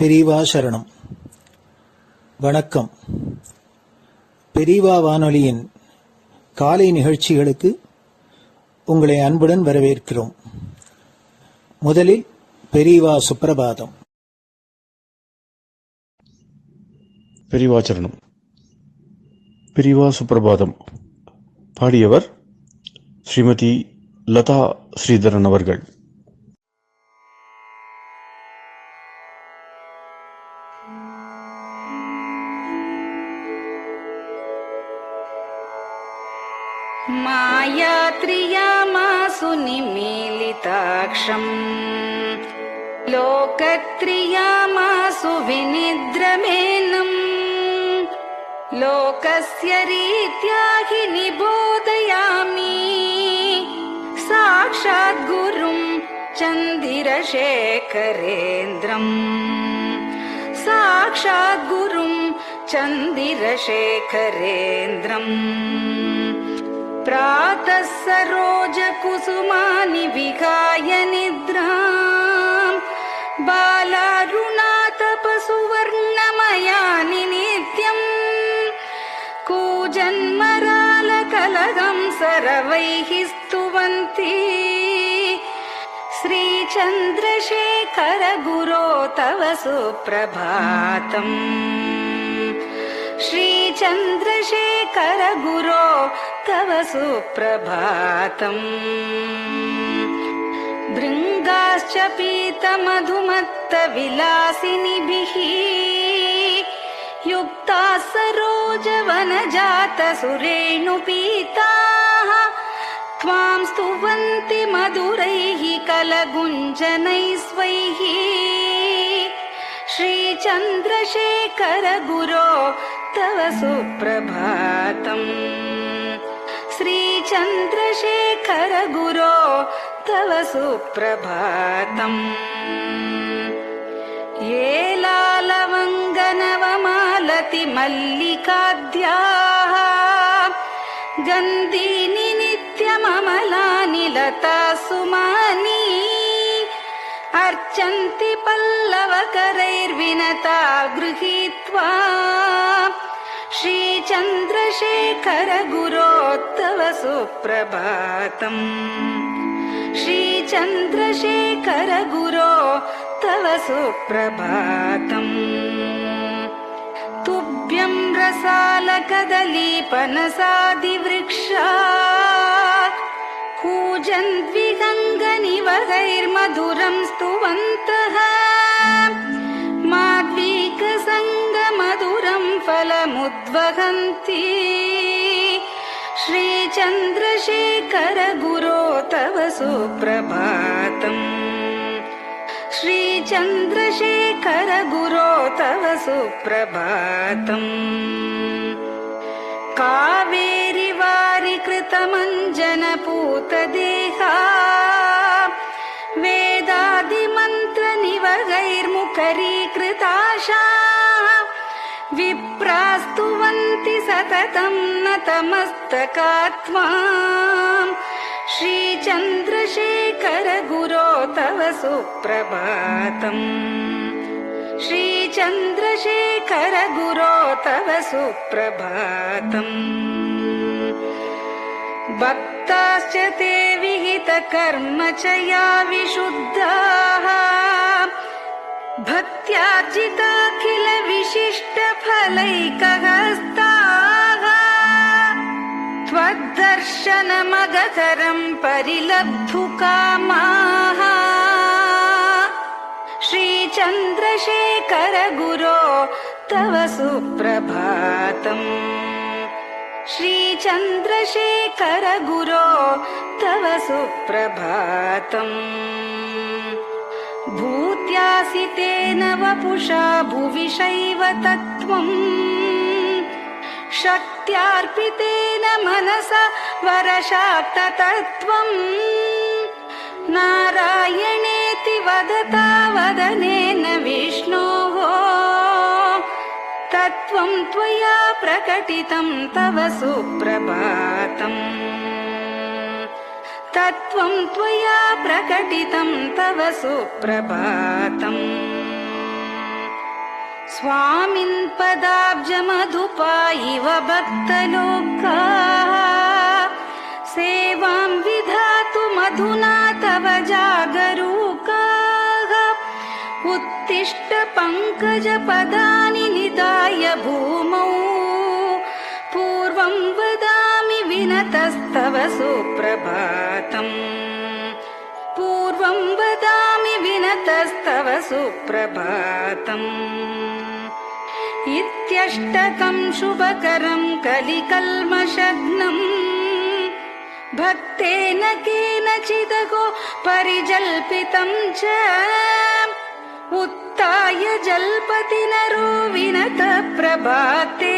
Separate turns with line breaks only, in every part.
பெரியவா சரணம். வணக்கம். பெரியவா வானொலியின் காலை நிகழ்ச்சிகளுக்கு உங்களை அன்புடன் வரவேற்கிறோம். முதலில் பெரியவா சுப்பிரபாதம்.
பெரியவா சரணம். பெரியவா சுப்பிரபாதம் பாடியவர் ஸ்ரீமதி லதா ஸ்ரீதரன் அவர்கள்.
मायात्रियामासु निमीलिताक्षम् लोकत्रियामासु विनिद्रमेनम् लोकस्य रीत्या हि निबोधयामि साक्षात् गुरुं चन्दिरशेखरेन्द्रम् साक्षात् गुरुं चन्दिरशेखरेन्द्रम् प्रातः सरोजकुसुमानि विहाय निद्राम् बालारुणातपसुवर्णमयानि नित्यम् कूजन्मरालकलहं सरवैः स्तुवन्ति श्रीचन्द्रशेखर गुरो तव सुप्रभातम् श्रीचन्द्रशेखर गुरो तव सुप्रभातम् भृङ्गाश्च पीतमधुमत्तविलासिनिभिः युक्ताः सरोजवनजातसुरेणुपीताः त्वां स्तुवन्ति मधुरैः कलगुञ्जनैः स्वैः श्रीचन्द्रशेखर गुरो तव सुप्रभातम् श्रीचन्द्रशेखर गुरो तव सुप्रभातम् ये लालवङ्गनवमालति मल्लिकाद्याः गन्धीनि नित्यममलानि लता सुमानि अर्चन्ति पल्लवकरैर्विनता गृहीत्वा श्रीचन्द्रशेखर गुरो तव सुप्रभातम् श्रीचन्द्रशेखर गुरो तव सुप्रभातम् तुभ्यं रसालकदलीपनसादिवृक्षा कूजन्द्विहङ्गनिवहैर्मधुरं स्तुवन्तः माद्वीकसङ्गमधुरं फलमुद्वहन्ति श्रीचन्द्रशेखर गुरो तव सुप्रभातम् श्रीचन्द्रशेखर गुरो तव सुप्रभातम् कावेरि वारिकृतमञ्जनपूतदेहा वेदादिमन्त्रनिवहैर्मुखरीकृताशा विप्रास्तुवन्ति सततं नतमस्तकात्माम् श्रीचन्द्रशेखर गुरो तव सुप्रभातम् श्रीचन्द्रशेखर गुरो तव सुप्रभातम् भक्ताश्च ते विहितकर्म च या विशुद्धाः भक्त्यार्जिताखिलविशिष्टफलैकहस्ताः त्वद्दर्शनमगतरं परिलब्धुकामाः श्रीचन्द्रशेखर गुरो तव सुप्रभातम् श्रीचन्द्रशेखर गुरो तव सुप्रभातम् भूत्यासितेन वपुषा भुविशैव तत्त्वम् शक्त्यार्पितेन मनसा वरशाक्ततत्त्वम् नारायणेति वदता वदनेन विष्णोः तत्त्वं त्वया प्रकटितं तव सुप्रभातम् तत्त्वं त्वया प्रकटितं तव सुप्रभातम् स्वामिन् पदाब्जमधुपा इव भक्तलोकाः सेवां विधातुमधुना तव जागरूकाः उत्तिष्ठ पङ्कजपदानि निधाय भूमौ पूर्वं वदामि विनतस्तव सुप्रभातम् पूर्वं वदामि विनतस्तव सुप्रभातम् इत्यष्टकं शुभकरं कलिकल्मषघ्नम् भक्तेन केनचिदगो परिजल्पितं च उत्थाय जल्पति नरो विनत प्रभाते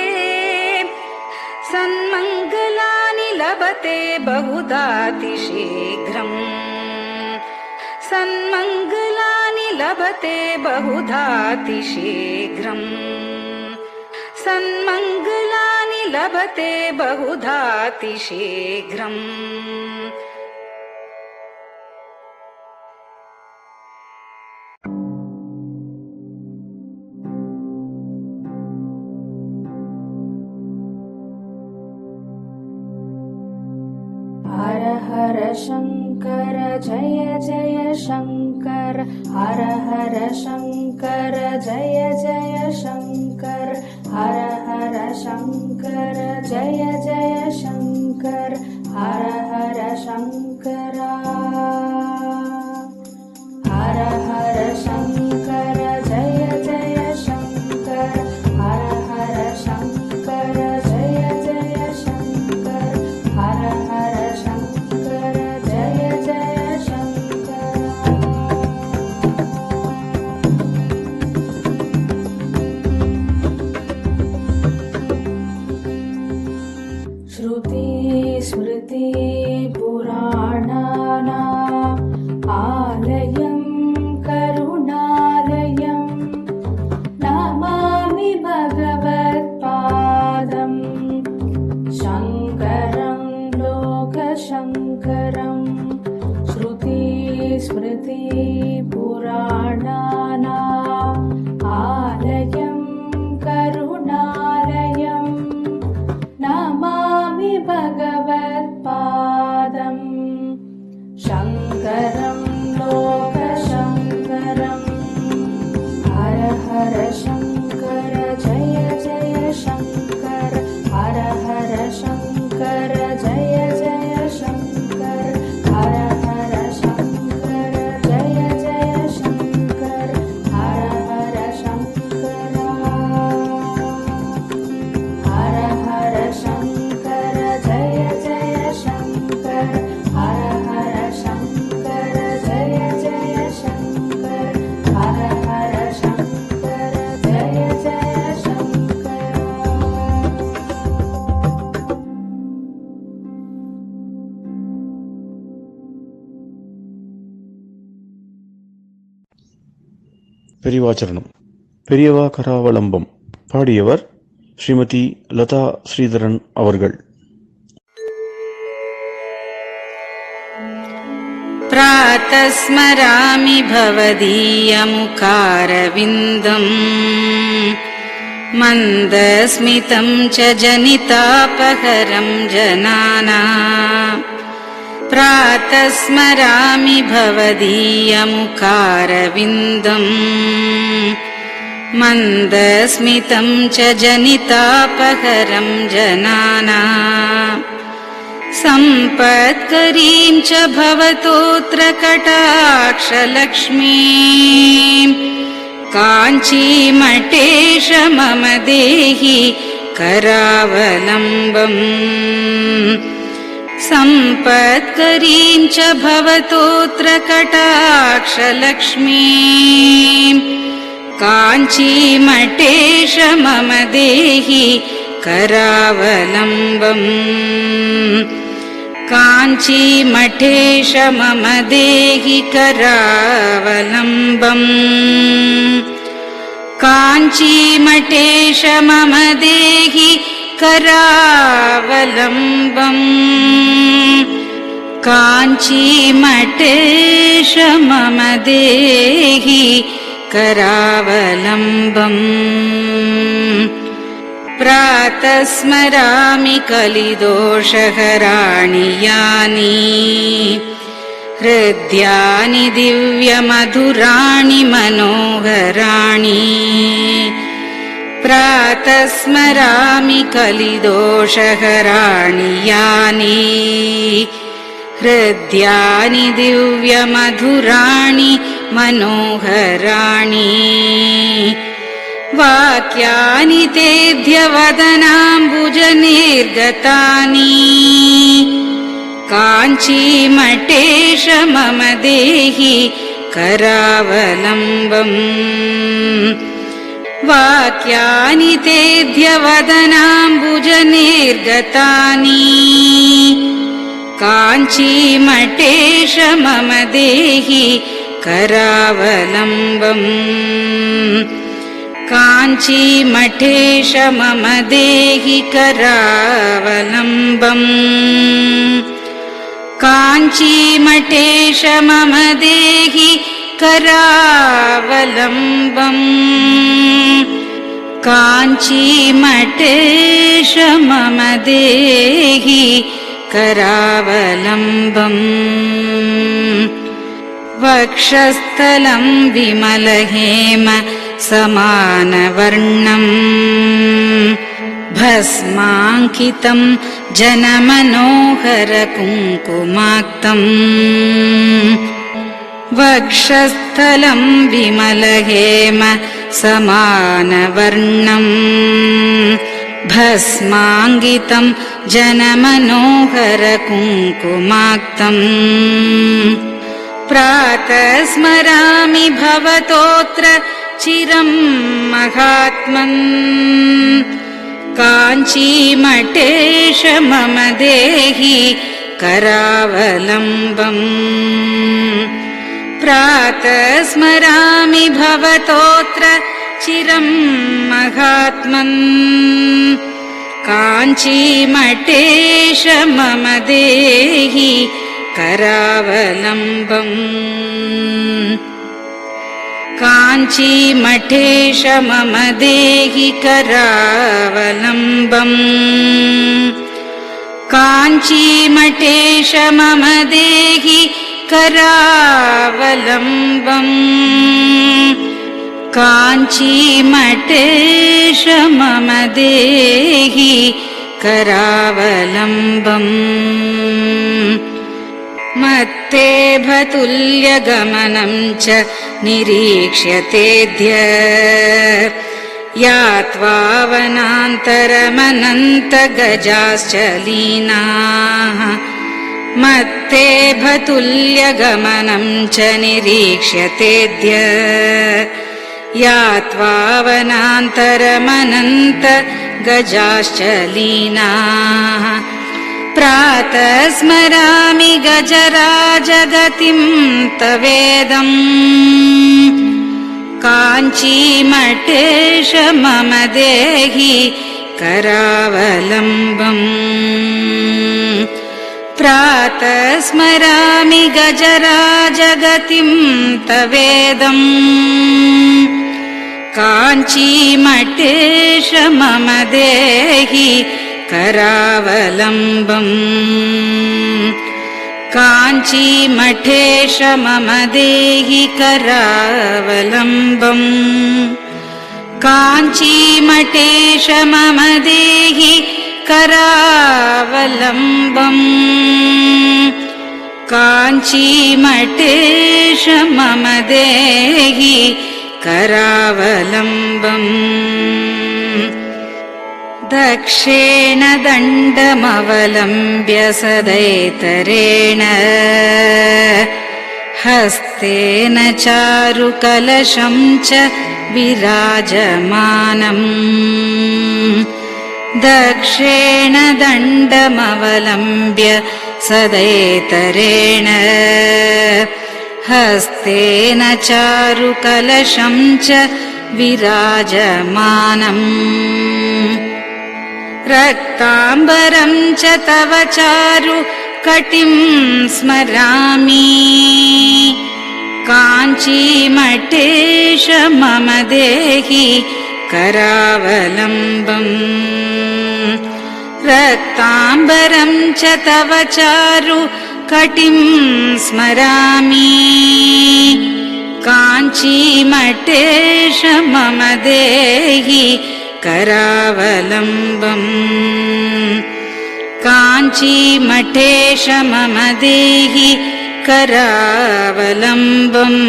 सन्मङ्गलानि लभते बहुधातिशीघ्रम् सन्मङ्गलानि लभते बहुधातिशीघ्रम् सन्मङ्गलानि लभते बहुधातिशीघ्रम्
हर हर शङ्कर जय जय शङ्कर हर हर शङ्कर जय जय शङ्कर हर हर शङ्कर जय जय शङ्कर हर हर शङ्कर हर हर शङ्कर जय जय शङ्कर हर हर शङ्कर जय जय शङ्कर हर हर शङ्कर जय जय शङ्कर श्रुति स्मृति पुराणानाम् आलयं करुणालयं नमामि भगवत्पादं शङ्करं लोकशङ्करं श्रुति स्मृति पुराणानाम् आलयं करुणालयं नमामि भगवत्पादं शङ्करं लोकशङ्करम् हर हर शङ्कर जय जय शङ्कर हर हर शङ्कर जय जय शङ्कर हर हर शङ्कर जय जय शङ्कर हर हर शङ्कर हर हर शङ्कर जय जय शङ्कर हर हर शङ्कर जय जय शङ्कर हर हर शङ्कर जय जय शङ्कर
பெரியவாச்சரணம். பெரியவா கராவலம்பம். பாடியவர் ஸ்ரீமதி லதா ஸ்ரீதரன் அவர்கள்.
प्रातः स्मरामि भवदीयमुखारविन्दम् मन्दस्मितं च जनितापहरं जनानाम् प्रातः स्मरामि भवदीयमुखारविन्दम् मन्दस्मितं च जनितापहरं जनानाम् सम्पत्करीं च भवतोऽत्र कटाक्षलक्ष्मीं काञ्चीमठेश मम देहि करावलम्बम् सम्पत्करीं च भवतोऽत्र कटाक्षलक्ष्मीं काञ्चीमठेश मम देहि करावलम्बम् काञ्चीमठेश मम देहि करावलम्बम् काञ्चीमठेश मम देहि करावलम्बम् काञ्चीमठेश मम देहि करावलम्बम् प्रातः स्मरामि कलिदोषहराणि यानि हृद्यानि दिव्यमधुराणि मनोहराणि प्रातः स्मरामि कलिदोषहराणि यानि हृद्यानि दिव्यमधुराणि मनोहराणि वाक्यानि तेऽध्यवदनाम्बुजनिर्गतानि काञ्चीमठेश मम देहि करावलम्बम् वाक्यानि तेऽध्यवदनाम्बुजनिर्गतानि काञ्चीमठेश मम देहि करावलम्बम् काञ्चीमठेश मम देहि करावलम्बम् काञ्चीमठेश मम देहि करावलम्बम् काञ्चीमठेश मम देहि करावलम्बम् वक्षस्थलं विमलहेम समानवर्णम् भस्माङ्कितं जनमनोहर कुङ्कुमाक्तम् वक्षस्थलं विमलहेम समानवर्णम् भस्माङ्कितं जनमनोहर कुङ्कुमाक्तम् प्रातः स्मरामि भवतोऽत्र चिरं महात्मन् काञ्चीमठेश मम देहि करावलम्बम् प्रातः स्मरामि भवतोऽत्र चिरं महात्मन् काञ्चीमठेश मम देहि करावलम्बम् काञ्चीमठेश मम देहि करावलम्बम् काञ्चीमठेश मम देहि करावलम्बम् काञ्चीमठेश मम देहि करावलम्बम् मत्तेभतुल्यगमनं च निरीक्ष्यतेऽद्य यात्वावनान्तरमनन्तगजाश्च लीनाः मत्तेभतुल्यगमनं च निरीक्ष्यतेऽद्य यात्वावनान्तरमनन्तगजाश्च लीनाः प्रातः स्मरामि गजराजगतिं तवेदम् काञ्चीमठेश मम देहि करावलम्बम् प्रातः स्मरामि गजराजगतिं तवेदम् काञ्चीमठेश मम देहि करावलम्बम् काञ्चीमठेश मम देहि करावलम्बम् काञ्चीमठेश मम देहि करावलम्बम् काञ्चीमठेश मम देहि करावलम्बम् दक्षेण दण्डमवलम्ब्य सदैतरेण हस्तेन चारुकलशं च विराजमानम् दक्षेण दण्डमवलम्ब्य सदैतरेण हस्तेन चारुकलशं च विराजमानम् रक्ताम्बरं च तव चारु कटिं स्मरामि काञ्चीमठेश मम देहि करावलम्बम् रक्ताम्बरं च तव चारु कटिं स्मरामि काञ्चीमठेश मम देहि करावलम्बम् काञ्चीमठेश मम देहि करावलम्बम्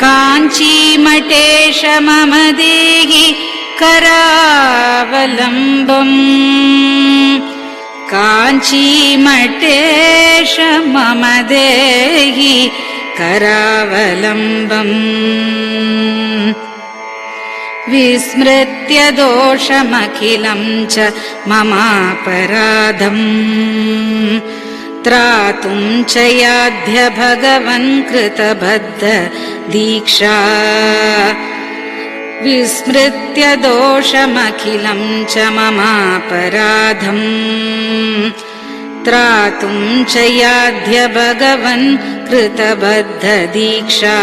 काञ्चीमठेश मम देहि करावलम्बम् काञ्चीमठेश मम देहि करावलम्बम् विस्मृत्य दोषमखिलं च ममापराधम् त्रातुं च याध्य भगवन् कृतबद्ध दीक्षा विस्मृत्य दोषमखिलं च ममापराधम् त्रातुं च याध्य भगवन् कृतबद्ध दीक्षा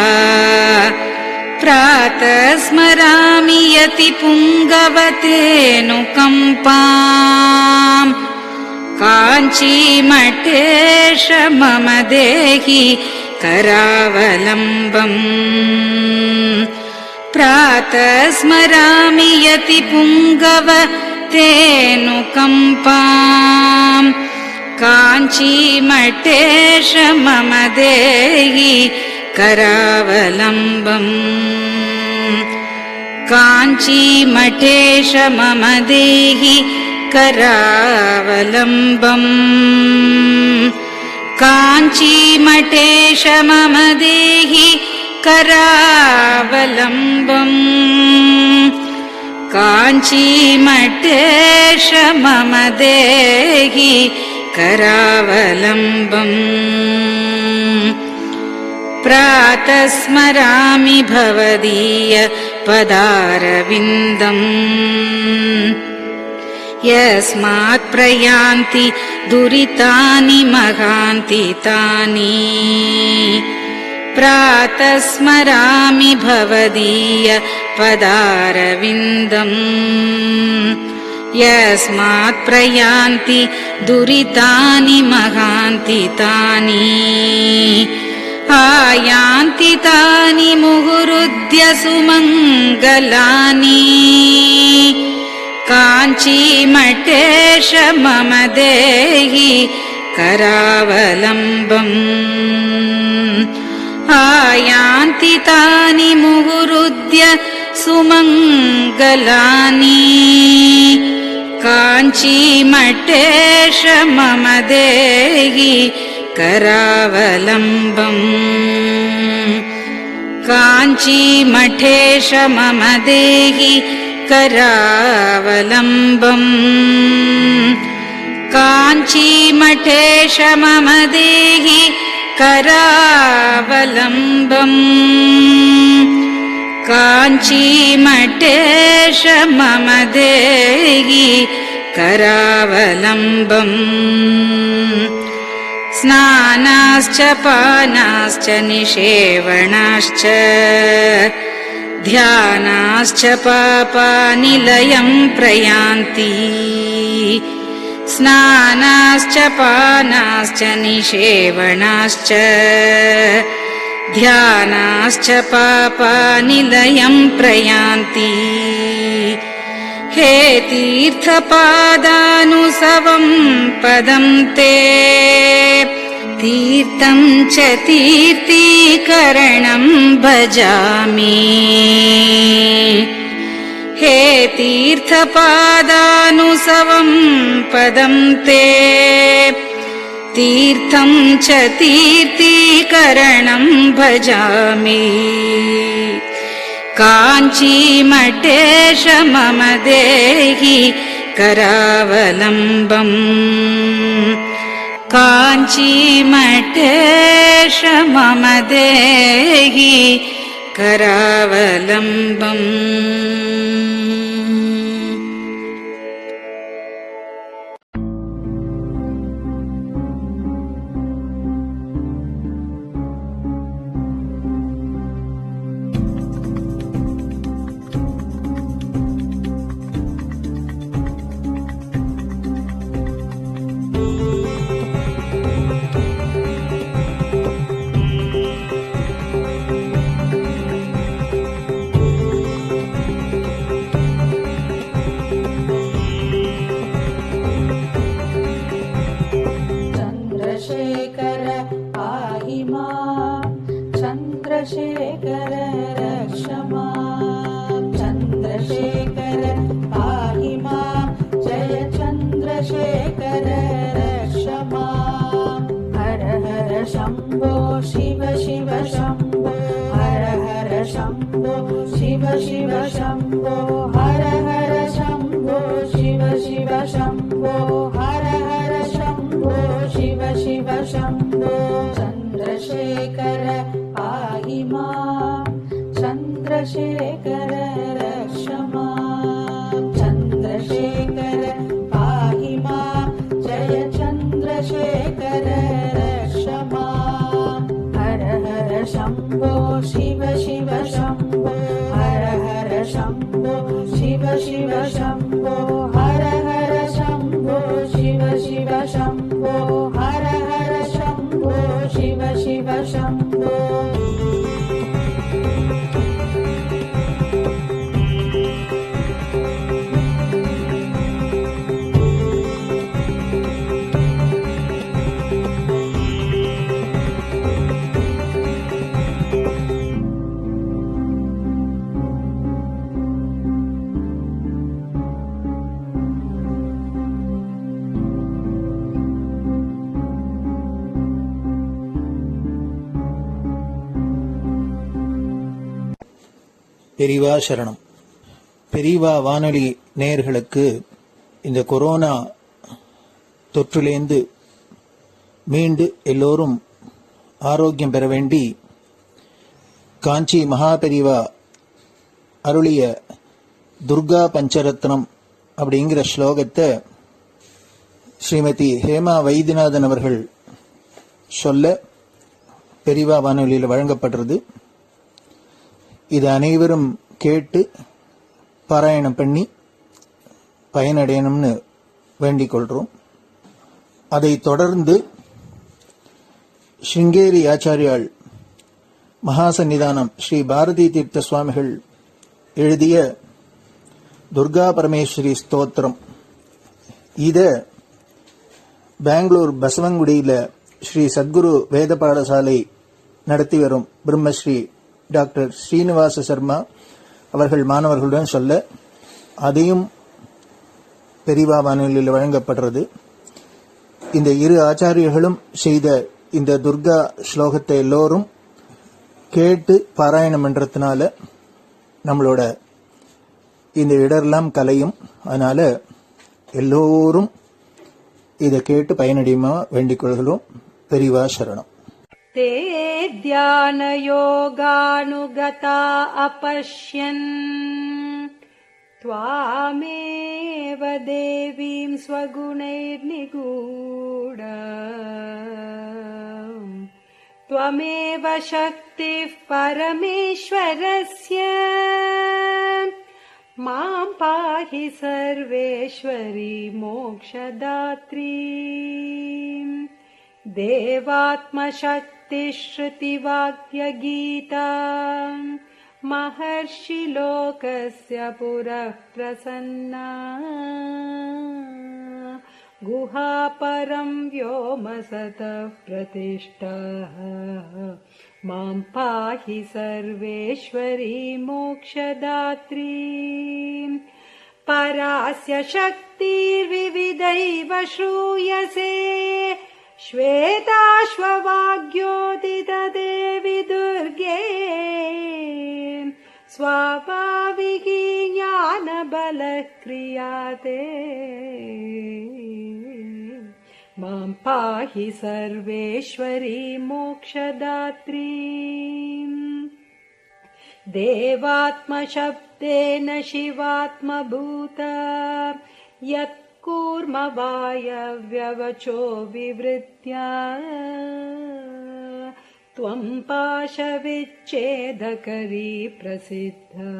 प्रातः स्मरामि यति पुङ्गवतेऽनुकम्पाम् काञ्चीमठेश मम देहि करावलम्बम् प्रातः स्मरामि यति पुङ्गवतेऽनुकम्पाम् काञ्चीमठेश मम देहि करावलम्बम् काञ्चीमठेश मम देहि करावलम्बम् काञ्चीमठेश मम देहि करावलम्बम् काञ्चीमठेश मम देहि करावलम्बम् प्रातः स्मरामि भवदीय पदारविन्दम् यस्मात् प्रयान्ति दुरितानि महान्ति तानि प्रातः स्मरामि भवदीय पदारविन्दम् यस्मात् प्रयान्ति दुरितानि महान्ति तानि आयान्ति तानि मुहुरुद्य सुमङ्गलानि काञ्चीमठेश मम देहि करावलम्बम् आयान्ति तानि मुहुरुद्य सुमङ्गलानि काञ्चीमठेश मम देहि करावलम्बम् काञ्चीमठेश मम देहि करावलम्बम् काञ्चीमठेश मम देहि करावलम्बम् काञ्चीमठेश मम देहि करावलम्बम् स्नानाश्च पानाश्च निषेवणाश्च ध्यानाश्च पापानिलयं प्रयान्ति स्नानाश्च पानाश्च निषेवणाश्च ध्यानाश्च पापानिलयं प्रयान्ति हे तीर्थपादानुसवं पदं ते तीर्थं च तीर्थीकरणं भजामि हे तीर्थपादानुसवं पदं ते तीर्थं च तीर्थीकरणं भजामि काञ्चीमठेश मम देहि करावलम्बम् काञ्चीमठेश मम देहि करावलम्बम्
चन्द्रशेखर रक्ष माम् चन्द्रशेखर पाहि माम् जय चन्द्रशेखर रक्ष माम् हर हर शम्भो शिव शिव शम्भो हर हर शम्भो शिव शिव शम्भो हर हर शम्भो शिव शिव शम्भो हर हर शम्भो शिव शिव शम्भो चन्द्रशेखर पाहि माम् चन्द्रशेखर रक्ष माम् चन्द्रशेखर पाहि माम् जय चन्द्रशेखर रक्ष माम् हर हर शम्भो शिव शिव शम्भो हर हर शम्भो शिव शिव शम्भो हर हर शम्भो शिव शिव शम्भो हर हर शम्भो शिव शिव शम्भो
பெரிவா சரணம். பெரிவா வானொலி நேயர்களுக்கு இந்த கொரோனா தொற்றிலேந்து மீண்டு எல்லோரும் ஆரோக்கியம் பெற வேண்டி காஞ்சி மகாபெரிவா அருளிய துர்கா பஞ்சரத்னம் அப்படிங்கிற ஸ்லோகத்தை ஸ்ரீமதி ஹேமா வைத்தியநாதன் அவர்கள் சொல்ல பெரிவா வானொலியில் வழங்கப்படுறது. இது அனைவரும் கேட்டு பாராயணம் பண்ணி பயனடையணும்னு வேண்டிக் கொள்றோம். அதைத் தொடர்ந்து ஸ்ருங்கேரி ஆச்சாரியால் மகாசன்னிதானம் ஸ்ரீ பாரதி தீர்த்த சுவாமிகள் எழுதிய துர்கா பரமேஸ்வரி ஸ்தோத்திரம், இத பெங்களூர் பசவங்குடியில் ஸ்ரீ சத்குரு வேத பாடசாலை நடத்தி வரும் பிரம்மஸ்ரீ டாக்டர் ஸ்ரீனிவாச சர்மா அவர்கள் மாணவர்களுடன் சொல்ல அதையும் பெரிவா வானொலியில் வழங்கப்படுறது. இந்த இரு ஆச்சாரியர்களும் செய்த இந்த துர்கா ஸ்லோகத்தை எல்லோரும் கேட்டு பாராயணம் பண்றதுனால நம்மளோட இந்த இடரெல்லாம் கலையும். அதனால எல்லோரும் இதை கேட்டு பயனடையுமா வேண்டிக் கொள்கிறோம். பெரிவா சரணம்.
ते ध्यानयोगानुगता अपश्यन् त्वामेव देवीं स्वगुणैर्निगूढ त्वमेव शक्तिः परमेश्वरस्य मां पाहि सर्वेश्वरी मोक्षदात्री देवात्मशक्तिश्रुतिवाक्यगीता महर्षिलोकस्य पुरः प्रसन्ना गुहापरं व्योमसतः प्रतिष्ठः मां पाहि सर्वेश्वरी मोक्षदात्री परास्य शक्तिर्विविधैव श्रूयसे श्वेताश्ववाग्योदितदेवि दुर्गे स्वाभाविकी ज्ञानबलः क्रियाते मां पाहि सर्वेश्वरी मोक्षदात्री देवात्मशब्देन शिवात्मभूता यत् कूर्मवायव्यवचो विवृत्या त्वं पाशविच्छेदकरी प्रसिद्धा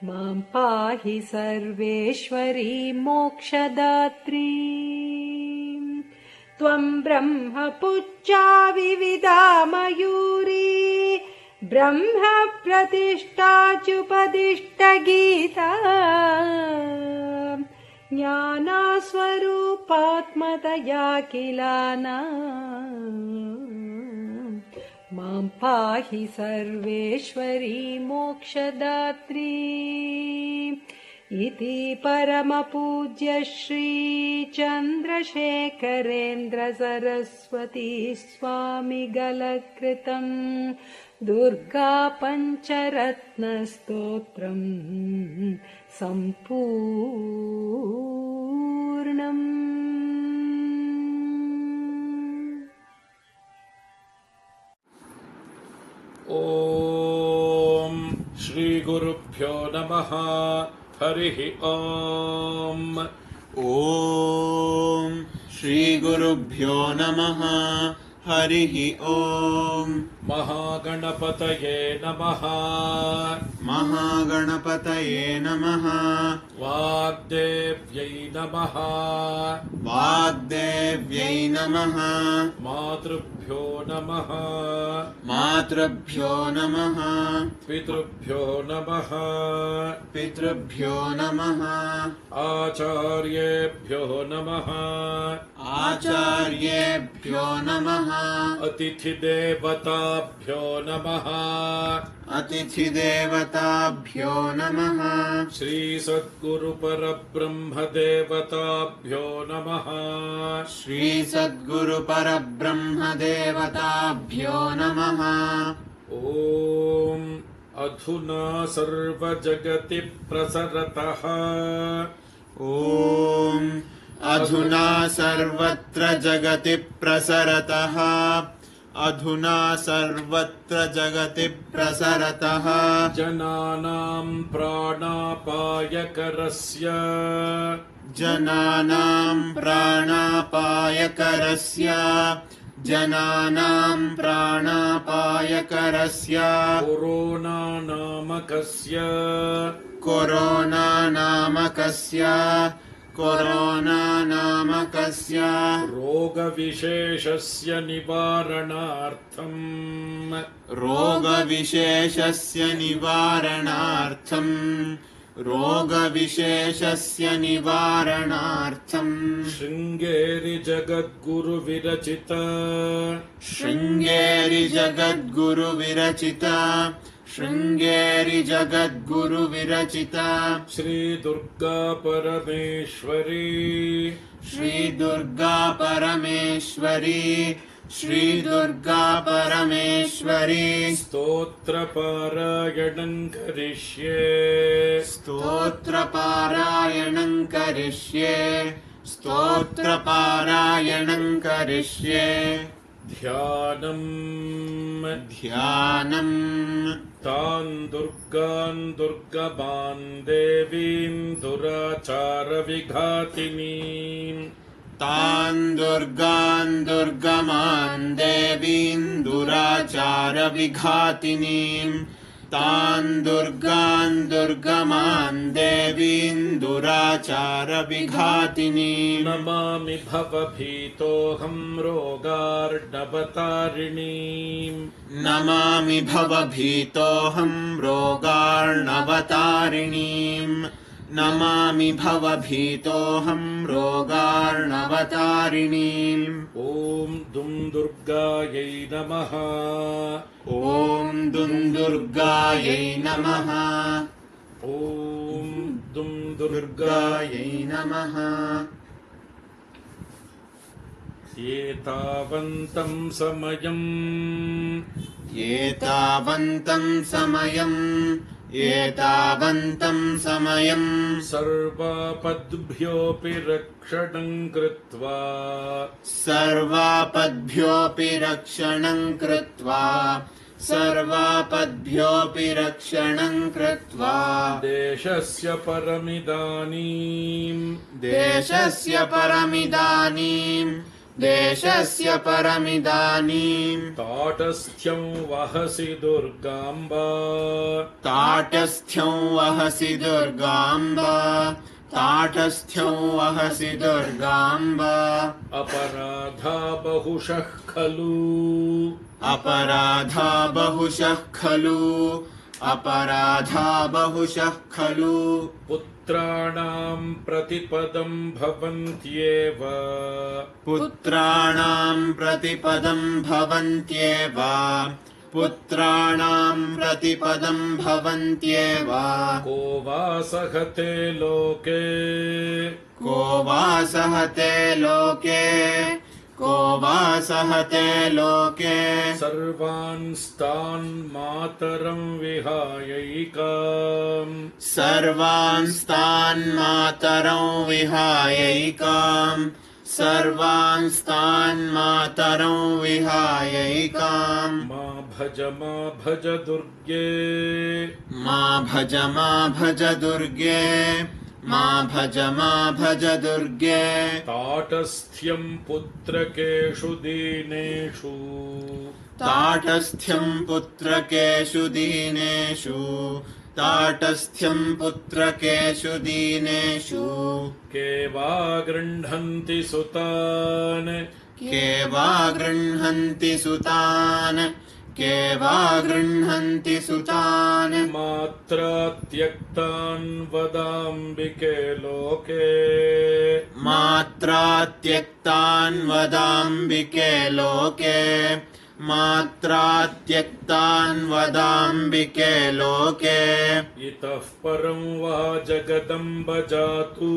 मां पाहि सर्वेश्वरी मोक्षदात्री त्वं ब्रह्मपुच्छा विविधा मयूरी ब्रह्म प्रतिष्ठाच्युपदिष्टगीता ज्ञानस्वरूपात्मतया किलाना मां पाहि सर्वेश्वरी मोक्षदात्री इति परमपूज्य श्री चन्द्रशेखरेन्द्र सरस्वती स्वामी गलकृतम् दुर्गा पञ्चरत्नस्तोत्रम् सम्पूर्णम्।
ॐ श्रीगुरुभ्यो नमः। हरिः ॐ।
ॐ श्रीगुरुभ्यो नमः। हरिः ॐ।
महागणपतये नमः।
महागणपतये नमः।
वाग्देव्यै नमः।
वाग्देव्यै नमः।
मातृभ्यो नमः।
मातृभ्यो नमः।
पितृभ्यो नमः।
पितृभ्यो नमः।
आचार्येभ्यो नमः।
आचार्येभ्यो नमः।
अतिथिदेवताभ्यो नमः।
अतिथिदेवताभ्यो नमः।
श्रीसद्गुरुपरब्रह्मदेवताभ्यो नमः।
श्रीसद्गुरुपरब्रह्मदेवताभ्यो नमः।
ॐ अधुना सर्वजगति प्रसरतः।
ॐ अधुना सर्वत्र जगति प्रसरतः। अधुना सर्वत्र जगति प्रसरतः।
जनानां प्राणापायकरस्य।
जनानां प्राणापायकरस्य। जनानां प्राणापायकरस्य।
Corona नामकस्य।
Corona नामकस्य। Corona नामकस्य
रोगविशेषस्य निवारणार्थम्।
रोगविशेषस्य निवारणार्थम्। रोगविशेषस्य निवारणार्थम्।
Sringeri जगद्गुरुविरचित।
Sringeri जगद्गुरुविरचित। Sringeri जगद्गुरुविरचित।
Shri Durga परमेश्वरी।
श्रीदुर्गा परमेश्वरी। श्रीदुर्गा परमेश्वरी।
स्तोत्रपारायणं करिष्ये।
स्तोत्रपारायणं करिष्ये। स्तोत्रपारायणं करिष्ये।
ध्यानम्।
ध्यानम्।
तान् दुर्गान् दुर्गमान् देवीन् दुराचारविघातिनीम्।
तान् दुर्गान् दुर्गमान् देवीन् दुराचारविघातिनीम्। तान् दुर्गान् दुर्गमान् देवीन् दुराचारविघातिनीम्।
नमामि भवभीतोऽहं रोगार्णवतारिणीम्।
नमामि भवभीतोऽहं रोगार्णवतारिणीम्। नमामि भवभीतोऽहं रोगार्णवतारिणीम्।
ॐ दुं दुर्गायै नमः।
ॐ दुं दुर्गायै नमः।
ॐ दुं
दुर्गायै नमः।
एतावन्तं समयम्।
एतावन्तं समयम्। एतावन्तं समयम्।
सर्वापद्भ्योऽपि रक्षणं कृत्वा।
सर्वापद्भ्योऽपि रक्षणं कृत्वा। सर्वापद्भ्योऽपि रक्षणं कृत्वा।
देशस्य परमिदानीम्।
देशस्य परमिदानीम्। देशस्य परमिदानीम्।
ताटस्थ्यं वहसि दुर्गाम्बा।
ताटस्थ्यं वहसि दुर्गाम्बा। ताटस्थ्यं वहसि दुर्गाम्बा।
अपराधा बहुशः खलु।
अपराधा बहुशः खलु। अपराधा बहुशः खलु
पुत्राणां प्रतिपदं भवन्त्येव
पुत्राणां प्रतिपदं भवन्त्येव पुत्राणां प्रतिपदं भवन्त्येव
को वा सहते लोके
को वा सहते लोके को वा सहते लोके
सर्वांस्तान् मातरं विहायैकाम्
सर्वांस्तान् मातरं विहायैकाम् सर्वांस्तान् मातरं विहायैकाम्
मा भज दुर्गे
मा भज दुर्गे मा भज दुर्गे
ताटस्थ्यं पुत्रकेषु दीनेषु
ताटस्थ्यं पुत्रकेषु दीनेषु ताटस्थ्यं पुत्रकेषु दीनेषु
के वा गृह्णन्ति सुतान्
के वा गृह्णन्ति सुतान् के वा गृह्णन्ति सुतान्
मात्रा त्यक्तान् वदाम्बिके लोके
मात्रा त्यक्तान् वदाम्बिके लोके मात्रा त्यक्तान् वदाम्बिके लोके
इतः परं वा जगदम्ब जातु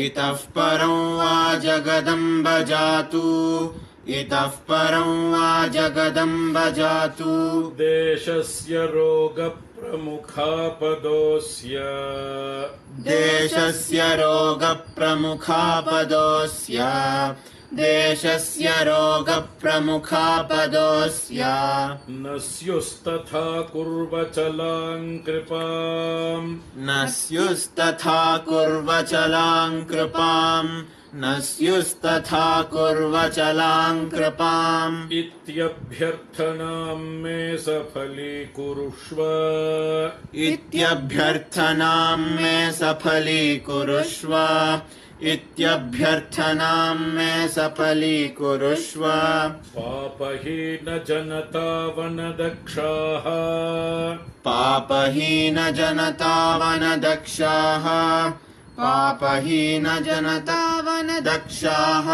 इतः परं वा जगदम्ब जातु इतः परं वा जगदम्ब जातु
देशस्य रोगप्रमुखापदोऽस्य
देशस्य रोगप्रमुखापदोऽस्य देशस्य रोगप्रमुखापदोऽस्य
न स्युस्तथा कुर्वचलां कृपाम्
न स्युस्तथा कुर्वचलां कृपाम् न स्युस्तथा कुर्वचलां कृपाम्
इत्यभ्यर्थनां मे सफलीकुरुष्व
इत्यभ्यर्थनां मे सफलीकुरुष्व इत्यभ्यर्थनां मे सफलीकुरुष्व
पापहीनजनतावनदक्षाः
पापहीनजनतावनदक्षाः पापहीनजनतावनदक्षाः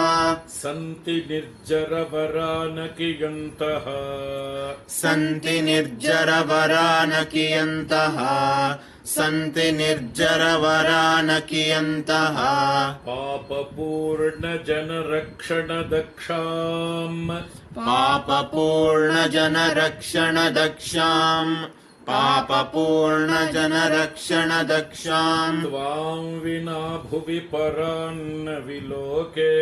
सन्ति निर्जरवरानकियन्तः
सन्ति निर्जरवरानकियन्तः सन्ति निर्जरवरानकियन्तः
पापपूर्णजनरक्षणदक्षाम्
पापपूर्णजनरक्षणदक्षाम् पापपूर्णजनरक्षणदक्षाम्
त्वां विना भुवि परान्न विलोके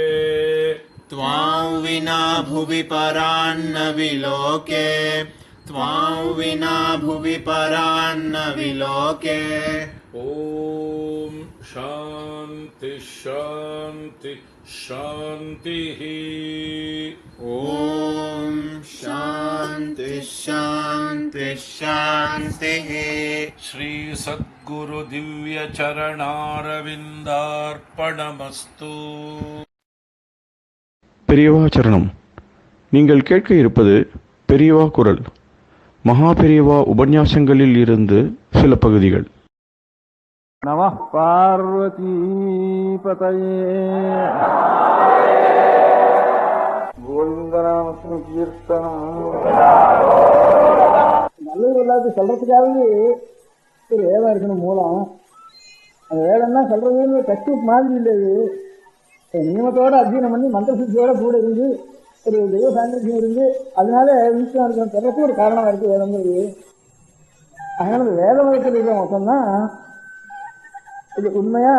त्वां विना भुवि परान्न विलोके त्वां विना भुवि परान्न विलोके
ॐ शान्ति शान्ति शान्तिः
ॐ शान्ति शान्ति शान्तिः
श्री सद्गुरु दिव्य चरणारविन्दार्पणमस्तु
பெரியவா சரணம். நீங்கள் கேட்க இருப்பது பெரியவா குரல். மகா பெரியவா உபன்யாசங்களில் இருந்து சில பகுதிகள்.
நமः பார்வதீபதயே கோவிந்தநாம கீர்த்தனம். நல்லது எல்லாத்தையும் சொல்றதுக்காகவே ஒரு வேதம் இருக்கணும் மூலம். அந்த வேதம்னா சொல்றதுன்னு டெக்ஸ்ட் மாதிரி இல்லை. இது நியமத்தோட அத்தியனம் பண்ணி மந்திர சித்தியோட கூட இருந்து ஒரு தெய்வ சாநித்தியம் இருந்து அதனால ஈஸ்வரன் இருக்கணும் சொல்றதுக்கு ஒரு காரணமா இருக்கு வேதங்கிறது. அதனால இந்த வேத மதத்தில் இருக்கிற மொத்தம்தான் இது உண்மையா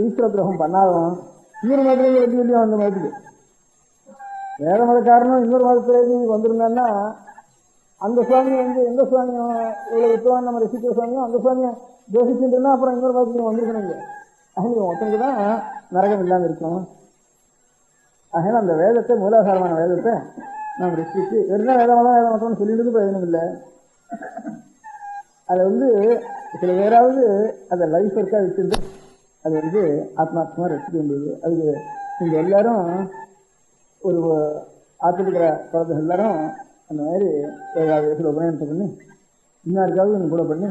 ஈஸ்வர கிரகம் பண்ணாதான். இன்னொரு மதத்துல எப்படி இல்லையோ அந்த மதத்துக்கு வேத மதக்காரனும் இன்னொரு மதத்திலேருந்து வந்திருந்தான்னா அந்த சுவாமி எந்த சுவாமியும் இவ்வளவு வித்துவான் நம்ம ரசிக்கிற சுவாமியும் அந்த சுவாமியை தோஷிச்சுட்டுன்னா அப்புறம் இன்னொரு மதத்துக்கு வந்திருக்கணும். இல்லை அதனால மொத்தத்துக்கு தான் நரகம் இல்லாமல் இருக்கணும். அதனால அந்த வேதத்தை மூலாதாரமான வேதத்தை நாம் ரசிச்சு வெறும் வேத மதம்னு சொல்லிட்டு பிரயோஜனம் இல்லை. அதை சில பேராவது அதை லைஃப் ஒர்க்காக வச்சுட்டு அதை ஆத்மாத்மா ரசிக்க வேண்டியது. அதுக்கு நீங்கள் எல்லாரும் ஒரு ஆத்திருக்கிற குழந்தை எல்லாரும் அந்த மாதிரி 7வது வயசில் உபநயனத்தை பண்ணி இன்னாருக்காவது நீ கூட பண்ணி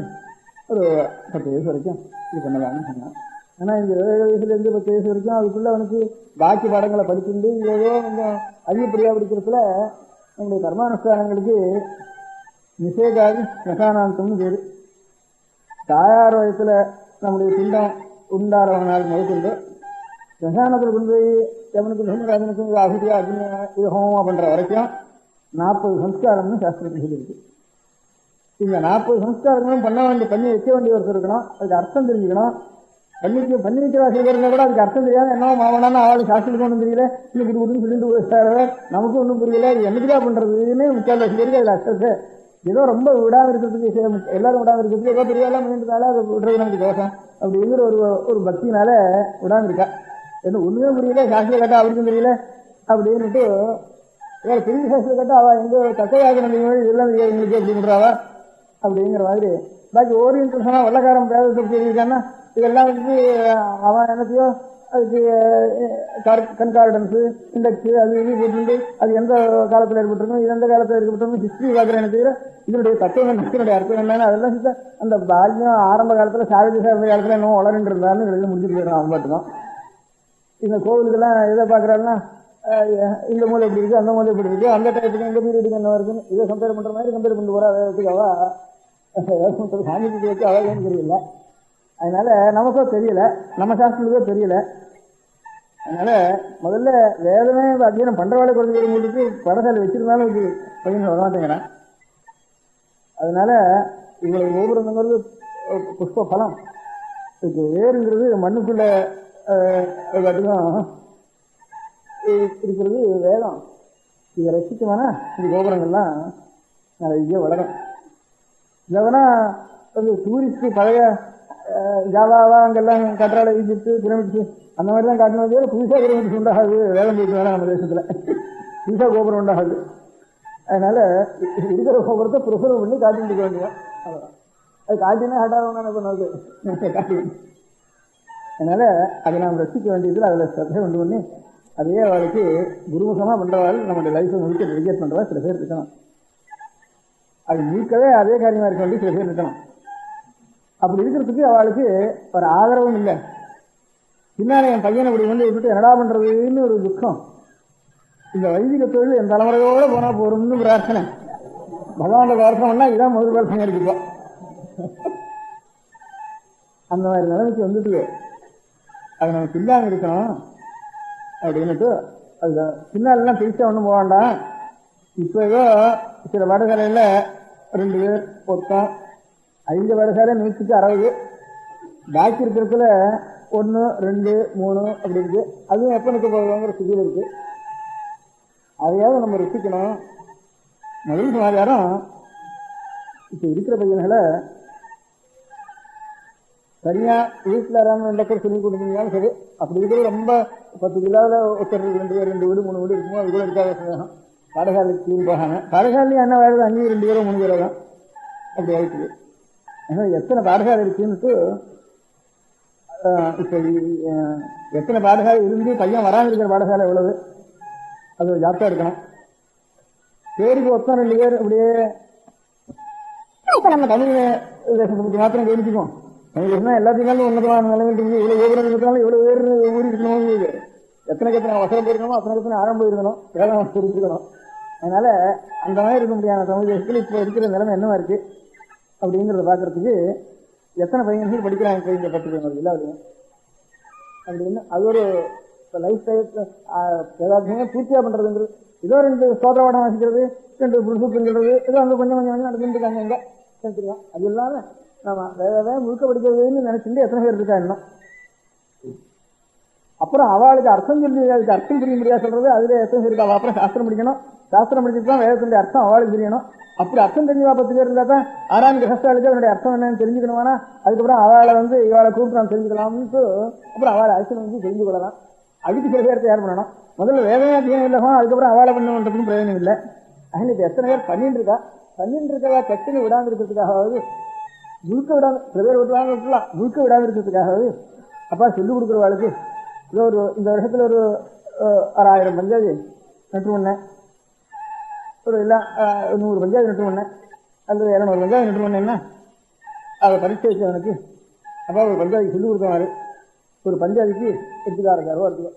ஒரு 10 வயசு வரைக்கும் இது பண்ணலாம்னு சொன்னான். ஆனால் இந்த 7 வயசுலேருந்து 10 வயசு வரைக்கும் அதுக்குள்ளே அவனுக்கு பாக்கி பாடங்களை படிச்சுட்டு ஏதோ கொஞ்சம் அதிகப்படியாக படிக்கிறதுல நம்முடைய கர்மானுஷ்டானங்களுக்கு நிஷேகாதி ஸ்மசானாந்தம்னு பேர். தாயார் வயசில் நம்முடைய பிண்டம் உண்டாரவனால் முதற்கொண்டு ஸ்மசானத்தில் கொண்டு போய் எவனுக்கு தர்மராஜனுக்கும் இது அகுதியா அக்னி இது ஹோமமாக பண்ணுற வரைக்கும் 40 சம்ஸ்காரம்னு சாஸ்திரத்தில் சொல்லியிருக்கு. இந்த 40 சம்ஸ்காரங்களும் பண்ணி வைக்க வேண்டிய ஒருத்தர் இருக்கணும். அதுக்கு அர்த்தம் தெரிஞ்சுக்கணும். பண்ணி வைக்கிற சில பேர் கூட அதுக்கு அர்த்தம் தெரியாது. என்னவோ மாவனான்னு அவளுக்கு சாஸ்திரத்துக்கு ஒன்றும் தெரியல, இன்னும் குடுக்குன்னு சொல்லிட்டு நமக்கும் ஒன்றும் புரியல, இது என்னதுக்காக பண்ணுறதுன்னு முக்கால்வாசி பேருக்கு அதில் அர்த்தத்தை ஏதோ ரொம்ப விடாமல் இருக்கிறதுக்கு எல்லாரும் விடாமல் இருக்கிறதுக்கு ஏதோ பெரியெல்லாம் பண்ணிட்டுனால அதை விடுறது நமக்கு தோஷம் அப்படிங்கிற ஒரு பக்தினால விடாமல் இருக்கா. என்ன ஒன்றுமே புரியல, சாஸ்திரம் கேட்டால் அவருக்கும் தெரியல அப்படின்னுட்டு வேறு பெரிய சாஸ்திரம் கேட்டால் அவள் எங்கள் தக்கையாக இதெல்லாம் எங்களுக்கு அப்படின்றாவா அப்படிங்கிற மாதிரி. பாக்கி ஓரியன்டேஷனாக வெள்ளக்காரன் பேரத்தை தெரிவிக்கான்னா இதெல்லாம் அவன் என்னத்தையோ அதுக்கு கன்கார்டன்ஸு இண்டெக்ஸு அது இது போட்டு அது எந்த காலத்தில் ஏற்பட்டிருக்கணும், இது எந்த காலத்தில் ஏற்பட்டிருக்கணும் ஹிஸ்ட்ரி பார்க்குறேன்னு தவிர இதனுடைய தத்துவம் என்ன, இதனுடைய அர்த்தம் என்னன்னு அதெல்லாம் அந்த பால்யம் ஆரம்ப காலத்தில் சாரதி சார்ந்த காலத்தில் இன்னும் வளர்ந்து இருந்தாருன்னு எழுதி முடிச்சுட்டு போயிடணும். அவன் பாட்டுதான் இந்த கோவிலுக்கெல்லாம் எதை பார்க்குறாருன்னா இந்த மூலை எப்படி இருக்குது, அந்த மூலை எப்படி இருக்குது, அந்த டைத்துக்கு எந்த பீரியடுக்கு என்ன இருக்குன்னு இதை கம்பேர் பண்ணுற மாதிரி கம்பேர் பண்ணிட்டு போகிறா. வேதத்துக்கு அவள் சாமிக்கு வச்சு அவளும் தெரியல, அதனால நமக்கும் தெரியல, நம்ம சாஸ்திரத்துக்கோ தெரியல. அதனால முதல்ல வேதமே அத்தியனம் பண்றவாளை குறைஞ்சி வரும்போது படசாலை வச்சிருந்தாலும் இது பையன் வரமாட்டேங்கிறான். அதனால இவங்களை கோபுரங்கிறது புஷ்ப பலம், இதுக்கு வேறுங்கிறது மண்ணுக்குள்ள இருக்கிறது வேதம். இதை ரசிக்குமானா இந்த கோபுரங்கள்லாம் நிறைய வளரும். இல்லைன்னா டூரிஸ்ட் பழைய ஜாவாவா அங்கெல்லாம் கற்றாழை ஈஜிப்து பிரமிட்ஸு அந்த மாதிரி தான் காட்டினதே புதுசாக பிரமிட்ஸ் உண்டாகாது. வேதம் போயிட்டு வேணாம் நம்ம தேசத்தில் புதுசாக கோபுரம் உண்டாகாது. அதனால இருக்கிற கோபுரத்தை ப்ரிசர்வ் பண்ணி காட்டிட்டு இருக்க வேண்டியதான். அவ்வளோதான். அது காட்டினா ஹட்டாக பண்ணாது காட்டி. அதனால அதை நாம் ரசிக்க வேண்டியதில் அதில் ஸ்ரத்தை கொண்டு பண்ணி அதையே அவளுக்கு குருமுகமாக பண்ணுறவாள் நம்மளுடைய லைஃப்பை முழுக்க டெலிகேட் பண்ணுறவா சில பேர் இருக்கணும். அது நீக்கவே அதே காரியமாக இருக்க வேண்டிய சில பேர் இருக்கணும். அப்படி இருக்கிறதுக்கு அவளுக்கு ஒரு ஆதரவும் இல்லை. பின்னாலே என் பையனை இப்படி வந்து விட்டுட்டு என்னடா பண்ணுறதுன்னு ஒரு துக்கம். இந்த வைதிக தொழில் என் தலைமுறையோடு போனால் போகிறோம்னு பிரார்த்தனை. பகவானோட பிரார்த்தனைனா இதான் முதல் பிரார்த்தனை இருக்குப்போ. அந்த மாதிரி நிலைமைக்கு வந்துட்டு அது நமக்கு இல்லாமல் இருக்கணும் அப்படின்னுட்டு அது பின்னாலெல்லாம் பெருசாக ஒன்றும் போக வேண்டாம். இப்போ ஏதோ சில பாடசாலையில் 2 பேர் ஒருத்தன் 5 பாடசாலை 160 பாக்கி இருக்கிறதுல 1, 2, 3 அப்படி இருக்கு. அதுவும் எப்போ நிற்க போகுதுங்கிற சிதியில் இருக்கு. அதையாவது நம்ம ரசிக்கணும். முதல் சமாச்சாரம், இப்போ இருக்கிற பையன்களை தனியாக வீட்டில் யாராவது 2 பேர் சொல்லி கொடுத்தீங்கன்னாலும் சரி. அப்படி இருக்கிறது ரொம்ப 10 கிலோவில் ஒருத்தர் 2 பேர் 2 வீடு 3 வீடு இருக்குமோ அது கூட இருக்காத சந்தேகம். பாடசாலைக்கு கிளீன் போகாமல் பாடசாலையும் என்ன வேறு 5 2 பேரோ 3 பேரோ தான் அப்படி ஆயிடுச்சு. அதனால் எத்தனை பாடசாலை இருக்குன்னுட்டு இப்போ எத்தனை பாடசாலை இருந்து பையன் வராமல் இருக்கிற பாடசாலை எவ்வளவு, அது ஜாப்தாக இருக்கணும். பேருக்கு ஒருத்தன் 2 பேர் அப்படியே இப்போ நம்ம தமிழ் தேசத்தை பற்றி மாத்திரம் கவனிச்சுக்கோம். தமிழ் தேசம் எல்லாத்தையும் உன்னதமான நிலைமையில் இருந்து இவ்வளோ கோபுரம் இருக்கிறதுனால இவ்வளோ பேர் ஊறி இருக்கணும். எத்தனைக்கு எத்தனை அவசரம் போயிருக்கணும், அத்தனைக்கு எத்தனை ஆழம் போயிருக்கணும், வேதம் தெரிஞ்சுக்கணும். அதனால அந்த மாதிரி இருக்க முடியாத தமிழ் தேசத்தில் இப்போ இருக்கிற நிலைமை என்னவா இருக்கு அப்படிங்கிறத பார்க்கறதுக்கு எத்தனை பையன்கள் படிக்கிறாங்க பையன் 10 பேர் இல்லை அப்படின்னு அப்படின்னு அது ஒரு லைஃப் ஸ்டைல் ஏதாச்சும் பூர்த்தியாக பண்ணுறதுங்கிறது. ஏதோ 2 ஸ்தோத்திரவாடம் வாசிக்கிறது, 2 புருஷத்துங்கிறது, ஏதோ அங்கே கொஞ்சம் கொஞ்சம் கொஞ்சம் நடந்துருக்காங்க எங்கே தெரியும். அது இல்லாமல் நம்ம வேற முழுக்க படிக்கிறதுன்னு நினைச்சுட்டு எத்தனை பேர் இருக்கா இன்னும். அப்புறம் அவளுக்கு அர்த்தம் சொல்லி அதுக்கு அர்த்தம் புரிய முடியாது சொல்றது அதுல எத்தனை பேர் இருக்கா. அப்புறம் சாஸ்திரம் படிக்கணும், சாஸ்திரம் படிச்சுட்டு தான் வேதத்துடைய அர்த்தம் அவளுக்கு தெரியணும். அப்படி அர்த்தம் தெரிஞ்சவா 10 பேர் இருந்தா தான் 6ஆம் கிரகஸ்தாளுக்கு அதனுடைய அர்த்தம் என்னன்னு தெரிஞ்சுக்கணுமானா அதுக்கப்புறம் அவளை இவளை கூப்பிட்டு நாம் தெரிஞ்சுக்கலாம்னு அப்புறம் அவளை அரசியல் வந்து தெரிஞ்சு கொள்ளலாம். அதுக்கு சில பேர் தயார் பண்ணணும். முதல்ல வேதமே அதிகம் இல்லைமா, அதுக்கப்புறம் அவளை பண்ணுன்றதுக்கும் பிரயோஜனம் இல்லை. அதனால இப்போ எத்தனை பேர் பண்ணிட்டு இருக்கா கட்டுன்னு விடாமல் இருக்கிறதுக்காகவாவது முழுக்க விடாமல் சில பேர் விட்டுலாம் விட்டுலாம் முழுக்க விடாமல் இருக்கிறதுக்காகவாவது அப்பா சொல்லிக் கொடுக்குறவாளுக்கு இதோ இந்த வருஷத்துல ஒரு 1000 பஞ்சாயத்து நட்டு பண்ணேன், ஒரு இல்லை 100 பஞ்சாயத்து நட்டு பண்ணேன். அந்த 200 வெங்காயம் நட்டு பண்ணேன்னா அதை பரீட்சை வச்சவனுக்கு அப்போ ஒரு பஞ்சாதிக்கு சொல்லிக் கொடுத்தவாரு. ஒரு பஞ்சாதிக்கு 8,000 ரூபா இருக்குது.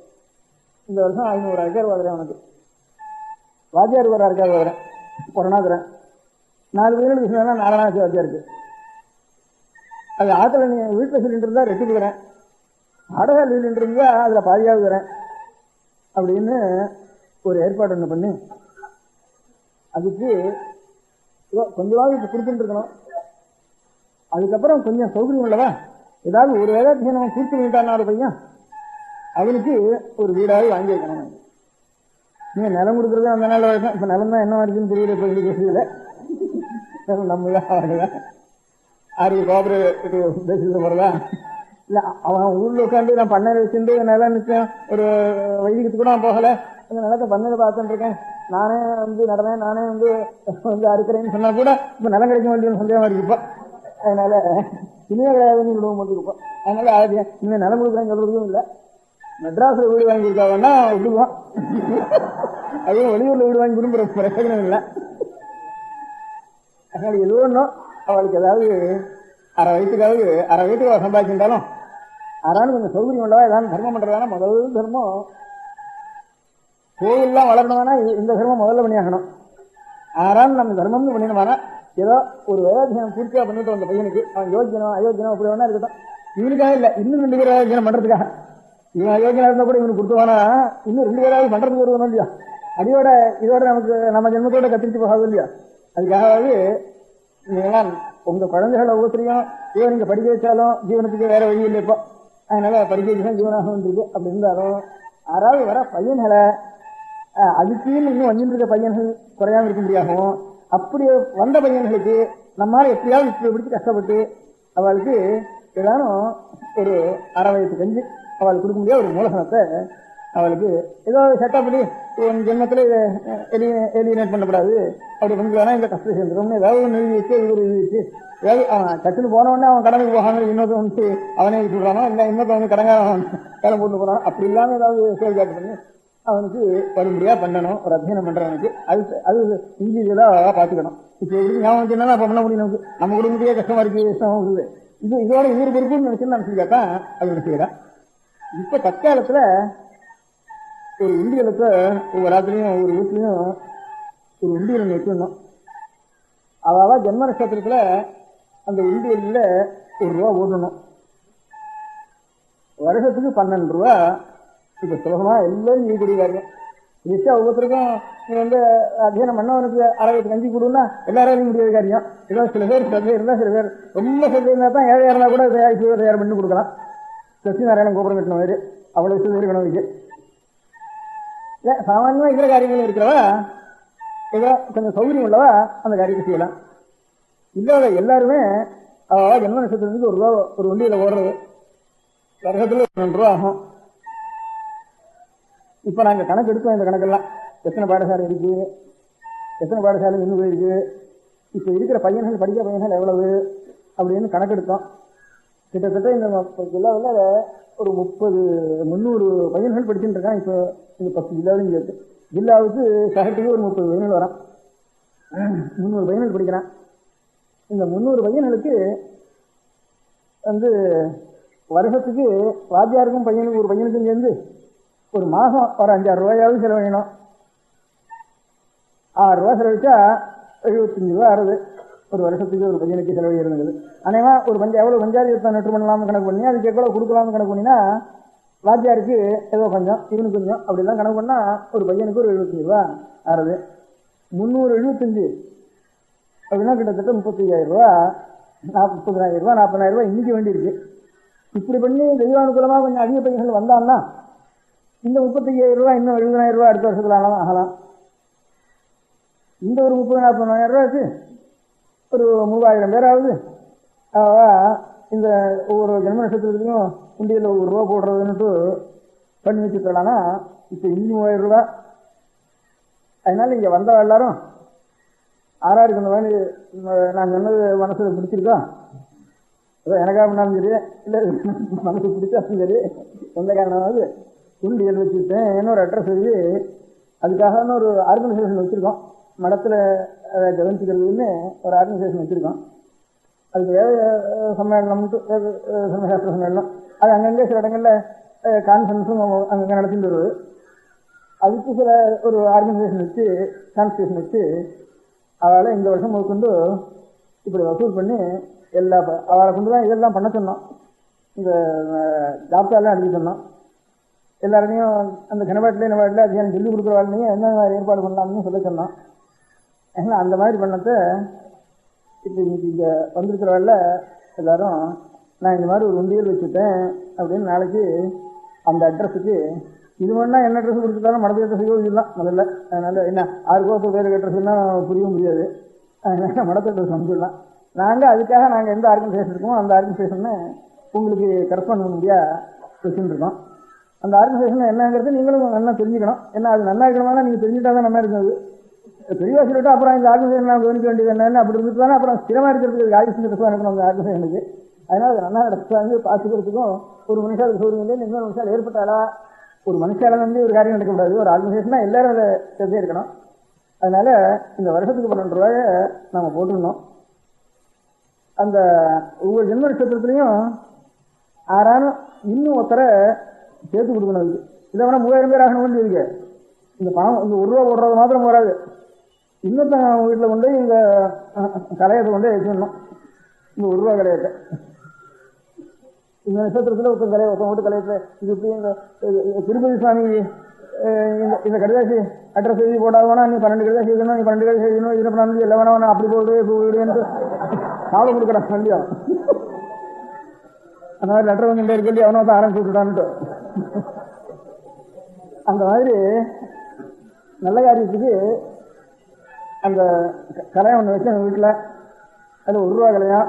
இந்த வருஷம் 500,000 ரூபா தரேன் அவனுக்கு. வாத்தியாருக்கு ஒரு 6,000 ரூபா தரேன், கொரோனா தரேன். 4 பேருக்கு சொன்னா 4,000 வாத்தியாருக்கு. அது ஆற்றுல நீ வீட்டில் சொல்லிட்டு இருந்தா 2 தரேன், அடகா சொல்லிட்டு இருந்தா அதில் பாதியாவது தரேன் அப்படின்னு ஒரு ஏற்பாடு ஒன்று பண்ணி அதுக்கு கொஞ்சமாவது இப்போ கொடுத்துட்டு இருக்கணும். அதுக்கப்புறம் கொஞ்சம் சௌகரியம் உள்ளவா ஏதாவது ஒரு வேதாத்தியம் நம்ம பூர்த்தி பண்ணிட்டான்னா ஒரு பையன் அவனுக்கு ஒரு வீடாவது வாங்கி வைக்கணும். நீங்கள் நிலம் கொடுக்குறது அந்த நாள் வரைக்கும். இப்போ நிலம் தான் என்ன இருக்குன்னு தெரியல. இப்போ பேசுறதுல நம்ம தான் அவனுதான் ஆறு கோஆபரேட்டிவ் பேசிட்டு போகிறதா இல்லை. அவன் ஊரில் உட்காந்து நான் பண்ணையில் வச்சுட்டு நிலம் நிச்சயம் ஒரு வைதிகத்துக்கு கூட நான் போகலை, அந்த நிலத்தை பண்ணையில் பார்த்துட்டு இருக்கேன், நானே நடனேன், நானே அறுக்கிறேன்னு சொன்னா கூட இப்போ நிலம் கிடைக்க வேண்டியது சந்தேகமா இருக்கு. இப்போ அதனால இனிமே கிடையாதுன்னு விடுவோம் போட்டுருப்போம். அதனால இனிமேல் நிலம் கொடுக்குறேன்னு சொல்றதுக்கும் இல்லை. மெட்ராஸில் வீடு வாங்கி கொடுத்தாங்கன்னா விடுவோம், அதுவும் வெளியூரில் வீடு வாங்கி கொடுக்குற பிரயோஜனம் இல்லை. அதனால எது ஒன்றும் அவளுக்கு ஏதாவது அரை வயிற்றுக்கு சம்பாதிச்சுட்டாலும் அறான்னு கொஞ்சம் சௌகரியம் உள்ளவா ஏதாவது தர்மம் பண்றதானா முதல் தர்மம். கோவில்லாம் வளரணும்னா இந்த தர்மம் முதல்ல பண்ணியாகணும். ஆறான்னு நம்ம தர்மம்னு பண்ணினோம்னா ஏதோ ஒரு வேதாத்தியம் பூர்த்தியா பண்ணிட்டு வந்த பையனுக்கு அவன் யோஜனம் அயோஜனம் அப்படி வேணா இருக்கட்டும். இவனுக்காக இல்லை, இன்னும் 2 பேர் வேதாத்தியம் பண்றதுக்காக. இவன் அயோஜனா இருந்தா கூட இவனுக்கு கொடுத்துவானா இன்னும் 2 பேராவது பண்றதுக்கு வருவானோ இல்லையா. இதோட நமக்கு நம்ம ஜென்மத்தோட கத்திரிச்சு போகாது இல்லையா. அதுக்காகவாது நீங்களாம் உங்க குழந்தைகளை ஒவ்வொருத்தரையும் இவன் நீங்க படிக்க வச்சாலும் ஜீவனத்துக்கு வேற வழி இல்லை. இப்போ அதனால படிக்க வச்சுதான் ஜீவனாக வந்துருக்கு. அப்படி இருந்தாலும் யாராவது வர பையன்களை அதுக்குன்னு இன்னும் வந்துட்டு இருக்க பையன்கள் குறையாம இருக்க முடியாகவும், அப்படி வந்த பையன்களுக்கு நம்மளால எப்படியாவது இப்படி பிடிச்சி கஷ்டப்பட்டு அவளுக்கு ஏதானும் ஒரு அரை வயசு கஞ்சி அவளுக்கு கொடுக்க முடியாது ஒரு மூலதனத்தை அவளுக்கு ஏதோ செட்டப் பண்ணி உன் ஜென்மத்தில் எலிமினேட் பண்ணக்கூடாது அப்படி பண்ணிக்கலாம், இந்த கஷ்டம் சேர்ந்துடும் ஏதாவது ஒன்று எழுதி வச்சு இது எழுதி வச்சு ஏதாவது அவன் கட்டுன்னு போனவொடனே அவன் கடனுக்கு போகாம இன்னொருத்த வந்து அவனே விட்டுடுறானோ இல்லை இன்னொருத்த வந்து கடங்காரன் வேலை போட்டு போறானோ அப்படி இல்லாமல் ஏதாவது செயல்பாடு பண்ணி அவனுக்கு படும்படியா பண்ணணும். ஒரு அத்தியனம் பண்றவனுக்கு அது இண்டிவிஜுவலா பாத்துக்கணும். இப்ப எப்படி ஞாபகம் வச்சுன்னா அப்ப பண்ண முடியும். நம்ம குடும்பத்தையே கஷ்டமா இருக்கு, இதோட இவரு பொறுப்புன்னு நினைச்சு நினைச்சு கேட்டா அது நினைச்சுக்கிறேன். இப்ப தற்காலத்துல ஒரு உண்டியலுக்கு ஒவ்வொரு ராத்திரியும் ஒவ்வொரு வீட்லயும் ஒரு உண்டியல் வச்சிடணும். அதாவது ஜென்ம நட்சத்திரத்துல அந்த உண்டியல்ல ₹1 ஓடணும். வருஷத்துக்கு 12 ரூபா. இப்ப சுலகமா எல்லாரும் செய்யக்கூடியவாங்க. நிச்சயம் ஒவ்வொருத்தருக்கும் நீ அத்தியனம் பண்ணவனுக்கு அரைவத்து கஞ்சி கொடுன்னா எல்லாரும் முடியாத காரியம். ஏதோ சில பேர் சில இருந்தா சில பேர் ரொம்ப சில இருந்தா தான் ஏழையா இருந்தா கூட தயார் பண்ணி கொடுக்கலாம். சத்யநாராயணன் கோபுரம் கட்டின மாதிரி அவ்வளவு விஷயம் இருக்கணும். சாமானியமா இருக்கிற காரியங்கள் இருக்கிறவா ஏதோ கொஞ்சம் சௌகரியம் உள்ளவா அந்த காரியத்தை செய்யலாம். இல்லாத எல்லாருமே ஜென்ம நட்சத்திரத்துக்கு ₹1 ஒரு வண்டியில ஓடுறது வருஷத்துல ₹2 ஆகும். இப்ப நாங்க கணக்கு எடுத்தோம். இந்த கணக்கெல்லாம் எத்தனை பாடசாலை இருக்கு, எத்தனை பாடசாலை இன்னும் போயிருக்கு, இப்ப இருக்கிற பையன்கள் படிக்கிற பையன்கள் எவ்வளவு அப்படின்னு கணக்கெடுத்தோம். கிட்டத்தட்ட இந்த ஜில்லாவில் ஒரு 300 பையன்கள் படிச்சுட்டு இருக்கான். இப்போ இந்த 10 ஜில்லாவிலும் இருக்கு. ஜில்லாவுக்கு சகட்டுக்கு ஒரு 30 பையன்கள் வரான். 300 பையன்கள் படிக்கிறான். இந்த 300 பையன்களுக்கு வருஷத்துக்கு வாத்தியாருக்கும் பையனுக்கு ஒரு பையனுக்கும் சேர்ந்து ஒரு மாசம் ஒரு ₹5,000 செலவழிக்கணும். ₹6 செலவழிச்சா ₹75 ஆறுது. ஒரு வருஷத்துக்கு ஒரு பையனுக்கு செலவழிக்கிறது. அநேகமா ஒரு எவ்வளவு பஞ்சாயத்து நெட்டு பண்ணலாம்னு கணக்கு பண்ணி அதுக்கு எவ்வளவு கொடுக்கலாம்னு கணக்கு பண்ணினா வாத்தியாருக்கு ஏதோ கொஞ்சம் இவனுக்கு கொஞ்சம் அப்படிலாம் கணக்கு பண்ணா ஒரு பையனுக்கு ஒரு ₹75 ஆறுது. 375 அப்படின்னா கிட்டத்தட்ட ₹35,000, ₹30,000, ₹40,000 இன்னைக்கு வேண்டியிருக்கு. இப்படி பண்ணி தெய்வானுகூலமா கொஞ்சம் அதிக பையன்கள் வந்தான்னா இந்த ₹35,000 இன்னும் ₹70,000 அடுத்த வருஷத்துல ஆகலாம். இந்த ஒரு ₹30,000-40,000 ஒரு 3,000 பேராவது இந்த ஒவ்வொரு ஜென்ம நட்சத்திரத்துலையும் உண்டியில் ₹1 போடுறதுன்னுட்டு பண்ணி வச்சுக்கலாம்னா இப்ப இன்னும் ₹3,000. அதனால இங்க வந்த எல்லாரும் ஆறாருக்கு இந்த மாதிரி நான் சொன்னது மனசுல பிடிச்சிருக்கோம். எனக்காக பண்ணாலும் சரி இல்லை மனசு பிடிச்சாலும் சரி எந்த காரணமாவது உண்டியல் வச்சுருக்கேன். இன்னொரு அட்ரஸ் எழுதி அதுக்காக ஒரு ஆர்கனைசேஷன் வச்சிருக்கோம். மடத்தில் அதை கவனிச்சுக்கிறதுன்னு ஒரு ஆர்கனைசேஷன் வச்சுருக்கோம். அதுக்கு வேத சம்மேளனம்ட்டு சமயசாஸ்திர சம்மேளனம் அது அங்கங்கே சில இடங்களில் கான்ஃபரன்ஸும் அங்கங்கே நடத்திட்டு வருவது. அதுக்கு சில ஒரு ஆர்கனைசேஷன் வச்சு கான்ஸ்டியூஷன் வச்சு அவளை இந்த வருஷம் முதற்கொண்டு இப்படி வசூல் பண்ணி அவளை கொண்டு தான் இதெல்லாம் பண்ண சொன்னோம். இந்த டாக்டர்லாம் அடிக்க சொன்னோம். எல்லாரையும் அந்த கனபாட்டில் அத்தியானம் சொல்லிக் கொடுக்குற வாழ்க்கையும் என்ன ஏற்பாடு பண்ணலாம்னு சொல்ல சொன்னோம். ஏன்னா அந்த மாதிரி பண்ணத்தை இப்போ இன்னைக்கு இங்கே வந்திருக்கிறவள்ள எல்லாரும் நான் இந்த மாதிரி ஒரு உண்டியல் வச்சுட்டேன் அப்படின்னு நாளைக்கு அந்த அட்ரஸுக்கு இது வேணா என்ன அட்ரஸ் கொடுத்துட்டாலும் மடத்து அட்ரஸுக்கோ இதெல்லாம் முதல்ல. அதனால என்ன 6 கோத்து பேருக்கு அட்ரஸ்னா புரியவும் முடியாது. அதனால மடத்து அட்ரஸ் வந்துடலாம். நாங்கள் அதுக்காக நாங்கள் எந்த ஆர்கனைசேஷன் இருக்கோமோ அந்த ஆர்கனைசேஷனை உங்களுக்கு கரெஸ்பாண்ட் பண்ண முடியாது வச்சுட்டு இருக்கோம். அந்த ஆர்கனைசேஷன் என்னங்கிறது நீங்களும் நல்லா தெரிஞ்சுக்கணும். ஏன்னா அது நல்லா இருக்கணும்னா நீங்கள் தெரிஞ்சுட்டா தான் நல்லா இருக்கிறது. பெரியவா சொல்லிட்டு அப்புறம் இந்த ஆர்கனைசேஷன் நான் கவனிக்க வேண்டியது என்னன்னு அப்படி இருந்துட்டு தானே அப்புறம் ஸ்திரமாக இருக்கிறதுக்கு ஆயுஷன் கஷ்டம் இருக்கணும் அந்த ஆர்கனைசேஷனுக்கு. அதனால் அது நல்லா நடத்தாங்க பார்த்துக்கிறதுக்கும் ஒரு மனுஷாளுக்கு சௌகரியம் இல்லை. இன்னொரு மனுஷால் ஏற்பட்டாலா ஒரு மனுஷால வந்து ஒரு காரியம் நடக்கக்கூடாது. ஒரு ஆர்கனைசேஷனாக எல்லாரும் அதை சேர்த்தே இருக்கணும். அதனால இந்த வருஷத்துக்கு 12 ரூபாயை நம்ம போட்டுருந்தோம். அந்த ஒவ்வொரு ஜென்ம நட்சத்திரத்துலையும் ஆறானும் இன்னும் ஒருத்தரை சேர்த்து கொடுக்கணும். அதுக்கு இதை வேணா 3000 பேர் ஆகணும்னு இருக்கு. இந்த பணம் இந்த 1 ரூபா போடுறது மாத்திரம் வராது. இன்னொருத்தன் வீட்டில் கொண்டு இந்த கலையத்தை கொண்டு வச்சுடணும். இந்த 1 ரூபா கலையத்தை இந்த நட்சத்திரத்தில் ஒருத்தன் கலையை ஒருத்தன் வீட்டு கலையத்தில் இது இப்படி இந்த திருப்பதி சுவாமி இந்த கடிதாசி அட்ரஸ் எழுதி போடாதுனா நீ 12 கடிதாசி எழுதணும், நீ 12 கடிதாசி எழுதணும், இதில் பண்ணி எல்லாம் வேணா அப்படி போடுவேன்ட்டு சாப்பிட கொடுக்குறான் வண்டியும். அந்த மாதிரி லெட்டர் வந்துட்டே இருக்கி அவனை தான் ஆரம்பிச்சு விட்டுட்டான்ட்டு. அந்த மாதிரி நல்ல காரியத்துக்கு அந்த கலையம் ஒன்று வச்சு அந்த வீட்டில் அதில் 1 ரூபா கலையம்,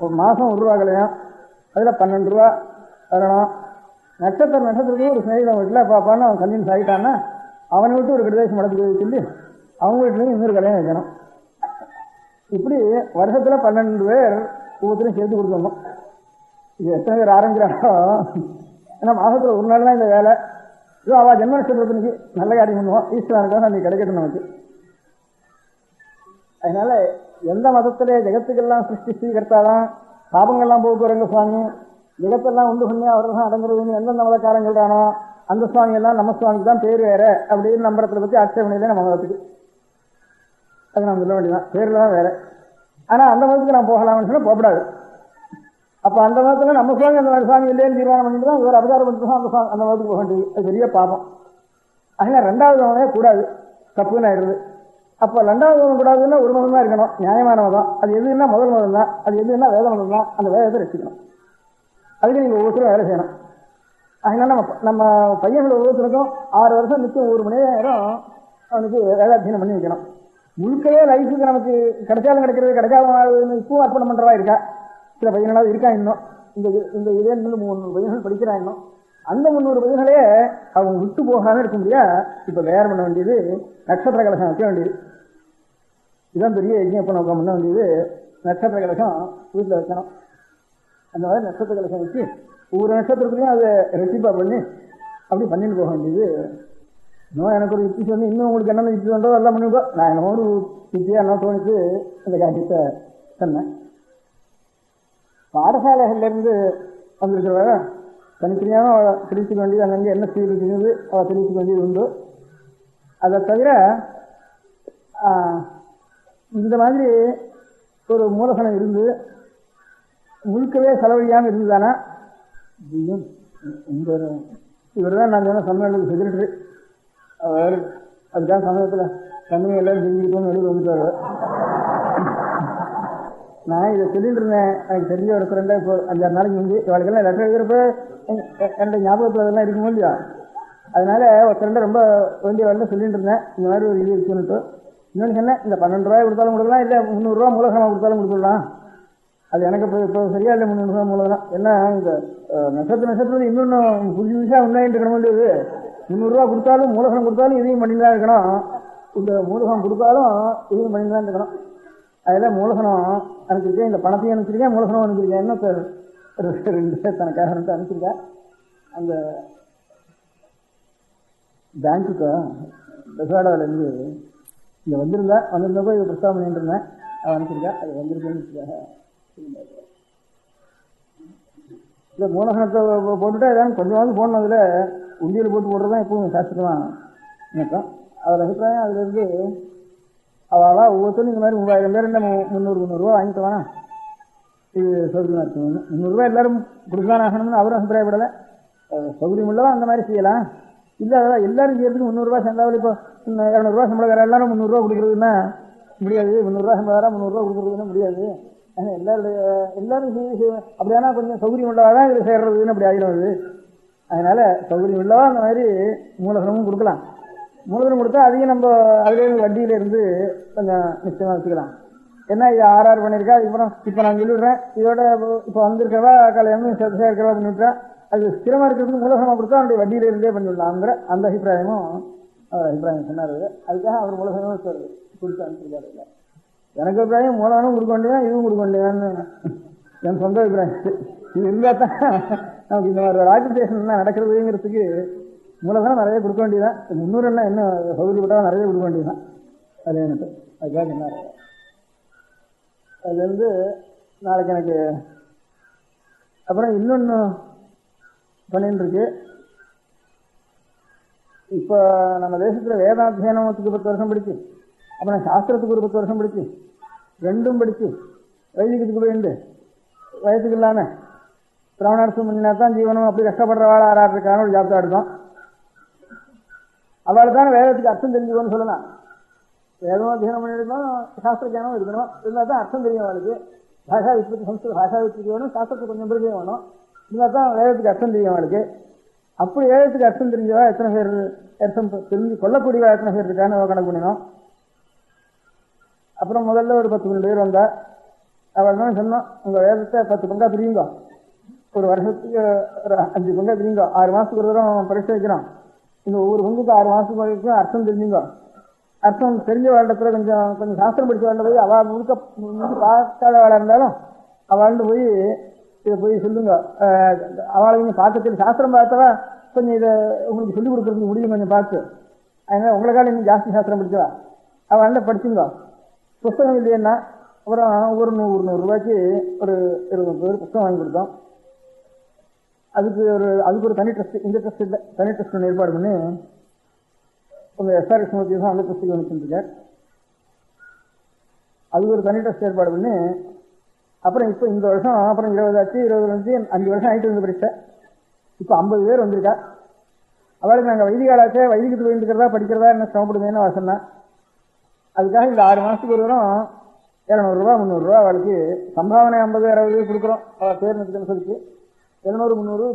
ஒரு மாதம் 1 ரூபா கலையம், அதில் 12 ரூபா வரணும். நட்சத்திரத்துக்கு ஒரு ஸ்நேகிதம் வீட்டில் பாப்பான்னு அவன் கன்வின்ஸ் ஆகிட்டான்னா அவனை விட்டு ஒரு கடிதாசி மடத்துக்கு சொல்லி அவங்க வீட்லேயும் இன்னொரு கலையம் வைக்கணும். இப்படி வருஷத்தில் 12 பேர் ஒவ்வொருத்தரையும் சேர்த்து கொடுத்துடணும். இது எத்தனை பேர் ஆரம்பிக்கிறாங்களோ ஏன்னா மாதத்தில் ஒரு நாள் தான் இந்த வேலை. இதோ அவள் ஜென்ம நட்சத்திரத்துக்கு நல்ல காரியம் பண்ணுவோம். ஈஸ்வரனுக்காக அன்றைக்கி கிடைக்கட்டும் நமக்கு. அதனால எந்த மதத்திலே ஜெகத்துக்கெல்லாம் சிருஷ்டி கர்த்தாதான் பாபங்கள்லாம் போக்குவரங்க சுவாமி ஜெகத்தெல்லாம் உண்டு பண்ணி அவர்கள் தான் அடங்குறதுன்னு எந்தெந்த மதக்காரன் சொல்கிறானோ அந்த சுவாமி எல்லாம் நம்ம சுவாமிக்கு தான் பேர் வேற அப்படின்னு நம்புறதை பற்றி ஆட்சேபனையிலே நம்ம மதத்துக்கு அது நான் சொல்ல வேண்டியதான். பேரில் தான் வேற. ஆனால் அந்த மதத்துக்கு நான் போகலாம்னு சொன்னால் போகக்கூடாது. அப்போ அந்த மதத்தில் நம்ம சுவாமி அந்த மாதிரி சுவாமி இல்லைன்னு தீர்மானம் பண்ணிட்டு தான் இவர் அவதாரம் பண்ணிட்டு தான் அந்த மதத்துக்கு போக வேண்டியது. அது பெரிய பாபம். அதனால் 2வது மதமே கூடாது, தப்புன்னு ஆயிடுது. அப்போ 2வது மதம் கூடாதுன்னா ஒரு மதம் தான் இருக்கணும், நியாயமான மதம். அது எதுன்னா முதல் மதம் தான். அது எதுன்னா வேத மதம் தான். அந்த வேதத்தை ரசிக்கணும். அதுக்கு நீங்கள் ஒவ்வொருத்தரும் வேலை செய்யணும். அதனால நம்ம பையனோட ஒவ்வொருத்தருக்கும் 6 வருஷம் நிச்சயம் 1 மணி நேரம் அவனுக்கு வேதாத்தியனம் பண்ணி வைக்கணும். முழுக்கவே லைஃபுக்கு நமக்கு கிடைச்சாலும் கிடைக்கிறது கிடைக்காம இப்பவும் அர்ப்பணம் பண்ணுறவா இருக்கா. சில பையனாவது இருக்கா இன்னும். இந்த இதே 300 பையன்கள் படிக்கிறா இன்னும். அந்த 300 பையன்களே அவங்க விட்டு போகாமல் இருக்க முடியா. இப்போ வேற பண்ண வேண்டியது நட்சத்திர கலசம் வைக்க வேண்டியது. இதுதான் பெரிய யஜ்ஞப்ப நோக்கம் பண்ண வேண்டியது. நட்சத்திர கலசம் வீட்டில் வைக்கணும். அந்த மாதிரி நட்சத்திர கலசம் வச்சு ஒவ்வொரு நட்சத்திரத்துலையும் அதை ரெசிப்பாக பண்ணி அப்படி பண்ணிட்டு போக வேண்டியது. இன்னும் எனக்கு ஒரு யுக்தி சொல்லி இன்னும் உங்களுக்கு என்னென்ன யுக்தி பண்ணுறதோ எல்லாம் பண்ணிக்கோ. நான் என்னமோ ஒரு யுக்தியாக என்ன தோணிச்சு அந்த காரியத்தை சொன்னேன். பாடசாலைகள்லேருந்து வந்திருக்கிறவங்க தனித்தனியாக அவளை தெரிவிச்சுக்க வேண்டியது அங்கங்கே என்ன சீர் இருக்கிறது அவளை தெரிவிச்சுக்க வேண்டியது உண்டு. அதை தவிர இந்த மாதிரி ஒரு மூலதனம் இருந்து முழுக்கவே செலவழியாமல் இருந்ததானா இவர் தான் நான் சொன்ன சம்மேளனத்துக்கு செக்ரட்டரி. அவர் அதுக்காக சமயத்தில் கம்பெனி எல்லாரும் செஞ்சுக்கிட்டோன்னு வெளியில் வந்துட்டார். நான் இதை சொல்லிட்டு இருந்தேன். எனக்கு தெரிஞ்ச ஒரு ஃப்ரெண்டை இப்போ 5-6 நாளைக்கு வந்து இவளுக்கெல்லாம் லெட்டர் எழுதுறப்ப என்னுடைய ஞாபகத்தில் அதெல்லாம் இருக்குமோ இல்லையா. அதனால ஒரு ஃப்ரெண்டை ரொம்ப வேண்டிய வேலை சொல்லிட்டு இருந்தேன். இந்த மாதிரி ஒரு இது இருக்குன்னுட்டு இன்னொன்று சொன்னேன். இந்த 12 ரூபாய் கொடுத்தாலும் கொடுக்கலாம், இல்லை 300 ரூபா மூலதனம் கொடுத்தாலும் கொடுத்துடலாம். அது எனக்கு இப்போ சரியா இல்லை 300 ரூபா மூலதனம். ஏன்னா இந்த நட்சத்திரம் இன்னொன்று புதுசாக உண்டாயிட்டு இருக்கணும் வேண்டியது. 300 ரூபா கொடுத்தாலும் மூலதனம் கொடுத்தாலும் இதையும் பண்ணி தான் இருக்கணும். இந்த மூலதனம் கொடுத்தாலும் இதையும் பண்ணி தான் இருக்கணும். அதில் மூலதனம் அனுப்பிச்சிருக்கேன், இந்த பணத்தையும் அனுப்பிச்சிருக்கேன், மூலதனம் அனுப்பிச்சிருக்கேன். என்ன சார் 2 தனக்காக அனுப்பிச்சிருக்கேன். அந்த பேங்க்குக்கு பெசாடாவிலேருந்து இங்கே வந்திருந்தப்போ இது பிரஸ்தாபம் பண்ணிட்டு இருந்தேன். அவன் அனுப்பிச்சிருக்கா, அது வந்திருக்குன்னு இல்லை. மூலகணத்தை போட்டுட்டா ஏதாவது கொஞ்சமாவது போடணும். அதில் உண்டியில் போடுறது தான் எப்பவும் சாஸ்திரமாக நினைக்கும். அதில் அபிப்பிராயம் அதில் இருந்து அவளா ஒவ்வொருத்தரும் இந்த மாதிரி 3000 பேர் என்ன 300 வாங்கிட்டு வேணா இது சௌகரியமாக இருக்கும். 300 எல்லாரும் கொடுக்கலாம் ஆகணும்னு அவரும் அபிப்பிராயப்படலை. சௌகரியம் உள்ளவா அந்த மாதிரி செய்யலாம். இல்லை அதான் எல்லாரும் செய்யறதுக்கு 300 சேர்ந்தாவில் இப்போ 200 சம்பளம் வேறு எல்லாரும் 300 கொடுக்குறதுன்னா முடியாது. 300 சம்பளம் வேற 300 கொடுக்குறதுன்னா முடியாது. எல்லாரும் அப்படியானா கொஞ்சம் சௌகரியம் உள்ளவா தான் இதில் சேர்றதுன்னு அப்படி ஆகிடுவது. அதனால சௌகரியம் உள்ளவா அந்த மாதிரி மூலதனமும் கொடுக்கலாம். மூலதனம் கொடுத்தா அதையும் நம்ம அதுலேருந்து வட்டியிலேருந்து கொஞ்சம் நிச்சயமாக வச்சுக்கலாம். என்ன இது 6 பண்ணியிருக்கா, அதுக்கப்புறம் இப்போ நான் சொல்லிவிடுறேன், இதோட இப்போ வந்திருக்கிறவா கல்யாணம் இருக்கிறவா பண்ணிவிட்றேன், அது ஸ்திரமாக இருக்கிறதுக்கு மூலதனமாக கொடுத்தா அவனுடைய வட்டியிலிருந்தே பண்ணிவிடலாங்கிற அந்த அபிப்பிராயமும் அவர் அபிப்பிராயம் சொன்னார். அதுக்காக அவர் மூலதனமும் கொடுத்து அனுப்பிச்சிருக்காரு. இல்லை எனக்கு அபிப்பிராயம் மூலதனம் கொடுக்க வேண்டியதான், இதுவும் கொடுக்க வேண்டியதான்னு என் சொந்த அபிப்பிராயம். இது இருந்தால் தான் நமக்கு இந்த மாதிரி ராஜ்யதேசம் நடக்கிறதுங்கிறதுக்கு மூலதனம் நிறைய கொடுக்க வேண்டியதான். 300 என்ன சௌகரியப்பட்டால் நிறைய கொடுக்க வேண்டியதுதான். அது எனக்கு அதுக்காக என்ன அதுலேருந்து நாளைக்கு எனக்கு அப்புறம் இன்னொன்று பண்ணிட்டு இருக்கு. இப்போ நம்ம தேசத்தில் வேதாத்தியனத்துக்கு 10 வருஷம் படிச்சு, அப்புறம் சாஸ்திரத்துக்கு ஒரு 10 வருஷம் படிச்சு, ரெண்டும் படிச்சு வைதிகத்துக்கு போயிண்டு வயசுக்கு இல்லாமல் பிராமணார்த்தம் முன்னா தான் ஜீவனம் அப்படி கஷ்டப்படுறவாள் ஆறாடுறதுக்கான ஒரு ஜாப்தான் எடுக்கும். அவள் தானே வேதத்துக்கு அர்த்தம் தெரிஞ்சுக்கணும்னு சொல்லலாம். வேதமும் அத்தியனம் பண்ணியிருக்கணும், சாஸ்திர ஜானம் இருக்கணும், இருந்தால் தான் அர்த்தம் தெரியும் அவளுக்கு. பாஷா விற்பத்தி சம்ஸ்கிருத பாஷா விற்பத்தி வேணும், சாஸ்திரத்துக்கு கொஞ்சம் பிரிஞ்சே வேணும், இருந்தால் தான் வேதத்துக்கு அர்த்தம் தெரியும் அவளுக்கு. அப்படி வேதத்துக்கு அர்த்தம் தெரிஞ்சவா எத்தனை பேர், அர்த்தம் தெரிஞ்சு கொல்லக்கூடியவா எத்தனை பேர் இருக்கான்னு கணக்கு பண்ணினோம். அப்புறம் முதல்ல ஒரு 10 பேர் வந்தா. அவள் தான் சொன்னோம், உங்கள் வேதத்தை 10 பங்கா பிரியுங்க, ஒரு வருஷத்துக்கு ஒரு 5 பங்கா பிரியுங்க, 6 மாதத்துக்கு ஒரு தரம் பரிசு வைக்கிறோம், இந்த ஒவ்வொரு பங்குக்கு 6 மாதத்துக்கு வரைக்கும் அர்த்தம் தெரிஞ்சுங்க. அர்த்தம் தெரிஞ்ச வாழ்டத்தில் கொஞ்சம் சாஸ்திரம் படித்த வாழ்ந்த போய் அவள் முழுக்க பார்க்காத வாழ இருந்தாலும் அவள்கிட்ட போய் இதை போய் சொல்லுங்க. அவளை நீங்கள் பார்க்கறது சாஸ்திரம் பார்த்தவா கொஞ்சம் இதை உங்களுக்கு சொல்லிக் கொடுக்குறதுக்கு முடியும் கொஞ்சம் பார்த்து. அதனால் உங்களுக்காக இன்னும் ஜாஸ்தி சாஸ்திரம் படித்தவா அவள்கிட்ட படிச்சுங்க. புஸ்தகம் இல்லைன்னா அப்புறம் ஒரு 100 ரூபாய்க்கு ஒரு 20 பேர் புஸ்தகம் வாங்கி கொடுத்தோம். அதுக்கு ஒரு தனி ட்ரஸ்ட், இந்த ட்ரஸ்ட் இல்லை, தனி ட்ரஸ்ட் ஒன்று ஏற்பாடு பண்ணி உங்கள் எஸ்ஆர்எஸ் மூர்த்தி தான் அந்த ட்ரஸ்ட்டுக்கு வந்துருக்கார். அதுக்கு ஒரு தனி ட்ரஸ்ட் ஏற்பாடு பண்ணி அப்புறம் இப்போ இந்த வருஷம் அப்புறம் 20 ஆச்சு, 5 வருஷம் ஆகிட்டு வந்து படித்தேன். இப்போ 50 பேர் வந்திருக்கா. அவளுக்கு நாங்கள் வைதிகாலாச்சே வைதிகத்துக்கு போயிருக்கிறதா படிக்கிறதா என்ன சிரமப்படுதுன்னு அவள் சொன்னேன். அதுக்காக இந்த 6 மாதத்துக்கு ஒரு தரம் 200 ரூபா 300 ரூபா அவளுக்கு சம்பாவனை 50 60 கொடுக்குறோம். அவள் பேர் நிறுத்தனுக்கு 200 300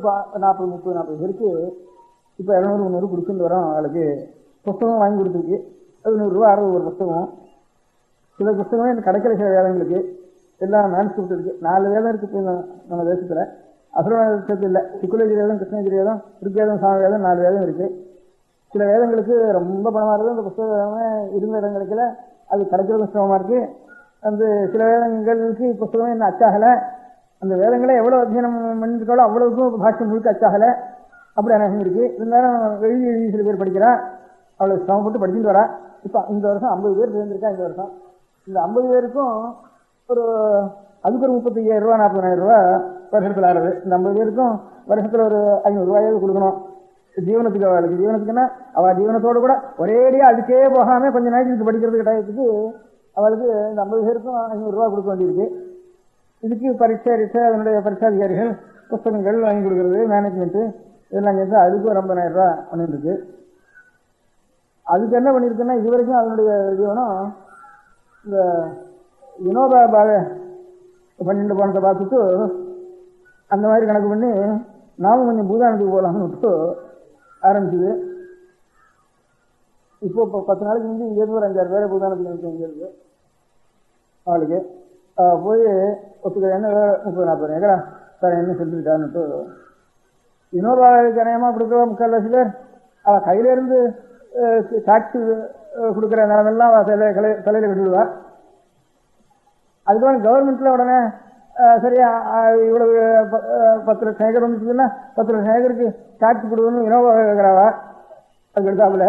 40 30 40 பேருக்கு இப்போ 200 300 கொடுத்துட்டு வரோம். அவளுக்கு புஸ்தகம் வாங்கி கொடுத்துருக்கு. அது 100 ரூபா 60 ஒரு புஸ்தகம். சில புஸ்தகமே எனக்கு கிடைக்கல. சில வேதங்களுக்கு எல்லாம் மேன்ஸ்கிரிப்ட் இருக்கு. 4 வேதம் இருக்கு நம்ம தேசத்தில். அசுரவேதத்துக்கு இல்லை, சுக்குலேஜி வேதம், கிருஷ்ணகிரி வேதம், ருக்வேதம், சாம வேதம் 4 வேதம் இருக்கு. சில வேதங்களுக்கு ரொம்ப பணமாக இருக்குது. அந்த புஸ்தகமே இருந்த இடங்களுக்குல அது கிடைக்கிறதும் சிரமமாக இருக்கு. அந்த சில வேதங்களுக்கு புஸ்தகமே இன்னும் அச்சாகலை. அந்த வேதங்களை எவ்வளோ அத்தியனம் பண்ணிருக்காளோ அவ்வளவுக்கும் பாஷ்யம் முழுக்க அச்சாகலை. அப்படி அநேகம் இருக்கு. இருந்தாலும் எழுதி சில பேர் படிக்கிறா. அவளை சிரமப்பட்டு படிச்சுட்டு வரா. இப்போ இந்த வருஷம் 50 பேர் சேர்ந்துருக்கா. இந்த வருஷம் இந்த 50 பேருக்கும் அதுக்கு ஒரு 35,000 ரூபா 40,000 ரூபா வருஷத்தில் ஆறுது. இந்த 50 பேருக்கும் வருஷத்தில் ஒரு 500 ரூபாயாவது கொடுக்கணும் ஜீவனத்துக்கு. அவளுக்கு ஜீவனத்துக்குன்னா அவள் ஜீவனத்தோடு கூட ஒரேடியாக அதுக்கே போகாமல் கொஞ்சம் நாளைக்கு படிக்கிறதுக்கு டயத்துக்கு அவளுக்கு இந்த 50 பேருக்கும் 500 ரூபா கொடுக்க வேண்டியிருக்கு. இதுக்கு பரீட்சை அதனுடைய பரீட்சாதிகாரிகள் புத்தகங்கள் வாங்கி கொடுக்குறது, மேனேஜ்மெண்ட்டு இதெல்லாம் சேர்ந்து அதுக்கு ஒரு 50,000 ரூபா பண்ணிட்டுருக்கு. அதுக்கு என்ன பண்ணியிருக்குன்னா இது வரைக்கும் அதனுடைய ஜீவனம் இந்த வினோபா பாவை பண்ணிட்டு போனதை பார்த்துட்டு அந்த மாதிரி கணக்கு பண்ணி நாமும் கொஞ்சம் பூதானத்துக்கு போகலாம்னு விட்டு ஆரம்பிச்சுது. இப்போ 10 நாளைக்கு முந்தி இங்கேருந்து ஒரு 5-6 பேரை பூதானத்துக்கு நினைச்சு இங்கேருந்து அவளுக்கு போய் ஒத்துக்க என்ன 30-40 ஏக்கரா சார் என்ன சொல்லியிருக்காருன்னுட்டு வினோபாவுக்கு அநேகமாக கொடுக்குறவா 3/4 பேர் அவள் கையிலேருந்து டாக்ஸி கொடுக்குற நிலமெல்லாம் அவள் தலையில் கட்டிடுவா. அதுக்கப்புறம் கவர்மெண்ட்டில் உடனே சரியா இவ்வளவு 10 லட்சம் ஏக்கர் வந்துச்சுன்னா 10 லட்சம் ஏக்கருக்கு டாக்ஸி கொடுக்கணும்னு வினோபா கேட்குறாவா. அதுக்கு எடுத்தாப்புல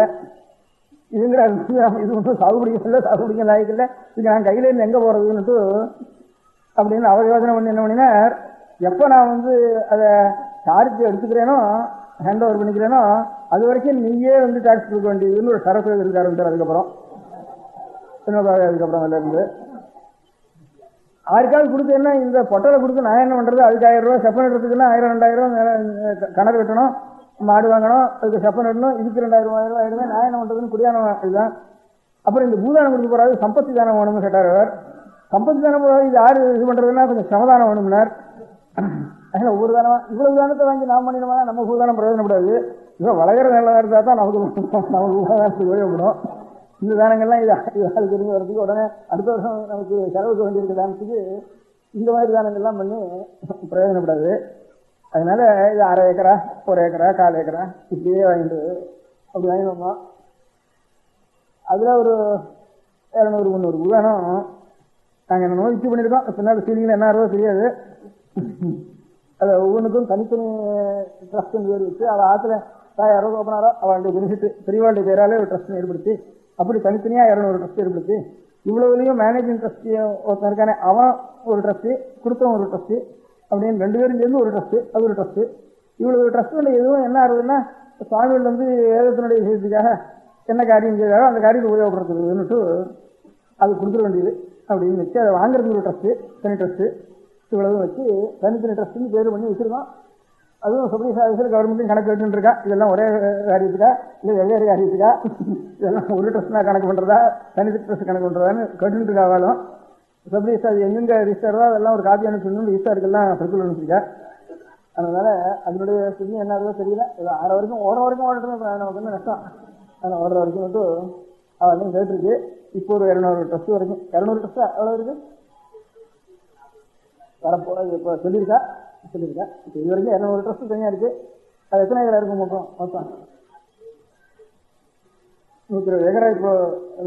இதுங்கிற இது ஒன்றும் சாகுபடிக்கல, சாகுபடிக்க லாய்க்கில்ல, இதுக்கு நான் கையிலேருந்து எங்கே போகிறதுன்னுட்டு அப்படின்னு அவர் யோசனை பண்ணி என்ன பண்ணினார், எப்போ நான் வந்து அதை சார்ஜ் எடுத்துக்கிறேனோ, ஹேண்ட் ஓவர் பண்ணிக்கிறேனோ, அது வரைக்கும் நீயே வந்து டாக்ஸ் கொடுக்க வேண்டியதுன்னு ஒரு சரக்கு இருக்க ஆரம்பித்தார். அதுக்கப்புறம் அதுக்கப்புறம் அதில் இருந்து ஆருக்காவது கொடுத்தேன்னா இந்த பொட்டலை கொடுத்து நான் என்ன பண்ணுறது, அதுக்கு 1000 ரூபா செப்பன் எடுத்துக்குன்னா 1000 2000 கணக்கு கட்டணும், மாடு வாங்கணும், அதுக்கு செப்பன் எடுக்கணும், இதுக்கு 2000 ரூபாய் ஆயிடுமே, நான் என்ன பண்ணுறதுன்னு குடியானம் இதுதான். அப்புறம் இந்த பூதானம் கொடுக்க போகிறாரு, சம்பத்தி தானம் வேணும்னு கேட்டார் அவர். சம்பத்தி தானம் போகிறது இது யார் இது பண்ணுறதுன்னா கொஞ்சம் சமதானம் வேணும்னார். அதனால் ஒவ்வொரு தானமாக இவ்வளவு தானத்தை வாங்கி நாம் பண்ணிடுமா, நம்ம பூதானம் பிரயோஜனப்படாது, இப்போ வளர்கிற நல்லா இருந்தால் தான் நமக்கு பூதானத்துக்கு உபயோகப்படும். இந்த தானங்கள்லாம் இது ஆள் தெரிஞ்சு வரதுக்கு உடனே அடுத்த வருஷம் நமக்கு செலவுக்கு வேண்டியிருக்க தானத்துக்கு இந்த மாதிரி தானங்கள்லாம் பண்ணி பிரயோஜனப்படாது. அதனால இது 1/2 ஏக்கரா 1 ஏக்கரா 1/4 ஏக்கரா இப்படியே வாங்கிட்டு அப்படி வாங்கி வந்தோம். அதில் ஒரு 200-300 பூதானம் நாங்கள் என்ன நோய்ச்சி பண்ணியிருக்கோம். பின்னாடி சீலிங்கில் என்ன ஆர்வம் தெரியாது. அதை ஒவ்வொன்றுக்கும் தனித்தனி ட்ரஸ்ட்னு பேர் வச்சு அதை ஆற்றுல 1000 ரூபா ஓப்பனாரோ அவளுடைய பெனிஃபிட் பெரியவாளுடைய பேராலே ஒரு ட்ரஸ்ட் ஏற்படுத்தி அப்படி தனித்தனியாக 200 ட்ரஸ்ட் ஏற்படுத்தி இவ்வளவுலையும் மேனேஜிங் ட்ரஸ்டி ஒருத்தன் இருக்கானே அவன் ஒரு ட்ரஸ்ட்டு, கொடுத்தவன் ஒரு ட்ரஸ்ட்டு, அப்படின்னு 2 பேரும் சேர்ந்து ஒரு ட்ரஸ்ட்டு, அது ஒரு ட்ரஸ்ட்டு. இவ்வளவு ட்ரஸ்ட்டுடைய எதுவும் என்ன ஆகுதுன்னா சுவாமிகள் வந்து வேதத்தினுடைய விஷயத்துக்காக என்ன காரியம் செய்தாரோ அந்த காரியத்தை உபயோகப்படுத்துறதுன்னுட்டு அது கொடுத்துட வேண்டியது அப்படின்னு வச்சு அதை வாங்குறதுக்கு ஒரு ட்ரஸ்ட்டு, தனி ட்ரஸ்ட்டு, இவ்வளவும் வச்சு தனித்தனி ட்ரஸ்ட்டுன்னு பேர் பண்ணி வச்சுருக்கோம். அதுவும் சுப்ரீம் சர்வீஸில் கவர்மெண்ட்லையும் கணக்கு கேட்டுருக்கா. இதெல்லாம் ஒரே காரியத்துக்கா இல்லை வெவ்வேறு காரியத்துக்கா, இதெல்லாம் ஒரு ட்ரஸ்ட்னா கணக்கு பண்ணுறதா தனித்து ட்ரஸ்ட் கணக்கு பண்ணுறதான்னு கேட்டுருக்காவாலும் சப்ரீஸ் அது எங்கெங்கே ரிஜிஸ்டரோ அதெல்லாம் ஒரு காப்பி அனுப்பிச்சு ரிஜிஸ்டருக்கெல்லாம் சர்க்குலர் அனுப்பிச்சிருக்கா. அதனால் அதனுடைய ஸ்திதி என்ன ஆகுதோ தெரியல. இது 6 வரைக்கும் வரைக்கும் ஓடுறது நமக்கு வந்து நஷ்டம். அதில் ஓடுற வரைக்கும் மட்டும் அவெல்லாம் கேட்டுருக்கு. இப்போ ஒரு 200 ட்ரஸ்ட் வரைக்கும் 200 ட்ரஸ்ட் எவ்வளோ இருக்குது வரப்போ இப்போ சொல்லியிருக்கா. இப்போ இது வரைக்கும் 200 ட்ரஸ்ட் தனியாக இருக்குது. அது எத்தனை ஏக்கரா இருக்கும் மொத்தம் 120 ஏக்கரா இப்போ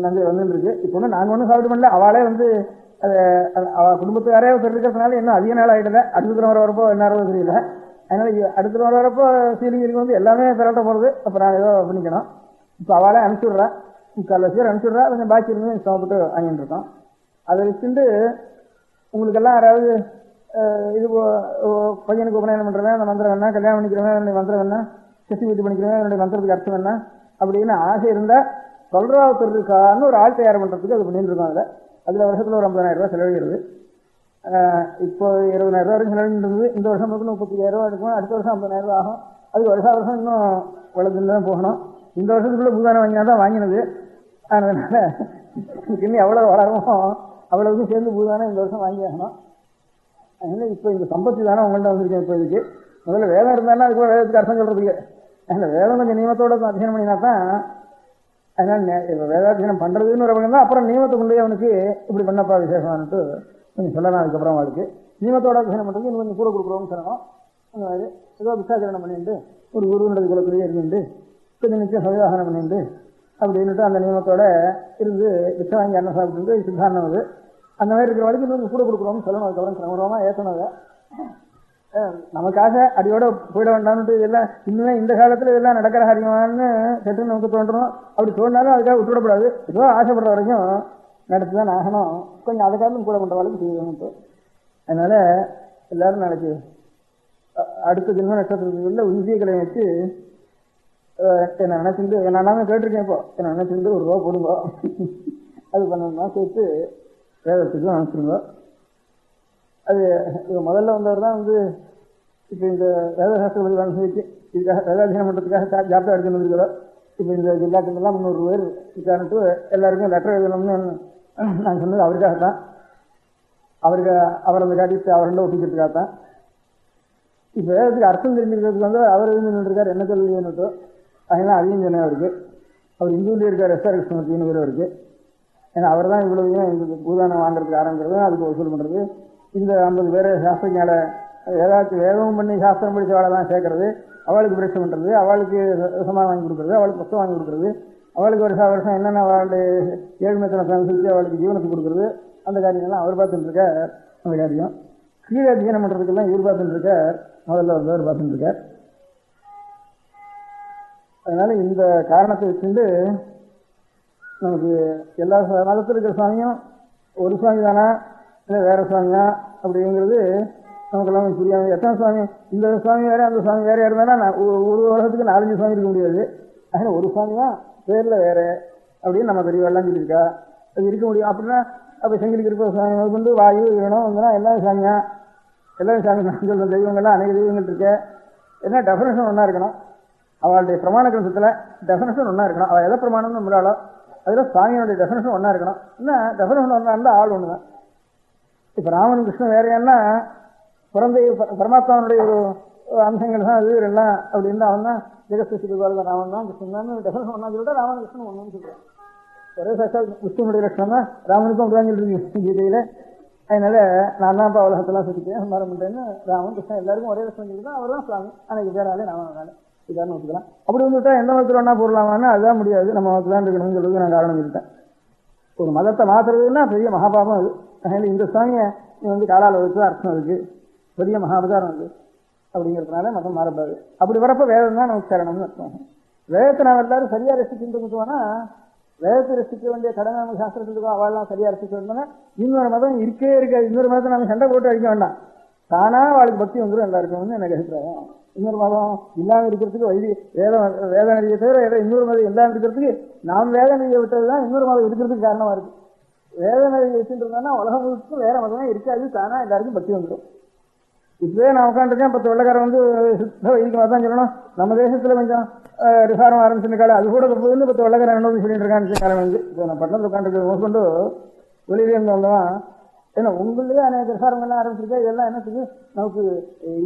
நன்றி வந்துருக்கு. இப்போ ஒன்றும் நாங்கள் ஒன்றும் சாப்பிட்டு பண்ணல, அவளே வந்து அதை அவள் குடும்பத்துக்காரே தெரிஞ்சுக்கிறதுனால இன்னும் அதிக நாள் ஆகிட்டல. அடுத்த வர வரப்போ என்ன தெரியல. அதனால் அடுத்த வர வரப்போ சீலிங் இருக்கு வந்து எல்லாமே பெறட்ட போகிறது. அப்போ நான் ஏதோ பண்ணிக்கணும். இப்போ அவளே அனுப்பிச்சுட்றா, 3/4 லட்சம் அனுப்பிச்சுட்றா. கொஞ்சம் பாக்கி இருந்து சாப்பிட்டு வாங்கிட்டு இருக்கோம். அதை வச்சுட்டு உங்களுக்கெல்லாம் யாராவது இது பையனுக்கு உபநயனம் பண்ணுறவன் அந்த மந்திரம் வேணா, கல்யாணம் பண்ணிக்கிறவன் என்னுடைய மந்திரம் வேணா, சர்டிஃபிகேட் பண்ணிக்கிறவன் என்னுடைய மந்திரத்துக்கு அர்த்தம் வேணா அப்படின்னு ஆசை இருந்தால் சொல்றாவத்தர் இருக்கான்னு ஒரு ஆள் தயார் பண்ணுறதுக்கு அது பண்ணிட்டு இருக்கோம். அதில் வருஷத்தில் ஒரு 50,000 ரூபா செலவழிகிறது. இப்போ 20,000 ரூபா வரைக்கும் செலவழின்றது. இந்த வருஷம் மட்டும் 35,000 ரூபா எடுக்கும். அடுத்த வருஷம் 50,000 ரூபா ஆகும். அதுக்கு வருஷம் இன்னும் வளர்ந்துன்னு தான் போகணும். இந்த வருஷத்துக்குள்ளே பூதானம் வாங்கினா தான் வாங்கினது. அதனால இன்னும் எவ்வளோ வளருமோ அவ்வளவுக்கும் சேர்ந்து பூதானம் இந்த வருஷம் வாங்கி ஆகணும். அதனால் இப்போ இந்த சம்பத்தி தானே உங்கள்கிட்ட வந்திருக்கேன். இப்போ இதுக்கு முதல்ல வேதம் இருந்தாலும் அதுக்கு வேதத்துக்கு அர்த்தம் சொல்கிறதுக்கு அதில் வேதம் கொஞ்சம் நியமத்தோட அத்தியனம் பண்ணினா தான். அதனால் வேதாத்தியனம் பண்ணுறதுன்னு ஒரு பக்கம் தான். அப்புறம் நியமத்தை கொண்டு அவனுக்கு இப்படி பண்ணப்பா விசேஷம்னுட்டு கொஞ்சம் சொல்லலாம். அதுக்கப்புறம் அவளுக்கு நியமத்தோட அத்தியனம் பண்ணுறதுக்கு இன்னும் கொஞ்சம் கூட கொடுக்குறோம்னு சொல்லணும். அது ஏதோ பிசாச்சரணம் பண்ணிட்டு ஒரு குருவினது குலத்திலேயே இருந்துட்டு கொஞ்சம் நிச்சயம் சவிதாசனம் பண்ணிட்டு அப்படின்ட்டு அந்த நியமத்தோட இருந்து பிச்சை வாங்கி அண்ணன் சாப்பிட்டு இது சித்தாந்தம் அது அந்த மாதிரி இருக்கிற வரைக்கும் இன்னும் கூட கொடுக்குறோம்னு சொல்லணும். அதுக்கப்புறம் கிரமமாக ஏற்றணும். நமக்காக அடியோட போயிட வேண்டாம்னுட்டு இதெல்லாம் இன்னுமே இந்த காலத்தில் இதெல்லாம் நடக்கிற காரியமானு சற்று நமக்கு தோன்றணும். அப்படி தோன்றாலும் அதுக்காக விட்டுவிடக்கூடாது. ஏதோ ஆசைப்படுற வரைக்கும் நடத்தி தான் ஆகணும். கொஞ்சம் அதுக்காக கூட பண்ணுற அளவுக்கு செய்யணும். அதனால எல்லாரும் நாளைக்கு அடுத்த ஜென்ம நட்சத்திரத்துக்குள்ள உறுதியை கிளம்பி வச்சு என்னை நினைச்சிருந்து நான் கேட்டிருக்கேன். இப்போ என்னை நினைச்சிருந்து ஒரு ரூபா போடுங்க அது பண்ணணும்னா சேர்த்து வேதத்துக்கும் அனுப்பிச்சிருங்க. அது முதல்ல வந்தவர் தான் வந்து இப்போ இந்த வேதசாஸ்திர பதிவான சொல்லிச்சு இதுக்காக வேதாத்தியனம் பண்ணுறதுக்காக ஜாப்டா எடுத்துன்னு வந்துருக்கிறோம். இப்போ இந்த ஜில்லாக்கெல்லாம் 300 பேர் இருக்கான்ட்டு எல்லாருக்கும் லெட்டர் எழுதணும்னு நான் சொன்னது அவருக்காகத்தான். அவர் அந்த காரியத்தை அவர்கிட்ட ஒப்பிக்கிறதுக்காகத்தான். இப்போ வேதத்துக்கு அர்த்தம் தெரிஞ்சுக்கிறதுக்கு வந்து அவர் எழுந்துருக்கார் என்ன சொல்லுன்னுட்டு அதெல்லாம் அதையும் சொன்னேன் அவருக்கு. அவர் இந்துலேயே இருக்கார் எஸ்ஆர் கிருஷ்ணமூர்த்தின்னு பேர் அவருக்கு. ஏன்னா அவர் தான் இவ்வளவையும் இந்த பூதானம் வாங்குறதுக்கு ஆரம்பிக்கிறது, அதுக்கு வசூல் பண்ணுறது. இந்த 50 பேர் சாஸ்திரஞால ஏதாச்சும் வேதமும் பண்ணி சாஸ்திரம் படித்தவாளை தான் சேர்க்கறது, அவளுக்கு பரீட்சை பண்ணுறது, அவளுக்கு சமாதானம் வாங்கி கொடுக்குறது, அவளுக்கு புத்தகம் வாங்கி கொடுக்குறது, அவளுக்கு வருஷம் என்னென்ன அவளுடைய ஏழ்மைத்தனத்தை அனுசரித்து அவளுக்கு ஜீவனத்துக்கு கொடுக்குறது, அந்த காரியங்கள்லாம் அவர் பார்த்துட்டு இருக்கார். அந்த காரியம் கீழே அத்தியனம் பண்ணுறதுக்கெல்லாம் இவர் பார்த்துட்டு இருக்கார். முதல்ல வந்தவர் பார்த்துட்டு இருக்கார். அதனால இந்த காரணத்தை வச்சுட்டு நமக்கு எல்லா மதத்தில் இருக்கிற சுவாமியும் ஒரு சுவாமி தானா இல்லை வேற சுவாமியா அப்படிங்கிறது நமக்கெல்லாம் புரியாமல் எத்தனை சுவாமி இந்த சுவாமி வேற அந்த சுவாமி வேற இருந்தாலும் ஒரு உலகத்துக்கு 4-5 சுவாமி இருக்க முடியாது. அதனால் ஒரு சுவாமி தான் பேரில் வேற அப்படின்னு நம்ம பெரியவெல்லாம் சொல்லியிருக்கா. அது இருக்க முடியும் அப்படின்னா அப்போ செங்கிலுக்கு இருக்கிற சுவாமி வந்து வாயு வேணும் வந்துன்னா எல்லாரும் சாமியா எல்லாரும் சாமி சொல்கிற தெய்வங்கள்லாம் அநேக தெய்வங்கள் இருக்கு. என்ன டெஃபினேஷன் ஒன்றா இருக்கணும். அவளுடைய பிரமாண கிரந்தத்தில் டெஃபினேஷன் ஒன்றா இருக்கணும். அவள் எதை பிரமாணம்னு நம்புறாளோ அதில் சுவாமியோடைய டெஃபினேஷன் ஒன்றா இருக்கணும். என்ன டெஃபினேஷன் ஒன்றா இருந்தால் ஆள் ஒன்று தான். இப்போ ராமன் கிருஷ்ணன் வேறையான்னா பிறந்த பரமாத்மாவனுடைய ஒரு அம்சங்கள் தான் அது எல்லாம் அப்படின்னு அவன் தான் ஜெகஸ்தி ராமன் தான் கிருஷ்ணன் தான் டெஃபினேஷன் ஒன்றா சொல்லிட்டா ராமன் கிருஷ்ணன் ஒன்றுன்னு சொல்கிறான். ஒரே சாட்சா விஷ்ணுனுடைய லட்சணம் தான் ராமனுக்கும் அப்படிதான் சொல்லிருக்கு கீதையில். அதனால நான் தான் இப்போ உலகத்தெல்லாம் சுற்றிட்டேன் சம்பாரம் பண்ணுறேன்னு ராமன் கிருஷ்ணன் எல்லாருக்கும் ஒரே லட்சணம் சொல்லிட்டு அவர் தான் சுவாமி. அன்னைக்கு பேராலே ராமனாலே இதான்னு வச்சுக்கலாம். அப்படி வந்துவிட்டா எந்த மதத்தில் ஒன்றா போடலாமான்னு அதுதான் முடியாது. நம்ம மதத்தில் தான் இருக்கணும்னு சொல்லுறது நான் காரணம் சொல்லிட்டேன். ஒரு மதத்தை மாற்றுறதுன்னா பெரிய மகாபாபம் அது. அதனால இந்த சுவாமியை நீ வந்து காலால் வச்சு அர்த்தம் இருக்கு, பெரிய மகாபதாரம் அது அப்படிங்கிறதுனால மதம் மாறப்பாது. அப்படி வரப்போ வேதம் தான் நமக்கு சரணம்னு அர்த்தம். வேதத்தை நாம் எல்லாரும் சரியாக ரசிச்சுட்டு இருந்தோம்னா வேதத்தை ரசிக்க வேண்டிய கடமை நம்ம சாஸ்திரத்துக்கு அவெல்லாம் சரியாக ரசிக்க வந்தோம்னா இன்னொரு மதம் இருக்கே இருக்காது. இன்னொரு மதத்தை நம்ம சண்டை போட்டு அடிக்க வேண்டாம். தானா அவளுக்கு பக்தி வந்துடும் எல்லாருக்கும் எனக்கு அபிப்பிராயம். இன்னொரு மதம் இல்லாமல் இருக்கிறதுக்கு வேத நதியை தவிர இன்னொரு மதம் இல்லாமல் இருக்கிறதுக்கு நாம் வேத நதியை விட்டது தான் இன்னொரு மதம் இருக்கிறதுக்கு காரணமாக இருக்கு. வேத நதியை வச்சுட்டு இருந்தாங்கன்னா உலகம் முழுக்க வேற மதமே இருக்காது. தானா எல்லாருக்கும் பக்தி வந்துடும். இப்பவே நான் உட்காந்துருக்கேன் 10 வெள்ளக்காரன் வந்து சுத்த வைதிகமாக தான் சொல்லணும். நம்ம தேசத்தில் கொஞ்சம் ரிசாரம் ஆரம்பிச்சிருக்காள். அது கூட வந்து 10 வெள்ளக்காரன் என்ன சொல்லிட்டு இருக்கான்னு காரணம் வந்து இப்போ நான் பட்டணத்தில் உட்காந்துருக்க மோசொண்டு வெளியிலே இருந்து வந்தவன் ஏன்னா உங்களுடைய அநேக ரிசாரங்கள்லாம் ஆரம்பிச்சிருக்கேன். இதெல்லாம் என்னத்துக்கு நமக்கு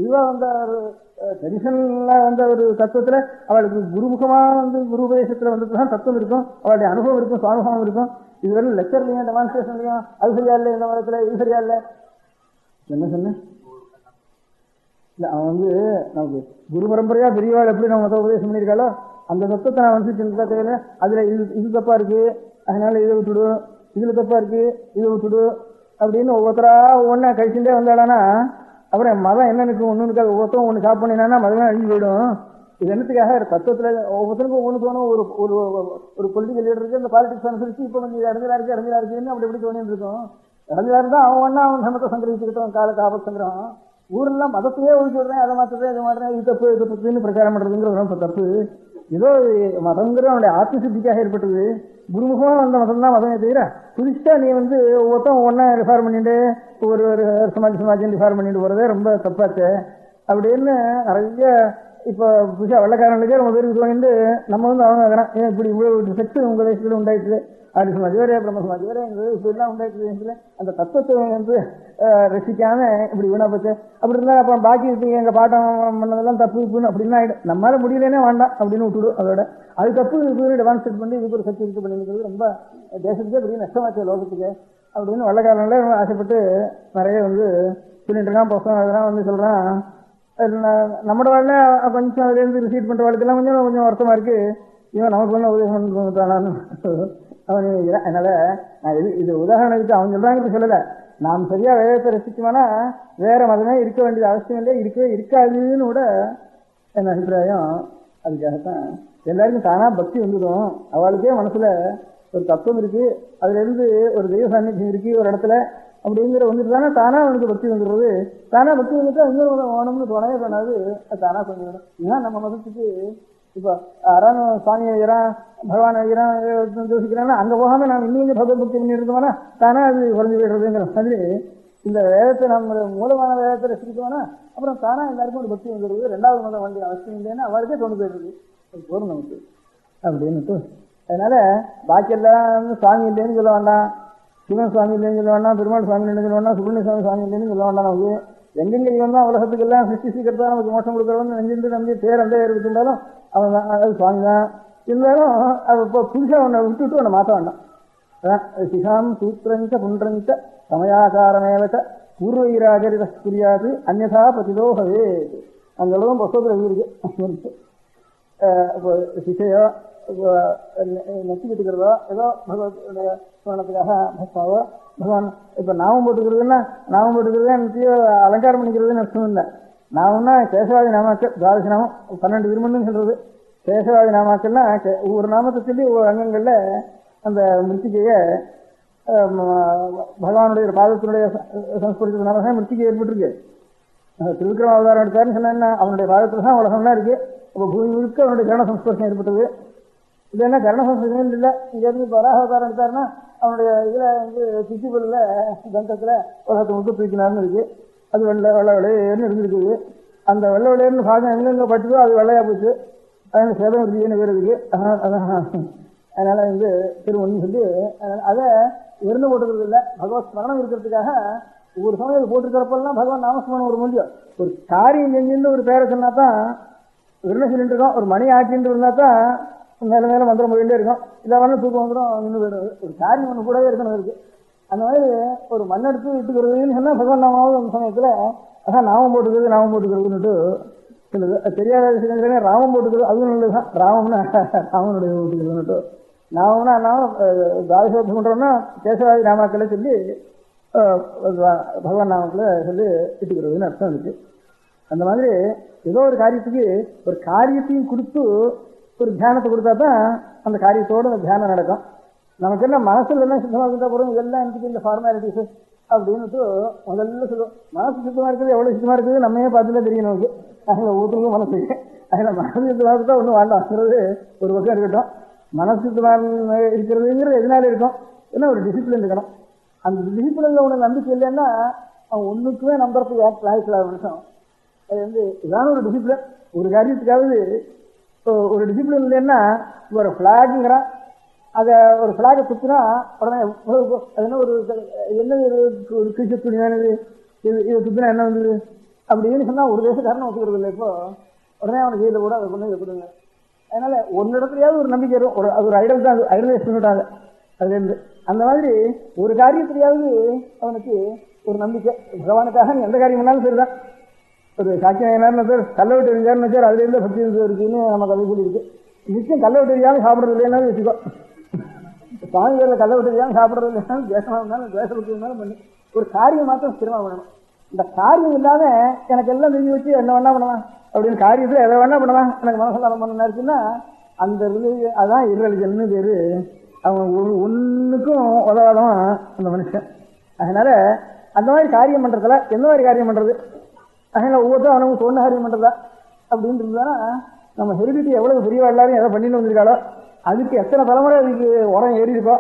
இதுவாக வந்த ஒரு ட்ரெடிஷனலாக வந்த ஒரு தத்துவத்தில் அவளுக்கு குருமுகமாக வந்து குரு உபதேசத்தில் வந்துட்டு தான் தத்துவம் இருக்கும். அவளுடைய அனுபவம் இருக்கும், சுவானுபவம் இருக்கும். இது வரையும் லெக்சர்லையும் டெமான்ஸ்ட்ரேஷன்லையும் அது சரியா இல்லை, இந்த மதத்தில் இது சரியா இல்லை என்ன சொன்னேன். இல்லை அவன் வந்து நமக்கு குரு பரம்பரையாக பெரியவாள் எப்படி நம்ம மத உபதேசம் பண்ணியிருக்காளோ அந்த தத்துவத்தை நான் வந்து சின்ன தேவையில்ல. அதில் இது தப்பாக இருக்குது அதனால இதை விட்டுடு, இதில் தப்பாக இருக்குது இதை விட்டுடு அப்படின்னு ஒவ்வொருத்தரா ஒவ்வொன்றா கழிச்சுட்டே வந்தாளானா அப்புறம் மதம் என்ன நிற்கும் ஒன்று இருக்காது. ஒவ்வொருத்தரும் ஒன்று சாப் பண்ணினான்னா மதமே அழிஞ்சு போயிடும். இது என்னத்துக்காக தத்துவத்தில் ஒவ்வொருத்தருக்கும் ஒவ்வொன்று தோணும். ஒரு பொலிட்டிக்கல் லீடர் இருக்கு, அந்த பாலிடிக்ஸ் அனுசரிச்சு இப்போ கொஞ்சம் இடஞ்சலா இருக்குன்னு அப்படி எப்படி தோணிட்டு இருக்கும். இடஞ்சலா இருந்தால் அவன் சமத்தை சங்கிரகிச்சுக்கிட்டோம் கால காபத் சங்கிரகம். ஊரெல்லாம் மதத்தையே ஒழிச்சு விடுறேன், அதை மாற்றுறேன் இதை மாட்டுறேன், இது தப்பு இது தப்புன்னு பிரச்சாரம் பண்ணுறதுங்கிறது ரொம்ப தப்பு. ஏதோ மதங்கிற அவனுடைய ஆத்மசித்திக்காக ஏற்பட்டது. குருமுகமாக வந்த மதம் தான் மதமே தவிர புதுசாக நீ வந்து ஒவ்வொருத்தம் ஒவ்வொன்றா ரிஃபார் பண்ணிட்டு ஒரு சமாஜம் ரிஃபார் பண்ணிட்டு போகிறதே ரொம்ப தப்பாச்சு அப்படின்னு நிறைய இப்போ புதுசாக வெள்ளக்காரங்களுக்கே ரொம்ப பேருக்கு தோணிட்டு நம்ம வந்து அவங்க ஏன் இப்படி இவ்வளோ செக்ஸ் உங்கள் தேசத்தில் உண்டாயிட்டு ஆதி சமாஜ் வேறு பிரம்ம சமாஜ் வேறு இப்படிலாம் உண்டாயிட்டு அந்த தத்துவத்தை வந்து ரசிக்காம இப்படி வீணா போச்சு. அப்படி இருந்தால் அப்புறம் பாக்கி இருக்கீங்க எங்கள் பாட்டம் பண்ணதெல்லாம் தப்பு இருக்குன்னு அப்படின்னா ஆகிடும். நம்மளால முடியலன்னே வேண்டாம் அப்படின்னு விட்டுடும். அதோட அது தப்பு இதுக்கு டெமான்ஸ்ட்ரேட் பண்ணி இதுக்கு ஒரு சக்தி இது பண்ணிக்கிறது ரொம்ப தேசத்துக்கே பெரிய நஷ்டமாச்சு லோகத்துக்கு அப்படின்னு வெள்ளக்காரங்களே ஆசைப்பட்டு நிறைய வந்து சொல்லிட்டு இருக்கான். பசங்க அதெல்லாம் வந்து சொல்கிறான். நம்மளோட வாழ்ல கொஞ்சம் அதுலேருந்து ரிசீட் பண்ணுற வாழ்க்கைலாம் கொஞ்சம் வருத்தமாக இருக்குது. இவன் நமக்கு ஒன்றும் உதவி பண்ணிட்டானான்னு அவன் நினைக்கிறேன். அதனால் நான் இது உதாரணத்துக்கு அவன் சொல்கிறாங்கன்னு சொல்லலை. நாம் சரியாக வேதத்தை ரசிச்சோம்னா வேற மதமே இருக்க வேண்டியது அவசியம் இல்லை, இருக்கவே இருக்காதுன்னு கூட என் அபிப்பிராயம். அதுக்காகத்தான் எல்லாருக்கும் தானாக பக்தி வந்துடும். அவளுக்கே மனசில் ஒரு தத்துவம் இருக்குது, அதுலேருந்து ஒரு தெய்வ சாநித்தியம் இருக்குது ஒரு இடத்துல அப்படிங்கிற வந்துட்டு தானே தானாக அவனுக்கு பக்தி வந்துடுறது. தானாக பக்தி வந்துட்டா இன்னொரு மதம் வேணும்னு தோணவே தோணாது. அது தானாக கொஞ்சம் விடும். இதுதான் நம்ம மதத்துக்கு இப்போ யாராவது சுவாமி ஐயரான் பகவான் ஐயரான் யோசிக்கிறான்னா அங்கே போகாமல் நாம் இன்னும் கொஞ்சம் பகவத் பக்தி பண்ணி இருக்கோம்னா தானாக அது குறைஞ்சி போய்டுறதுங்கிற மாதிரி இந்த வேதத்தை நம்ம மூலமான வேதத்தை ரசிக்கிட்டோம்னா அப்புறம் தானாக எல்லாருக்கும் ஒரு பக்தி வந்துடுது. 2வது மதம் வந்து அவசியம் இல்லைன்னா அவருக்கே தோணு போயிடுறது. அது போதும் நமக்கு அப்படின்னுட்டு. அதனால பாக்கியெல்லாம் சுவாமி இல்லைன்னு சொல்ல வேண்டாம், சிவன் சுவாமி இல்லைன்னு சொல்ல வேண்டாம், பெருமாள் சுவாமி இல்லைன்னு சொல்ல வேண்டாம், சுப்பிரமணிய சுவாமி இல்லைன்னு சொல்ல வேண்டாம். நமக்கு எங்கெங்க இவன் தான் உலகத்துக்கெல்லாம் சிருஷ்டி சீக்கிரத்தான் நமக்கு மோசம் கொடுக்குறவன்னு நெஞ்சிருந்து நம்பி பேர் அந்த இருந்தாலும் அவன் தான் அது சுவாமி தான். இருந்தாலும் அது இப்போ புதுசாக ஒன்றை விட்டுவிட்டு ஒன்றை மாற்ற வேண்டாம். அதான் சிகாம் சூத்திரஞ்ச புன்றஞ்ச சமயாச்சாரமேவச்ச பூர்வீராஜரித புரியாது அந்நதா பதிலோகவே அந்த அளவும் புஸ்தகத்தில் எழுதியிருக்கு. இப்போ சிஷையோ நெத்திக்கிட்டு இருக்கிறதோ ஏதோ பகவத்துடைய ஸ்மரணத்துக்காக பக்தாவோ பகவான் இப்போ நாமம் போட்டுக்கிறதுன்னா நாமம் போட்டுக்கிறது நிச்சயம் அலங்காரம் பண்ணிக்கிறதுன்னு அர்த்தம் இல்லை. நாமம்னா கேசவாதி நாமாக்கள் 12 நாமம் 12 திருமணம்னு சொல்றது. கேசவாதி நாமாக்கள்னா ஒவ்வொரு நாமத்தை சொல்லி ஒவ்வொரு அங்கங்களில் அந்த மிருத்திகையை பகவானுடைய ஒரு பாதத்தினுடைய சம்ஸ்பரிச்சதுனால தான் மிருத்திகை ஏற்பட்டிருக்கு. திருவிக்ரம அவதாரம் எடுத்தாருன்னு சொன்னா அவனுடைய பாதத்தில் தான் உலகம்லாம் இருக்கு. அப்போ பூமி முழுக்க அவனுடைய கரண சம்ஸ்பர்சம் ஏற்பட்டது. இது என்ன கரண சம்ஸ்பர்சம் இல்லை. இங்கேருந்து இப்போ வராக அவதாரம் எடுத்தாருன்னா அவனுடைய இதில் வந்து சித்திபுரில் தந்தத்தில் உலகத்தை முழுக்க தூக்கினார்னு இருக்கு. அது வெள்ளை வெள்ளையேன்னு இருந்திருக்குது. அந்த வெள்ளை வெள்ளையர்னு பாகம் எங்கெங்கே பட்டுதோ அது வெள்ளையா போச்சு. அதனால சேதம் இருக்குன்னு பேர் இருக்கு. அதனால வந்து திருவண்ணு சொல்லி அதை இருந்து போட்டுக்கிறது இல்லை. பகவத் ஸ்மரணம் இருக்கிறதுக்காக ஒவ்வொரு சமயம் போட்டுருக்கிறப்பெல்லாம் பகவான் நாமஸ்மரணம் ஒரு முடியும். ஒரு காரியம் செஞ்சுன்னு ஒரு பேரை சொன்னா தான் விருணம் சொல்லிட்டு இருக்கோம். ஒரு மணி ஆக்கிட்டு இருந்தா தான் மேலே மேலே மந்திரம் போயிட்டே இருக்கும். இல்லை வேணா தூக்கம் வந்துடும் நின்று போயிடுறது. ஒரு காரியம் ஒன்று கூடவே இருக்கணும் இருக்கு. அந்த மாதிரி ஒரு மண்ணெடுத்து விட்டுக்கிறதுன்னு சொன்னால் பகவான் நாமாவது அந்த சமயத்தில் அதான் நாமம் போட்டுக்கிறதுன்னுட்டு சொல்லுது. அது தெரியாத விஷயம் ராமம் போட்டுக்கிறது அதுவும் நல்லதுதான். ராமம்னா ராமனுடைய போட்டுக்கிறதுன்னுட்டு நாமம்னா தாசோத்தம் பண்ணுறோம்னா கேசவாதி நாமாக்களை சொல்லி பகவான் நாமக்களை சொல்லி விட்டுக்கிறதுன்னு அர்த்தம் இருக்கு. அந்த மாதிரி ஏதோ ஒரு காரியத்துக்கு ஒரு காரியத்தையும் கொடுத்து ஒரு தியானத்தை கொடுத்தா தான் அந்த காரியத்தோடு அந்த தியானம் நடக்கும். நமக்கு என்ன மனசுல எல்லாம் சுத்தமாக இருந்தால் போகிறோம். இதெல்லாம் எனக்கு இந்த ஃபார்மாலிட்டிஸு அப்படின்னுட்டு முதல்ல சொல்லுவோம். மனசு சுத்தமாக இருக்குது எவ்வளோ சுத்தமாக இருக்குது நம்மையே பார்த்துதான் தெரியும் நமக்கு. அதில் ஊற்றுக்கும் மனசு அதில் மனசு சுத்தமாக தான் ஒன்றும் வேண்டாங்கிறது ஒரு பக்கம் இருக்கட்டும். மனசு சுத்தமாக இருக்கிறதுங்கிறது எதனால இருக்கும்? ஏன்னா ஒரு டிசிப்ளின் இருக்கணும். அந்த டிசிப்ளினில் உனக்கு நம்பிக்கை இல்லைன்னா அவன் ஒன்றுக்குமே நம்புறதுக்கு லாய்க்கலாத மனுஷன். அது வந்து இதான ஒரு டிசிப்ளின். ஒரு காரியத்துக்காவது ஒரு டிசிப்ளின் இல்லைன்னா ஒரு ஃப்ளாகுங்கிறான். அதை ஒரு ஃப்ளாகை குத்துனா உடனே அது என்ன ஒரு என்ன ஒரு கிழிச்ச துணியானது இதை குத்துனா என்ன வந்தது அப்படின்னு சொன்னால் ஒரு தேசக்காரனை ஒத்துக்கிறது இல்லை. இப்போ உடனே அவனை ஜெயிலில் கூட அதை கொண்டு வைக்கப்படுங்க. அதனால ஒன்னு இடத்துலயாவது ஒரு நம்பிக்கை வரும். அது ஒரு ஐடல் தான். ஐடலைஸ் பண்ணிவிட்டாங்க அதுலேருந்து. அந்த மாதிரி ஒரு காரியத்திலேயாவது அவனுக்கு ஒரு நம்பிக்கை. பகவானுக்காக எந்த காரியம் பண்ணாலும் சரிதான். ஒரு சாக்கியம் பேர் கல்லை விட்டு எரிஞ்சாருன்னு வச்சார். அதுலேருந்து பக்தி இருக்குன்னு நம்ம கதை சொல்லியிருக்கு. நிச்சயம் கல்லை விட்டு எரியாமல் சாப்பிட்றது இல்லைன்னாலும் வச்சுக்கோ. சுவாமிகளில் கல்லை விட்டு எரியாமல் சாப்பிட்றது இல்லைனாலும் தேசமாக இருந்தாலும் தேச விட்டு இருந்தாலும் பண்ணி ஒரு காரியம் மாத்திரம் ஸ்திரமாக பண்ணணும். இந்த காரியம் இல்லாத எனக்கு எல்லாம் தெரிஞ்சு வச்சு என்ன வேணா பண்ணலாம் அப்படின்னு காரியத்தில் எதை வேணா பண்ணலாம் எனக்கு மனசெல்லாம் பண்ணணும் இருக்குன்னா அந்த அதான் இர்ரெலிஜன்னு பேர். அவன் ஒன்றுக்கும் உதவாதவன் அந்த மனுஷன். அதனால அந்த மாதிரி காரியம் பண்ணுறதுல எந்த மாதிரி காரியம் பண்ணுறது? அதனால ஒவ்வொருத்தரும் அவனுக்கு சொன்ன காரியம் பண்ணுறதா அப்படின்னு இருந்தானா நம்ம ஹெரிடிட்டி எவ்வளவு பெரியவா எல்லாரும் எதை பண்ணிட்டு வந்திருக்காளோ அதுக்கு எத்தனை தலைமுறை அதுக்கு உரம் ஏறி இருக்கோ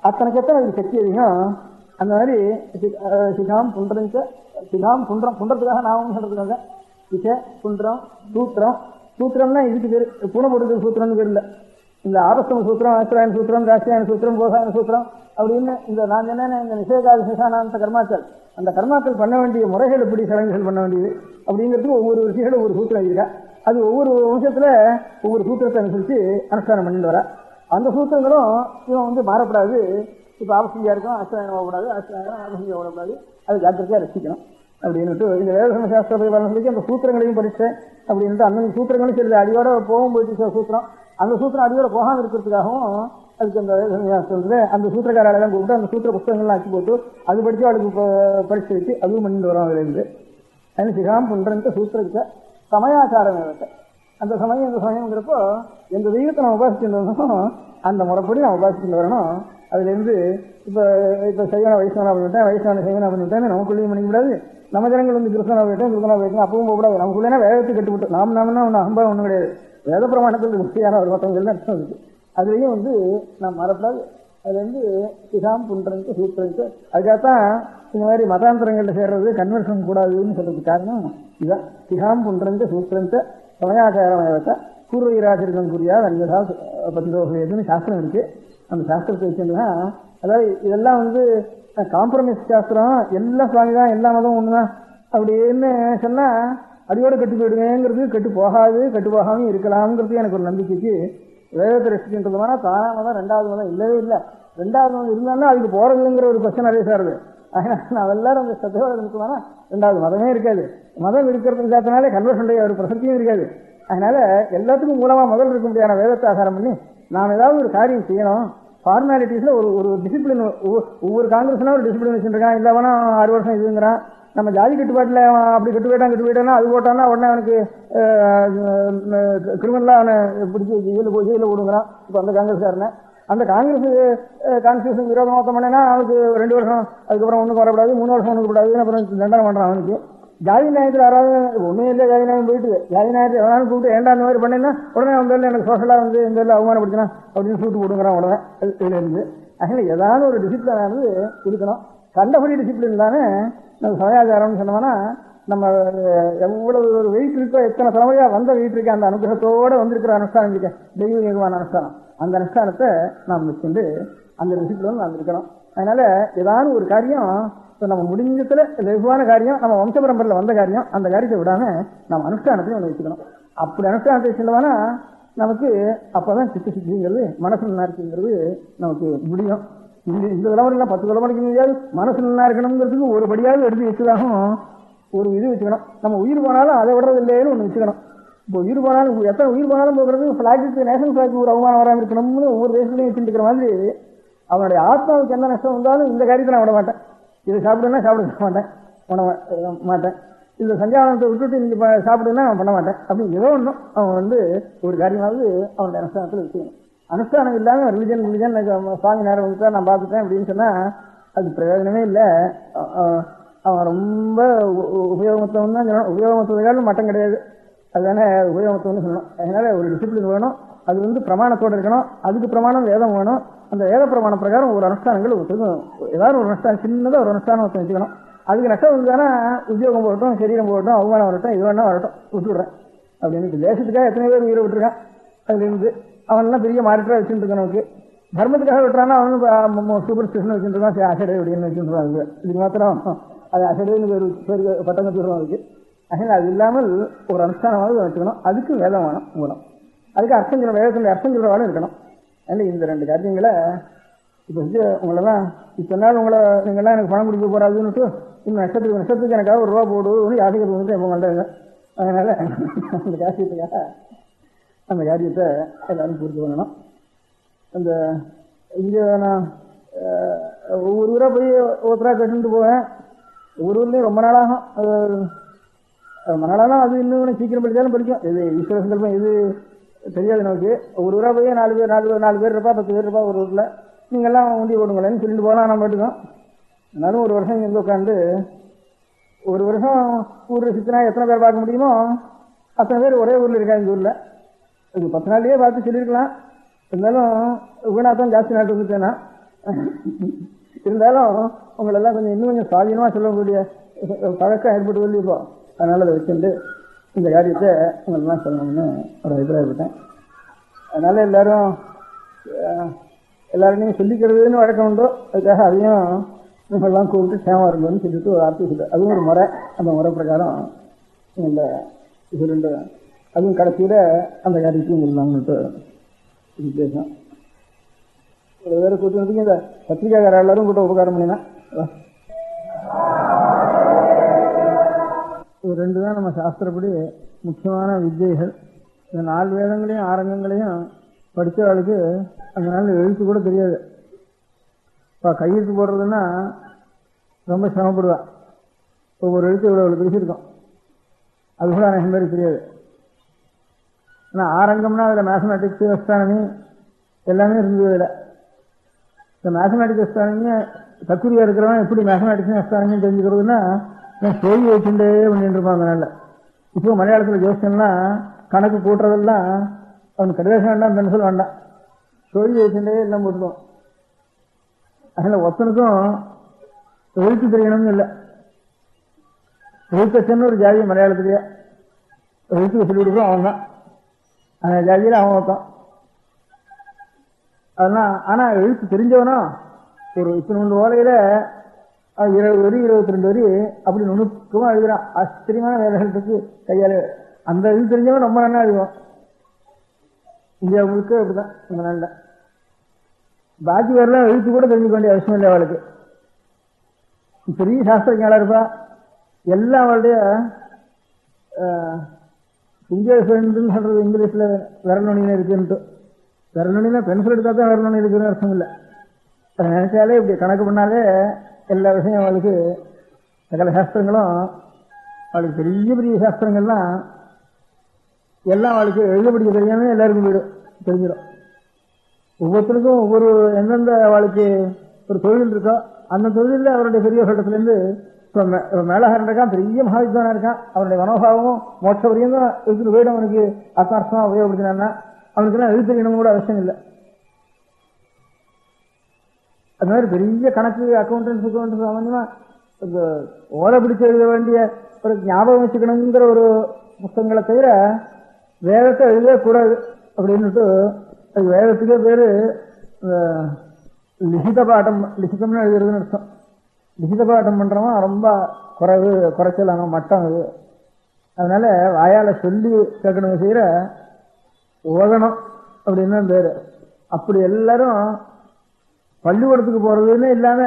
அத்தனைக்கு எத்தனை அதுக்கு சக்தி அதிகம். அந்த மாதிரி சிகாம் புன்றத்துக்காக நாமம் சொல்றதுக்காக விஷ புன்றம் சூத்திரம்னா இதுக்கு பேர் பூனப்படுத்துற சூத்திரம்னு பேர் இல்லை. இந்த ஆபஸ்தம சூத்திரம், ஆசிராயன சூத்திரம், ராசியாயன சூத்திரம், போசாயன சூத்திரம் அப்படின்னு இந்த நான் சொன்னேன் இந்த நிஷேகாதி சிசானாந்த கர்மாக்கள் அந்த கர்மாக்கள் பண்ண வேண்டிய முறைகள் எப்படி சடங்குகள் பண்ண வேண்டியது அப்படிங்கிறதுக்கு ஒவ்வொரு ரிஷிகளும் ஒவ்வொரு சூத்திரம் இருக்கா. அது ஒவ்வொரு வம்சத்தில் ஒவ்வொரு சூத்திரத்தை அனுசரித்து அனுஷ்டானம் பண்ணிட்டு வர. அந்த சூத்திரங்களும் இவன் வந்து மாறப்படாது. இப்போ ஆபசங்கியா இருக்கும், ஆசிராயனம் ஆகக்கூடாது, ஆசிராயனம் ஆபசங்கி ஆகக்கூடாது. அது ஜாக்கிரதையாக ரசிக்கணும் அப்படின்னுட்டு இந்த வேதசம சாஸ்திர பரிபாலனை சொல்லி அந்த சூத்திரங்களையும் படித்தேன் அப்படின்ட்டு அந்த சூத்திரங்களும் சரி அடியோட போகும் போயிட்டு சூத்திரம் அந்த சூத்திரம் அடியோட போகாமல் இருக்கிறதுக்காகவும் அதுக்கு அந்த சொல்றது அந்த சூத்திரக்காரெல்லாம் கூப்பிட்டு அந்த சூத்திர புத்தகங்கள்லாம் ஆக்கி போட்டு அது படித்து அவளுக்கு படிச்சு வச்சு அதுவும் பண்ணிட்டு வரோம். அதுலேருந்து அது சிகாம் புன்றன்ட்டு சூத்திரத்தை சமயாச்சாரம் வேதத்தை அந்த சமயம் இந்த சமயங்கிறப்போ எந்த தெய்வத்தை நம்ம உபாசிச்சுட்டு வந்தோம் அந்த முறைப்படி நம்ம உபாசிச்சுட்டு வரணும். அதுலேருந்து இப்போ சைவன வைஷ்ணவனா பண்ணிவிட்டேன், வைஷ்ணவன சைவனா பண்ணிவிட்டேன் நமக்குள்ளேயும் பண்ணிக்கூடாது. நம்ம ஜனங்கள் வந்து கிருஷ்ணனா போயிட்டேன், கிருஷ்ணனா போயிட்டேன் அப்பவும் போகக்கூடாது. நமக்குள்ளேனா வேதத்தை கட்டுப்பட்டு நாமனா ஒன்று அம்பா ஒன்றும் கிடையாது. வேத பிரமாணத்தில் முக்கியமான ஒரு மற்றவங்கள் அர்த்தம் இருக்குது. அதுலேயும் வந்து நாம் மறப்படாது. அதுலேருந்து சிகாம் புன்றன்ட்டு சூத்திரன்ட்டு அதுக்காகத்தான் இந்த மாதிரி மதாந்திரங்கள்ல சேர்றது கன்வர்ஷன் கூடாதுன்னு சொல்றதுக்கு காரணம் இதுதான். சிகாம் புன்றன்ட்டு சூத்திரன்ட்டு சமயாச்சாரமயத்தை பூர்வீராச்சரிக்கம் குறியாது அன்யதா பத்திரோகன்னு சாஸ்திரம் இருக்கு. அந்த சாஸ்திரத்தை வச்சுருந்தா அதாவது இதெல்லாம் வந்து காம்ப்ரமைஸ் சாஸ்திரம் எல்லா சுவாமி தான் எல்லா மதம் ஒன்று தான் அப்படின்னு சொன்னால் அடியோடு கட்டு போயிடுவேங்கிறது கட்டு போகாது, கட்டு போகாமல் இருக்கலாம்ங்கிறது எனக்கு ஒரு நம்பிக்கைக்கு வேதத்தை ரசிக்கின்றதுமான தானா மதம் ரெண்டாவது மதம் இல்லவே இல்லை. ரெண்டாவது மதம் இருந்தாலும் அதுக்கு போகிறதுங்கிற ஒரு பிரச்சனை நிறைய சாருது. அதனால் எல்லாரும் அந்த சத்தோடு இருக்குமானா ரெண்டாவது மதமே இருக்காது. மதம் இருக்கிறதுக்கு சாத்தினாலே கன்வர்ஷனுடைய ஒரு பிரசக்தியும் இருக்காது. அதனால எல்லாத்துக்கும் மூலமாக முதல் இருக்க முடியாத வேதத்தை ஆதாரம் பண்ணி நாம் ஏதாவது ஒரு காரியம் செய்யணும். ஃபார்மாலிட்டிஸில் ஒரு டிசிப்ளின் ஒவ்வொரு காங்கிரஸ்னா ஒரு டிசிப்ளின் வச்சுருக்கான். இல்லை வேணா 6 வருஷம் இதுங்கிறான். நம்ம ஜாதி கட்டுப்பாட்டில் அப்படி கட்டு போயிட்டான்னா அது போட்டான்னா உடனே அவனுக்கு கிரிமினலாக அவனை பிடிச்சி ஜெயிலில் விடுங்கிறான். இப்போ அந்த காங்கிரஸ்காரனை அந்த காங்கிரஸ் கான்ஸ்டியூஷன் விரோதமாக பண்ணேன்னா அவனுக்கு 2 வருஷம், அதுக்கப்புறம் ஒன்றுக்கு வரக்கூடாது, 3 வருஷம் ஒன்றுக்கு கூடாது, அப்புறம் தண்டனை பண்ணுறான் அவனுக்கு. ஜாதி நியாயத்தில் யாராவது ஒன்றும் இல்லை, ஜாதி நியாயம் போயிட்டு ஜாதி நியாயத்தில் எவனாலும் கூப்பிட்டு ஏண்டா அந்த மாதிரி பண்ணேன்னா உடனே வந்து எனக்கு சோஷலாக வந்து இந்த அவமானப்படுத்தினா அப்படின்னு சூட்டு போடுங்கிறான் உடனே இதில் இருந்து. அதனால் ஏதாவது ஒரு டிசிப்ளினானது இருக்கணும். கண்டபடி டிசிப்ளின் தானே நம்ம சமயாச்சாரம்னு சொன்னோம்னா நம்ம எவ்வளவு ஒரு வெயிட் இருக்கோ, எத்தனை தலைமுறையாக வந்த வெயிட் இருக்கேன், அந்த அனுகிரகத்தோடு வந்திருக்கிற அனுஷ்டானம் இருக்கேன், தெய்வீகமான அனுஷ்டானம். அந்த அனுஷ்டானத்தை நாம் வச்சுட்டு அந்த டிசிப்ளின் நாம் இருக்கணும். அதனால ஏதாவது ஒரு காரியம் இப்போ நம்ம முடிஞ்சத்துல வெகுவான காரியம், நம்ம வம்ச பரம்பரையில் வந்த காரியம், அந்த காரியத்தை விடாம நம்ம அனுஷ்டானத்தையும் ஒன்று வச்சுக்கணும். அப்படி அனுஷ்டானத்தை செல்லுவானா நமக்கு அப்போதான் சித்த சித்திங்கிறது, மனசு நல்லா இருக்குங்கிறது நமக்கு முடியும். இந்த தலைமுறையில் 10 தலைமுறைக்கு முடியாது. மனசு நல்லா இருக்கணுங்கிறதுக்கு ஒரு படியாவது எடுத்து வச்சுதாகும் ஒரு இது வச்சுக்கணும். நம்ம உயிர் போனாலும் அதை விடுறது இல்லைன்னு ஒன்று வச்சுக்கணும். இப்போ உயிர் போனாலும் எத்தனை உயிர் போனாலும் போகிறது ஃபிளாக்கு நேஷனல் ஃபிளாக்கு ஒரு அவமானம் வராமல் இருக்கணும்னு ஒவ்வொரு தேசத்துலையும் வச்சுட்டு இருக்கிற மாதிரி அவனுடைய ஆத்மாவுக்கு எந்த நஷ்டம் வந்தாலும் இந்த காரியத்தை நான் விட மாட்டேன். இதை சாப்பிடுன்னா சாப்பிட மாட்டேன், பண்ண மாட்டேன். இந்த சஞ்சாவனத்தை விட்டுட்டு இங்கே சாப்பிடுன்னா அவன் பண்ண மாட்டேன். அப்படி ஏதோ ஒன்றும் அவன் வந்து ஒரு காரியமாவது அவனுடைய அனுஷ்டானத்தில் வச்சுக்கணும். அனுஷ்டானம் இல்லாமல் ரிலிஜன் சுவாமி நேரம் வந்துட்டா நான் பார்த்துட்டேன் அப்படின்னு சொன்னால் அது பிரயோஜனமே இல்லை. அவன் ரொம்ப உபயோகமத்தவன் தான் சொல்லணும். உபயோகமத்ததுக்காலும் மட்டம் கிடையாது, அதுதானே உபயோகமத்தவன்னு சொல்லணும். அதனால ஒரு டிசிப்ளின் வேணும். அது வந்து பிரமாணத்தோடு இருக்கணும். அதுக்கு பிரமாணம் வேதம் வேணும். அந்த வேத பிரமாண பிரகாரம் ஒரு அனுஷ்டானங்கள் ஏதாவது ஒரு அனுஷ்டானம் சின்னதாக ஒரு அனுஷ்டானம் வச்சுக்கணும். அதுக்கு நஷ்டம் வந்துதானே உத்தியோகம் போகட்டும், சரீரம் போகட்டும், அவமானம் வரட்டும், இது வேணா வரட்டும், விட்டுவிடுறேன் அப்படின்னு. தேசத்துக்காக எத்தனை பேர் உயிரை விட்டுருக்கான். அதுலேருந்து அவன்லாம் பெரிய மாறிட்டா வச்சுட்டு இருக்கான். நமக்கு தர்மத்துக்காக விட்டுறான்னா அவனு சூப்பர் ஸ்டேஷன் வச்சுருக்கான், அசடை அப்படின்னு வச்சுருக்காங்க. இதுக்கு மாத்திரம் அது அசடைன்னு பேர் பட்டம் வச்சுருவோம் அதுக்கு. அதனால் அது இல்லாமல் ஒரு அனுஷ்டானமாவது வச்சுக்கணும். அதுக்கு வேதம் வேணும். அதுக்கு அர்த்தம் சொல்ல, வேதத்தில் அர்த்தம் சொல்கிறவாலும் இருக்கணும். அதனால் இந்த 2 காரியங்களை இப்போ உங்களெல்லாம் இத்தனை நாள் நீங்கள்லாம் எனக்கு பணம் கொடுக்க போகிறாதுன்னுட்டு இன்னும் நஷ்டத்துக்கு எனக்காக ஒரு ரூபா போடுன்னு யாசிக்கிறது வந்துட்டு எப்போ பண்ணுறாங்க. அதனால் அந்த காரியத்துக்காக அந்த காரியத்தை எல்லாரும் பூர்த்தி பண்ணணும். அந்த இங்கே நான் ஒவ்வொரு ஊராக போய் ஒருத்தராக கேட்டுட்டு போவேன். ஒவ்வொரு ஊர்லேயும் ரொம்ப நாளாகும். அது இன்னும் சீக்கிரம் படித்தாலும் படிக்கும். இது ஈஸ்வர சங்கல்பம் இது தெரியாது நமக்கு. ஒரு ஊராக போய் 4 பேர் இருப்பா, 10 பேர் இருப்பா ஒரு ஊரில். நீங்கள்லாம் உண்டி போடுங்களேன்னு சொல்லிட்டு போகலாம் நம்ம பாட்டுக்கும். அதனாலும் ஒரு வருஷம் இங்கே உட்காந்து ஒரு வருஷம் ஊரில் சுற்றினா எத்தனை பேர் பார்க்க முடியுமோ அத்தனை பேர் ஒரே ஊரில் இருக்காங்க. இந்த ஊரில் இது 10 நாள்லேயே பார்த்து சொல்லியிருக்கலாம். இருந்தாலும் வீணாத்தான் ஜாஸ்தி நாட்டு வந்துட்டேன்னா. இருந்தாலும் உங்களெல்லாம் இன்னும் கொஞ்சம் சுவாதீனமாக சொல்லக்கூடிய பழக்கம் ஏற்பட்டு வந்து இப்போ. அதனால் அதை வச்சுட்டு இந்த காரியத்தை உங்களெல்லாம் சொல்லணும்னு ஒரு அபிப்பிராயப்பட்டேன். அதனால் எல்லாரையும் சொல்லிக்கிறதுன்னு வழக்கம் உண்டோ, அதுக்காக அதையும் இவங்கெல்லாம் கூப்பிட்டு சேமாக இருந்தோன்னு சொல்லிட்டு ஒரு வார்த்தை சொல்லு. அதுவும் ஒரு முறை. அந்த முறை பிரகாரம் இந்த இது அதுவும் கடைசியில் அந்த காரியத்தையும் சொல்லலாம்னுட்டு இது பேசும். ஒரு வேறு கூட்டினதுக்கு இந்த பத்திரிகைக்கார எல்லாரும் கூட்ட உபகாரம் பண்ணினா இது 2 தான் நம்ம சாஸ்திரப்படி முக்கியமான வித்யைகள். இந்த 4 வேதங்களையும் ஆரங்கங்களையும் படித்தவர்களுக்கு அந்த நாள் எழுத்து கூட தெரியாது. இப்போ கையெழுத்து போடுறதுன்னா ரொம்ப சிரமப்படுவா. ஒவ்வொரு எழுத்து இவ்வளோ பிரிச்சிருக்கோம், அது கூட அநேகம் பேருக்கு தெரியாது. ஆனால் ஆரங்கம்னா அதில் மேத்தமேட்டிக்ஸ், அஸ்ட்ரானமி எல்லாமே இருந்தது. இதில் இந்த மேத்தமேட்டிக்ஸ் அஸ்ட்ரானமியை தக்குரியாக இருக்கிறவன் எப்படி மேத்தமேட்டிக்ஸும் அஸ்ட்ரானமியும் தெரிஞ்சுக்கிறதுனா சொல்லி வச்சுட்டே பண்ணிட்டு இருப்பாங்க. நல்ல இப்போ மலையாளத்தில் ஜோசியம்லாம் கணக்கு கூட்டுறதெல்லாம் அவனுக்கு கடிதம் வேண்டாம், பென்சில் வேண்டாம், சொல்லி வச்சுட்டே எல்லாம் போட்டுருவோம். அதில் ஒருத்தனுக்கும் எழுத்து தெரியணும்னு இல்லை. எழுத்தச்சன்னு ஒரு ஜாதி மலையாளத்துலேயே எழுத்துக்கு சொல்லி கொடுக்குறோம் அவன் தான். அந்த ஜாதியில் அவன் ஒருத்தான். அதெல்லாம் ஆனால் எழுத்து தெரிஞ்சவனும் ஒரு இத்தனை ஓலையில் 20 வரி 22 வரி அப்படி நுணுக்கமாக எழுதுறான். ஆச்சரியமான வேலைகளுக்கு கையால் அந்த இது தெரிஞ்சவன் ரொம்ப நல்லா எழுதுவான். இந்தியா முழுக்க அப்படிதான். இந்த நாளில் பாக்கி வரலாம் எழுத்து கூட தெரிஞ்சுக்க வேண்டிய அவசியம் இல்லை. அவளுக்கு பெரிய சாஸ்திரஞாளாக இருப்பா. எல்லாம் அவளுடைய இங்கிலீஷ்ன்னு சொல்றது இங்கிலீஷில் விரல்நுனியில் இருக்குன்ட்டு. விரல்நுனியில் பென்சில் எடுத்தால் தான் விரல்நுனி இருக்குன்னு அர்த்தம் இல்லை. அதை நினைச்சாலே இப்படி கணக்கு பண்ணாலே எல்லா விஷயம் அவளுக்கு சகல சாஸ்திரங்களும் அவளுக்கு பெரிய பெரிய சாஸ்திரங்கள்லாம் எல்லாம் அவளுக்கு எழுத படிக்க தெரியாமல் எல்லாருக்கும் தெரிஞ்சிடும். ஒவ்வொருத்தருக்கும் ஒவ்வொரு எந்தெந்த அவளுக்கு ஒரு தொழில் இருக்கோ அந்த தொழிலில் அவருடைய பெரியவர்களிடத்துலேருந்து இப்போ மேலகாரன் இருக்கான், பெரிய மகாவித்வானா இருக்கான், அவருடைய மனோபாவமும் மோட்சவரையும் தான் இருக்கிற வீடு அவனுக்கு ஆத்மார்த்தமாக உபயோகப்படுத்தினான்னா அவனுக்கெல்லாம் எழுத்தறியணும் கூட அவசியம் இல்லை. அது மாதிரி பெரிய கணக்கு அக்கௌண்டன்ஸ் சாமான்யமா ஓலை பிடிச்சு எழுத வேண்டிய ஒரு ஞாபகம் வச்சுக்கணுங்கிற ஒரு புத்தகங்களை தவிர வேதத்தை எழுதவே கூடாது அப்படின்னுட்டு அது வேதத்துக்கே பேரு லிசித பாட்டம், லிசிதம்னு எழுதுறதுன்னு அர்த்தம். லிசித பாட்டம் பண்றவன் ரொம்ப குறைச்சலான மட்டம் அது. அதனால வாயால சொல்லி கேட்கணும் செய்யற ஓதனம் அப்படின்னு தான் பேரு. அப்படி எல்லாரும் பள்ளிக்கூடத்துக்கு போறதுன்னு இல்லாம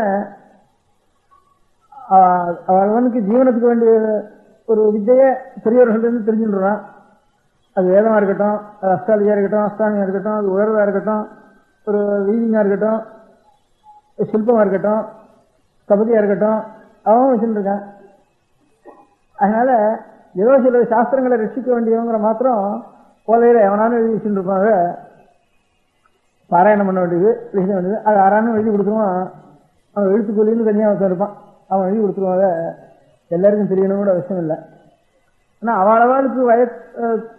அவனுக்கு ஜீவனத்துக்கு வேண்டிய ஒரு வித்தையை பெரியவர்கள் தெரிஞ்சுடுறான். அது வேதமா இருக்கட்டும், அது அஸ்ட்ராலஜியா இருக்கட்டும், அஸ்ட்ரானமியா இருக்கட்டும், அது உயர்வா இருக்கட்டும், ஒரு வீவிங்கா இருக்கட்டும், சிற்பமா இருக்கட்டும், கபதியா இருக்கட்டும், அவன் வச்சுட்டு இருக்கான். அதனால ஏதோ சில சாஸ்திரங்களை ரசிக்க வேண்டியவங்கிற மாத்திரம் போதையில எவனாலும் எழுதி வச்சுட்டு இருப்பாங்க. பாராயணம் பண்ண வேண்டியது, லிசிக்க வேண்டியது, அது ஆறானும் எழுதி கொடுத்துருவான். அவன் எழுத்துக்கொல்லின்னு தனியாக இருப்பான், அவன் எழுதி கொடுத்துருவாங்க. எல்லாருக்கும் தெரியணும் கூட அவசியம் இல்லை. ஆனால் அவளுக்கு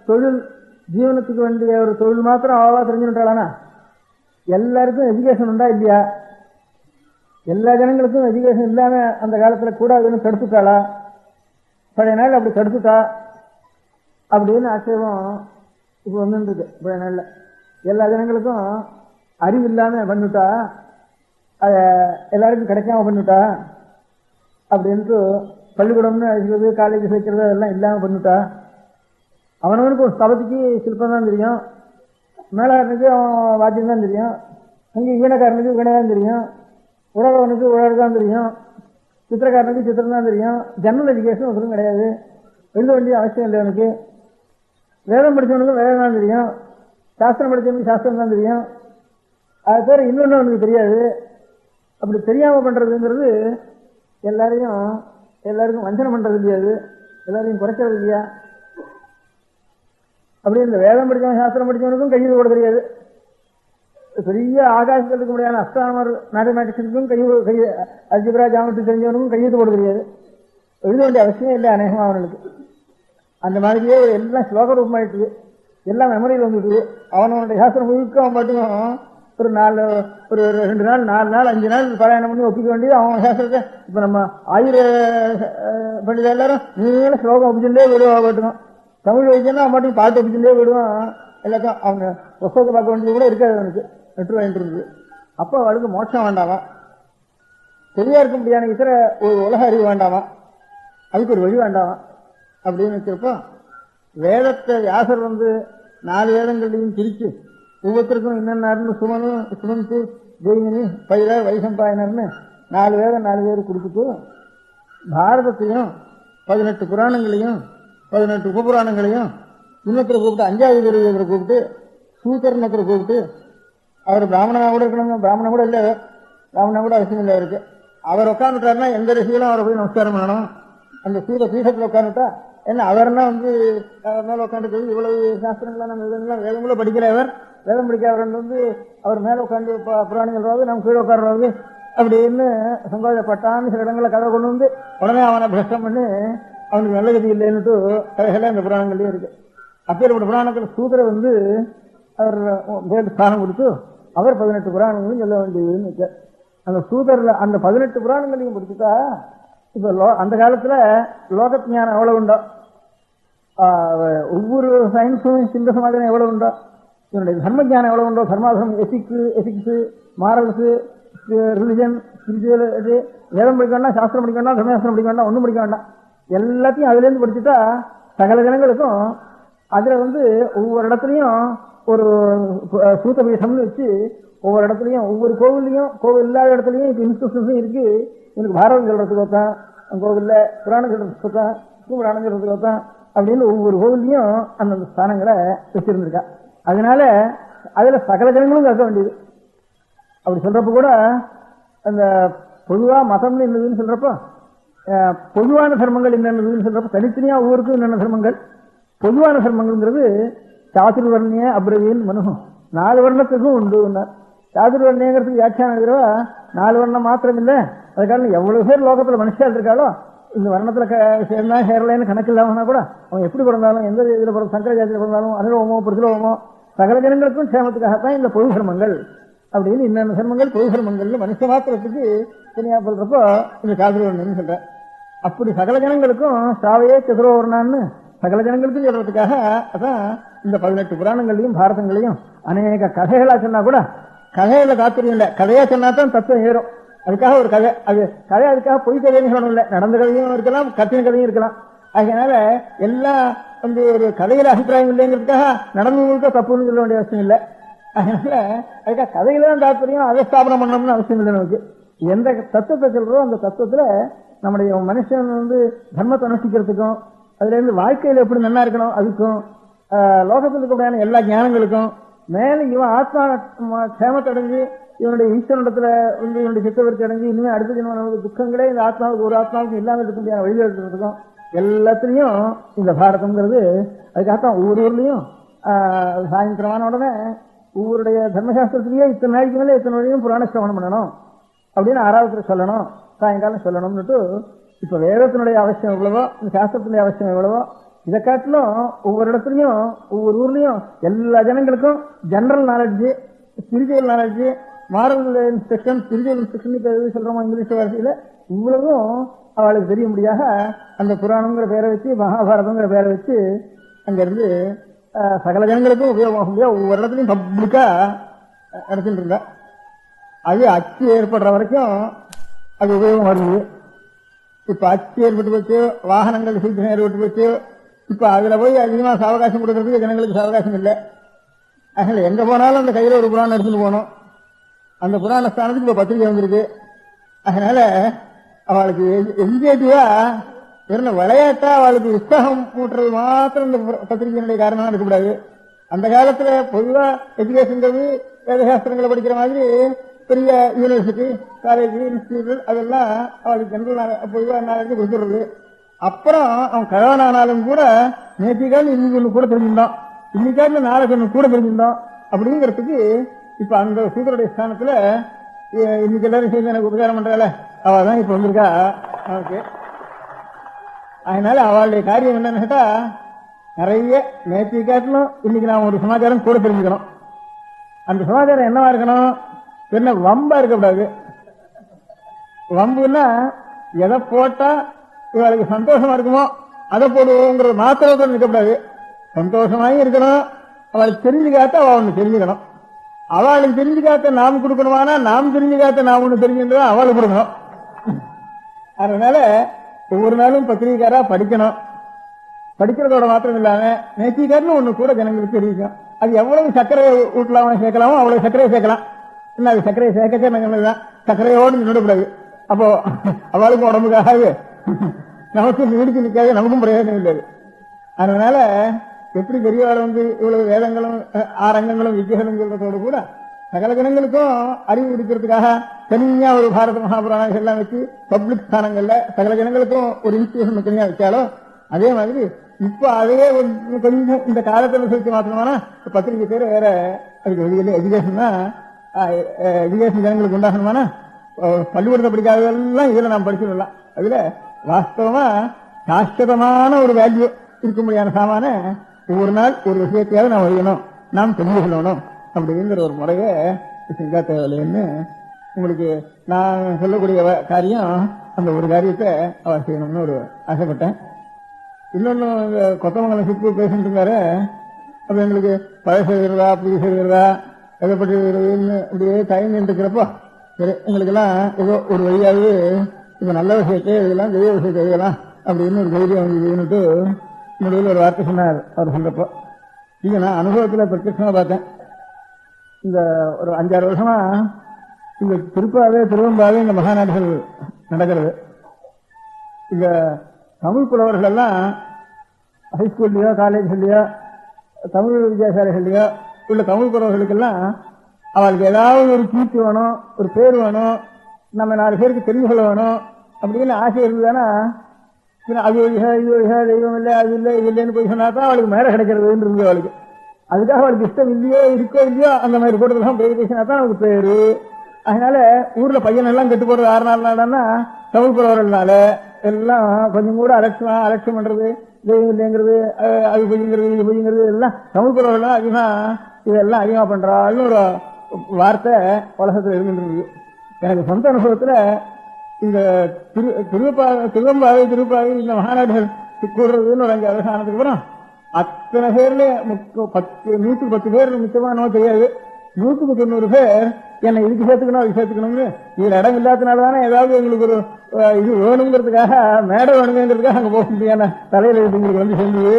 தொழில் ஜீவனத்துக்கு வேண்டிய ஒரு தொழில் மாத்திரம் அவளா தெரிஞ்சுட்டாளானா எல்லாருக்கும் எஜுகேஷன் உண்டா இல்லையா? எல்லா ஜனங்களுக்கும் எஜுகேஷன் இல்லாம அந்த காலத்துல கூடாதுன்னு தடுத்துட்டாளா? பழைய நாள் அப்படி தடுத்துட்டா அப்படின்னு ஆட்சேபம் இப்போ வந்துருக்கு. பழைய நாள்ல எல்லா ஜனங்களுக்கும் அறிவு இல்லாம பண்ணிட்டா, அத எல்லாருக்கும் கிடைக்காம பண்ணிட்டா அப்படின்ட்டு பள்ளிக்கூடம்னு அழைக்கிறது, காலேஜ் சேர்க்கிறது அதெல்லாம் இல்லாம பண்ணிட்டா. அவனவனுக்கு ஒரு ஸ்தபதிக்கு சிற்பம் தான் தெரியும், மேலாரனுக்கு அவன் வாத்தியம் தான் தெரியும், அங்கே வீணக்காரனுக்கு வீணை தான் தெரியும், உழவனுக்கு உழவு தான் தெரியும், சித்திரக்காரனுக்கு சித்திரம் தான் தெரியும். ஜெனரல் எஜுகேஷன் ஒன்றும் கிடையாது, எழுத வேண்டிய அவசியம் இல்லை. அவனுக்கு வேதம் படித்தவனுக்கு வேதம் தான் தெரியும், சாஸ்திரம் படித்தவனுக்கு சாஸ்திரம் தான் தெரியும். அது பேர் இன்னொன்று அவனுக்கு தெரியாது. அப்படி தெரியாம பண்றதுங்கிறது எல்லாருக்கும் வஞ்சனம் பண்றது இல்லையாது, எல்லாரையும் குறைக்கிறது இல்லையா? அப்படி இந்த வேதம் படித்தவன் சாஸ்திரம் படித்தவனுக்கும் கையில் போட தெரியாது. பெரிய ஆகாசத்துக்கு முடியாத அஸ்ட்ரானமர் மேத்தமேட்டிக்ஸுக்கும் கை அல்ஜிப்ரா ஜாமெட்ரி தெரிஞ்சவனுக்கும் கையெழுத்து போட தெரியாது. எழுத வேண்டிய அவசியம் இல்லை அநேகமாக அவனுக்கு. அந்த மாதிரியே எல்லாம் ஸ்லோக ரூபமாயிட்டு எல்லாம் மெமரியில் வந்துட்டு அவனுடைய சாஸ்திரம் முழுக்க அவன் பாட்டுக்கும் ஒரு 2 நாள் 4 நாள் 5 நாள் பாராயணம் பண்ணி ஒப்பிக்க வேண்டியது அவன் சாஸ்திரத்தை. இப்ப நம்ம 1000 பண்டித எல்லாரும் நீங்கள ஸ்லோகம் ஒப்பிச்சுட்டே விடுவான் பாட்டுக்கும். தமிழ் வைக்கணும் அவன் பாட்டுக்கு பாட்டு ஒப்பிச்சுட்டே விடுவான். எல்லாத்தையும் அவங்க புஸ்தகத்தை பார்க்க வேண்டியது கூட இருக்காது அவனுக்கு, நெட்டு வாங்கிட்டு இருக்கு. அப்போ அவளுக்கு மோட்சம் வேண்டாமா, சரியா இருக்க முடியாத இத்தர ஒரு உலக அறிவு வேண்டாமா, அதுக்கு ஒரு வழி வேண்டாமா அப்படின்னு வச்சிருப்போம். வேதத்தை வியாசர் 4 வேதங்களையும் பிரிச்சு ஒவ்வொருத்தருக்கும் என்னென்னு சுமந்து ஜெயினி பயிரர் வைசம்பாயனர்னு 4 வேதம் 4 பேர் கொடுத்துட்டு பாரதத்தையும் 18 புராணங்களையும் 18 உபபுராணங்களையும் இன்னொருத்தரை கூப்பிட்டு 5வது குருவரை கூப்பிட்டு சூத்திரனத்தை கூப்பிட்டு அவர் பிராமணனா கூட இருக்கணும், பிராமணன் கூட இல்லை, பிராமணன் கூட அவசியம் இல்லை அவருக்கு. அவர் உட்காந்துட்டாருன்னா எந்த ரிஷிகளும் அவரை போய் நமஸ்காரம் பண்ணணும். அந்த சூத பீடத்தில் உட்காந்துட்டா என்ன அவர்னா மேல உட்காந்துக்கிறது இவ்வளவு சாஸ்திரங்களா நம்ம வேதம் கூட படிக்கிறவர், வேதம் படிக்கிறவர் அவர் மேல உட்காந்து புராணிகள் நம்ம கீழே உட்கார்றது அப்படின்னு சங்கோஜப்பட்டான்னு சில இடங்களை கதை கொண்டு உடனே அவனை பிரஷ்டம் பண்ணி அவனுக்கு நல்ல கதி இல்லைன்னுட்டு கதைகளே அந்த புராணங்கள்லயே இருக்கு. அப்பேற்பட்ட புராணத்தில் சூத்திர அவர் பேர் ஸ்தானம் கொடுத்து அவர் 18 புராணங்களையும் சொல்ல வேண்டியதுன்னு வச்சார். அந்த சூதர்ல அந்த 18 புராணங்களையும் படிச்சுட்டா இப்ப அந்த காலத்துல லோக ஞானம் எவ்வளவு உண்டோ, ஒவ்வொரு சயின்ஸும் சிந்த சமாதானம் எவ்வளவு உண்டோ, இவனுடைய தர்ம ஜானம் எவ்வளவு உண்டோ, தர்மாதம், எசிக்ஸ், மாரல்ஸ், ரிலிஜன், ஸ்பிரிச்சுவல், வேதம் படிக்க வேண்டாம், சாஸ்திரம் படிக்க வேண்டாம், தர்மசாஸ்திரம் படிக்க வேண்டாம், ஒன்றும் படிக்க வேண்டாம், எல்லாத்தையும் அதுல இருந்து படிச்சுட்டா சகல ஜனங்களுக்கும் அதுல ஒவ்வொரு இடத்துலயும் ஒரு சூத்த பீடம்னு வச்சு ஒவ்வொரு இடத்துலயும் ஒவ்வொரு கோவில்லையும், கோவில் இல்லாத இடத்துலயும் இப்ப இன்ஸ்டியூஷன்ஸும் இருக்கு. எனக்கு பாரதம் சொல்றதுக்கு தான் கோவில்ல, புராணம் சொல்றதுக்கு தான், புராணம் சொல்றதுக்கு தான் அப்படின்னு ஒவ்வொரு கோவில்லையும் அந்தந்த ஸ்தானங்களை வச்சிருந்திருக்கா. அதனால அதுல சகல ஜனங்களும் கேட்க வேண்டியது. அப்படி சொல்றப்ப கூட அந்த பொதுவா மதம்னு என்னதுன்னு சொல்றப்ப பொதுவான தர்மங்கள் என்னென்னதுன்னு சொல்றப்ப தனித்தனியா ஒவ்வொருக்கும் என்னென்ன தர்மங்கள், பொதுவான தர்மங்கள்ங்கிறது சாதுர்வர்ணிய அப்ரவீன் மனு 4 வர்ணத்துக்கும் உண்டு. சாதுர்வர்ணியங்கிறதுக்கு வியாக்கியானம் எழுதுறவா 4 வர்ணம் மாத்திரம் இல்லை, அது காரணம் எவ்வளவு பேர் லோகத்துல மனுஷால் இருக்காளோ இந்த வர்ணத்துல சேர்ந்தா சேரலைன்னு கணக்கு இல்லாமனா கூட அவன் எப்படி பிறந்தாலும் எந்த இதுல பிறந்த சங்கர ஜாதியில் பிறந்தாலும் அனுபவமோ பிரதிலோகமோ சகல ஜனங்களுக்கும் சேமத்துக்காகத்தான் இந்த பொது தர்மங்கள் அப்படின்னு இன்னென்ன தர்மங்கள் பொது தர்மங்கள்னு மனுஷ மாத்திரத்துக்கு தனியா சொல்றப்போ இந்த சாதுர்வர்ணம்னு சொல்றேன். அப்படி சகல ஜனங்களுக்கும் சாவையே சதுரோவர்ணான்னு சகல ஜனங்களுக்கும் சொல்றதுக்காக அதான் இந்த 18 புராணங்களையும் பாரதங்களையும் அநேக கதைகளா சொன்னா கூட கதையில தாத்பரியம் இல்லை, கதையா சொன்னா தான் தத்துவம் ஏறும். அதுக்காக ஒரு கதை, அது கதை அதுக்காக பொய் கதைன்னு சொல்லணும் இல்லை, நடந்த கதையும் இருக்கலாம் கத்தின கதையும் இருக்கலாம். அதனால எல்லாம் ஒரு கதையில அபிப்பிராயம் இல்லைங்கிறதுக்காக நடந்தவங்களுக்கு தப்புன்னு சொல்ல வேண்டிய அவசியம் இல்லை. அதனால அதுக்காக கதையில தான் தாத்பரியம், அதை ஸ்தாபனம் பண்ணணும்னு அவசியம் இல்லை. நமக்கு எந்த தத்துவத்தை சொல்றோம் அந்த தத்துவத்துல நம்முடைய மனுஷன் தர்மத்தை அனுஷ்டிக்கிறதுக்கும் அதுல இருந்து வாழ்க்கையில எப்படி நல்லா இருக்கணும் அதுக்கும் லோகத்தில் இருக்கக்கூடிய எல்லா ஞானங்களுக்கும் மேல இவன் ஆத்மா சேமத்தை அடைஞ்சு இவனுடைய ஈஸ்வரத்துல இவனுடைய சித்தவர்த்தி அடைஞ்சு இனிமே அடுத்த ஜென்ம துக்கங்களே இந்த ஆத்மாவுக்கு ஒரு ஆத்மாவுக்கு இல்லாமல் இருக்க முடியாத வழிகாட்டுறதுக்கும் எல்லாத்துலயும் இந்த பாரதம்ங்கிறது. அதுக்காகத்தான் ஒவ்வொரு ஊர்லயும் சாயந்திரமான உடனே ஒவ்வொருடைய தர்மசாஸ்திரத்திலேயே இத்தனை நாளைக்கு மேலே இத்தனை வரையும் புராண சிரவணம் பண்ணணும் அப்படின்னு ஆறாவதுல சொல்லணும், சாயங்காலம் சொல்லணும்னுட்டு இப்ப வேதத்தினுடைய அவசியம் எவ்வளவோ இந்த சாஸ்திரத்தினுடைய அவசியம் எவ்வளவோ இதை காட்டிலும் ஒவ்வொரு இடத்துலயும் ஒவ்வொரு ஊர்லயும் எல்லா ஜனங்களுக்கும் general knowledge, spiritual knowledge, moral instruction, spiritual instruction இப்ப எது சொல்றோமோ இங்கிலீஷ் வார்த்தையில இவ்வளவும் அவளுக்கு தெரியும்படியாக அந்த புராணங்கிற பேரை வச்சு மகாபாரதங்கிற பேரை வச்சு அங்கிருந்து சகல ஜனங்களுக்கும் உபயோகமாக முடியாது ஒவ்வொரு இடத்துலையும் பப்ளிக்கா நடத்திட்டு இருந்தா. அது அச்சு ஏற்படுற வரைக்கும் அது உபயோகம் வருது. இப்ப அச்சு ஏற்பட்டு போச்சு, வாகனங்கள் சீக்கிரம் ஏற்பட்டு போச்சு, இப்ப அதுல போய் அதிகமா சாவகாசம் கொடுக்கறதுக்கு ஜனங்களுக்கு சாவகாசம் இல்லை. அதனால எங்க போனாலும் அந்த கையில ஒரு புராணம் எடுத்துட்டு போகணும். அந்த புராண ஸ்தானத்துக்கு இப்ப பத்திரிகை வந்திருக்கு. அதனால அவளுக்கு என்கேட்டிவா வெறும் விளையாட்டா அவளுக்கு உற்சாகம் மூட்டுறது மாத்திரம் இந்த பத்திரிகையினுடைய காரணமா இருக்கக்கூடாது. அந்த காலத்துல பொதுவா எஜுகேஷன்றது வேதசாஸ்திரங்களை படிக்கிற மாதிரி பெரிய யூனிவர்சிட்டி, காலேஜ், இன்ஸ்டிடியூட் அதெல்லாம் அவளுக்கு ஜெனரல் பொதுவா நாளைக்கு கொடுத்துடுறது. அப்புறம் அவன் கழவனானாலும் கூட நேற்றுக்காண்டு இன்னைக்கு ஒண்ணு கூட தெரிஞ்சிருந்தோம், இன்னைக்காண்டு நாளைக்கு ஒண்ணு கூட தெரிஞ்சிருந்தோம் அப்படிங்கிறதுக்கு இப்ப அந்த சூதருடைய ஸ்தானத்துல இன்னைக்கு எல்லாரும் சேர்ந்து எனக்கு உபகாரம் பண்றாள் அவள் தான் இப்ப வந்திருக்கா நமக்கு. அதனால அவளுடைய காரியம் என்னன்னு கேட்டா நிறைய நேற்று காட்டிலும் இன்னைக்கு நாம் ஒரு சமாச்சாரம் கூட தெரிஞ்சுக்கணும். அந்த சமாச்சாரம் என்னவா இருக்கணும், என்ன வம்பா இருக்கக்கூடாது. வம்புன்னா எதை போட்டா இவளுக்கு சந்தோஷமா இருக்குமோ அதை போடுவோங்கிறது மாத்திரத்தோடு இருக்கக்கூடாது. சந்தோஷமாயும் இருக்கணும், அவளுக்கு தெரிஞ்சுக்காத்த அவள் ஒண்ணு தெரிஞ்சுக்கணும். அவளுக்கு தெரிஞ்சுக்காத்த நாம் கொடுக்கணுமானா நாம் தெரிஞ்சுக்காத்த நாம் ஒண்ணு தெரிஞ்சுன்றதா அவளுக்கு கொடுக்கணும். அதனால ஒவ்வொரு நாளும் பத்திரிகைக்காரா படிக்கணும். படிக்கிறதோட மாத்திரம் இல்லாம நேர்த்திக்காரன்னு ஒண்ணு கூட ஜனங்களுக்கு தெரிவிக்கும். அது எவ்வளவு சர்க்கரை ஊட்டலாம சேர்க்கலாமோ அவ்வளவு சர்க்கரையை சேர்க்கலாம். என்ன அது சர்க்கரையை சேர்க்கதான் சர்க்கரையோடு நின்றுடக்கூடாது. அப்போ அவளுக்கும் உடம்புக்காக நமக்கு நீடிச்சு நிற்காது, நமக்கும் பிரயோஜனம் இல்லை. அதனால எப்படி பெரியவாள் இவ்வளவு வேதங்களும் ஆரங்கங்களும் வித்தியகளும் சொல்றதோடு கூட சகல ஜனங்களுக்கும் அறிவு கொடுக்கறதுக்காக தனியா ஒரு பாரத மகாபுராணம் எல்லாம் வச்சு பப்ளிக் ஸ்தானங்கள்ல சகல ஜனங்களுக்கும் ஒரு இன்ஸ்டிடியூஷன் தனியா வச்சாலும் அதே மாதிரி இப்ப அதையே கொஞ்சம் இந்த காலத்துல சேர்த்து மாற்றணும்னா பத்திரிகை பேர் வேற அதுக்கு வெளியில எஜுகேஷன் தான் எஜுகேஷன் ஜனங்களுக்கு உண்டாகணுமானா பள்ளிக்கூடத்தை படிக்காததெல்லாம் இதுல நாம் படிச்சுடலாம். அதுல வாஸ்தவமா சாஸ்வதமான ஒரு வேல்யூ இருக்க முடியாத சாமான ஒவ்வொரு நாள் ஒரு விஷயத்தையாவது நாம் எழுதணும், நாம் தெரிஞ்சு கொள்ளணும் அப்படிங்கிற ஒரு முறையை செஞ்சா தேவையில்லைன்னு உங்களுக்கு நான் சொல்லக்கூடிய காரியம் அந்த ஒரு காரியத்தை அவர் செய்யணும்னு ஒரு ஆசைப்பட்டேன். இன்னொன்னு கொத்தமங்கலம் சிப்பு பேசிட்டு இருந்தாரு. அப்ப எங்களுக்கு பழைய செய்கிறதா புது செய்கிறதா எதை பற்றி செய்கிறதுன்னு அப்படியே தயங்கி இருக்கிறப்போ சரி எங்களுக்கெல்லாம் ஏதோ ஒரு வழியாவது இப்ப நல்ல விஷயத்தை இதெல்லாம் தெய்வ விஷயத்தை எழுதலாம் அப்படின்னு ஒரு தைரியம் வந்துட்டு முடிவில் ஒரு வார்த்தை சொன்னார். அவர் சொல்றப்போ இங்க நான் அனுபவத்தில் பிரத்யட்சமா பார்த்தேன். இந்த ஒரு 5-6 வருஷமா இந்த திருவம்பாவே இந்த மகாநாடுகள் நடக்கிறது. இந்த தமிழ் புலவர்கள் எல்லாம் ஹைஸ்கூல்லையோ காலேஜ்லயோ தமிழ் வித்யாசாலைகள்லயோ உள்ள தமிழ் புலவர்களுக்கெல்லாம் அவளுக்கு ஏதாவது ஒரு கீர்த்தி வேணும், ஒரு பேர் வேணும், நம்ம 4 பேருக்கு தெரிஞ்சு கொள்ள வேணும் அப்படின்னு ஆசை இருந்ததுன்னா அது இது தெய்வம் இல்லை அது இல்லை இது இல்லைன்னு போய் சொன்னா தான் அவளுக்கு மேல கிடைக்கிறதுன்னு இருந்தது அவளுக்கு. அதுக்காக அவளுக்கு இஷ்டம் இல்லையோ இருக்கோ இல்லையோ அந்த மாதிரி கூட்டத்தில் போய் பேசினா தான் அவளுக்கு பேரு. அதனால ஊர்ல பையன் எல்லாம் கெட்டு போறது 6 நாள்னா தமிழ் புறவர்கள்னால எல்லாம் கொஞ்சம் கூட அலட்சியம் பண்றது, தெய்வம் இல்லைங்கிறது, அது பொய்ங்கிறது, இது பொய்ங்கிறது எல்லாம் தமிழ் புறவர்கள் அதிகமா இதெல்லாம் அதிகமா பண்றாள்னு ஒரு வார்த்தை உலகத்துல இருந்துருக்கு. எனக்கு சொந்த அனுபவத்துல இந்த திருவம்பாவை திருப்பாவை இந்த மகாநாடுகள் கூடுறதுன்னு ஒரு 5 வருஷம் ஆனதுக்கு அப்புறம் அத்தனை பேர்ல 110 பேர் மிச்சமானோ தெரியாது, 190 பேர் என்னை இதுக்கு சேர்த்துக்கணும் அதுக்கு சேர்த்துக்கணும்னு இதுல இடம் இல்லாதனால தானே ஏதாவது எங்களுக்கு ஒரு இது வேணுங்கிறதுக்காக மேடை வேணுங்கிறதுக்காக அங்க போக முடியாத தலையில எங்களுக்கு வந்து சேர்ந்தது.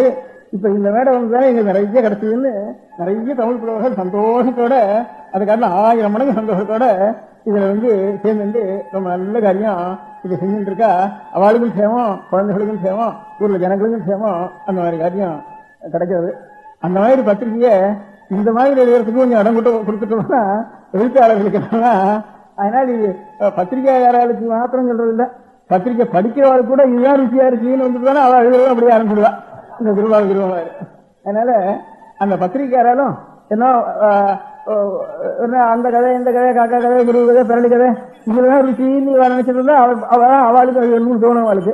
இப்ப இந்த மேடை வந்து தானே எங்களுக்கு நிறைய கிடைச்சதுன்னு நிறைய தமிழ் புலவர்கள் சந்தோஷத்தோட, அது காரணம் 1000 மடங்கு சந்தோஷத்தோட இதுல வந்து சேர்ந்து ரொம்ப நல்ல காரியம் இதை செஞ்சுட்டு இருக்கா. அவளுக்கும் சேமம், குழந்தைகளுக்கும் சேமம், ஊர்ல ஜனங்களுக்கும் சேமம், அந்த மாதிரி காரியம் கிடைக்கிறது. அந்த மாதிரி பத்திரிகையை இந்த மாதிரி எழுதுறதுக்கு கொஞ்சம் இடம் கொடுத்துட்டோம்னா எழுத்தாளர்களுக்கு என்னன்னா, அதனால இது பத்திரிகையாளர்களுக்கு மாத்திரம் சொல்றது இல்லை, பத்திரிகை படிக்கிறவளுக்கு கூட இதுதான் ருச்சியா இருக்குன்னு வந்துட்டு தானே அவள் எழுதுறது அப்படியே ஆரம்பிச்சுடுவா இந்த திருவாரூர். அதனால அந்த பத்திரிகையாராலும் என்ன அந்த கதை இந்த கதை காக்கா கதை குரு கதை பிறலி கதை இதுலதான் ருச்சின்னு நினைச்சிட்டு இருந்தா அவளுக்கு அது ஒன்றும் தோணும். அவளுக்கு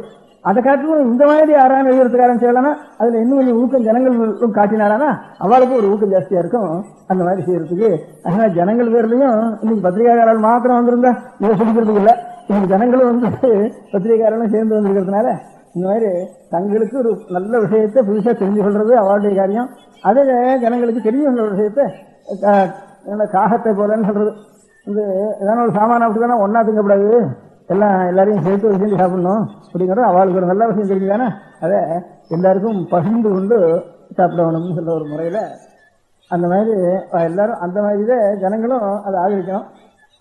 அதை காட்டிலும் இந்த மாதிரி யாரான எழுதுறதுக்கு ஆரம்பிச்சாலனா அதுல இன்னும் கொஞ்சம் ஊக்கம் ஜனங்கள் காட்டினாலானா அவளுக்கு ஒரு ஊக்கம் ஜாஸ்தியா இருக்கும் அந்த மாதிரி செய்யறதுக்கு. அதனால ஜனங்கள் பேர்லயும் இன்னைக்கு பத்திரிகையாளர்கள் மாத்திரம் வந்திருந்தா இதை சொல்லிக்கிறதுக்கு இல்லை, இன்னைக்கு ஜனங்களும் வந்து பத்திரிகையாளர்களும் சேர்ந்து வந்திருக்கிறதுனால இந்த மாதிரி தங்களுக்கு ஒரு நல்ல விஷயத்தை புதுசா தெரிஞ்சு கொள்றது அவளுடைய காரியம். அதே ஜனங்களுக்கு தெரிஞ்சு கொள்ற விஷயத்தை காகத்தை போலன்னு சொல்றது வந்து ஏதாவது ஒரு சாமான அப்படிதானே ஒன்னா திங்கப்படாது, எல்லாரையும் சேர்த்து செஞ்சு சாப்பிடணும் அப்படிங்கிறது அவளுக்கு ஒரு நல்ல விஷயம் தெரிஞ்சுதானே அதை எல்லாருக்கும் பகிர்ந்து கொண்டு சாப்பிடணும்னு சொல்ற ஒரு முறையில அந்த மாதிரி எல்லாரும் அந்த மாதிரி ஜனங்களும் அதை ஆதரிக்கணும்.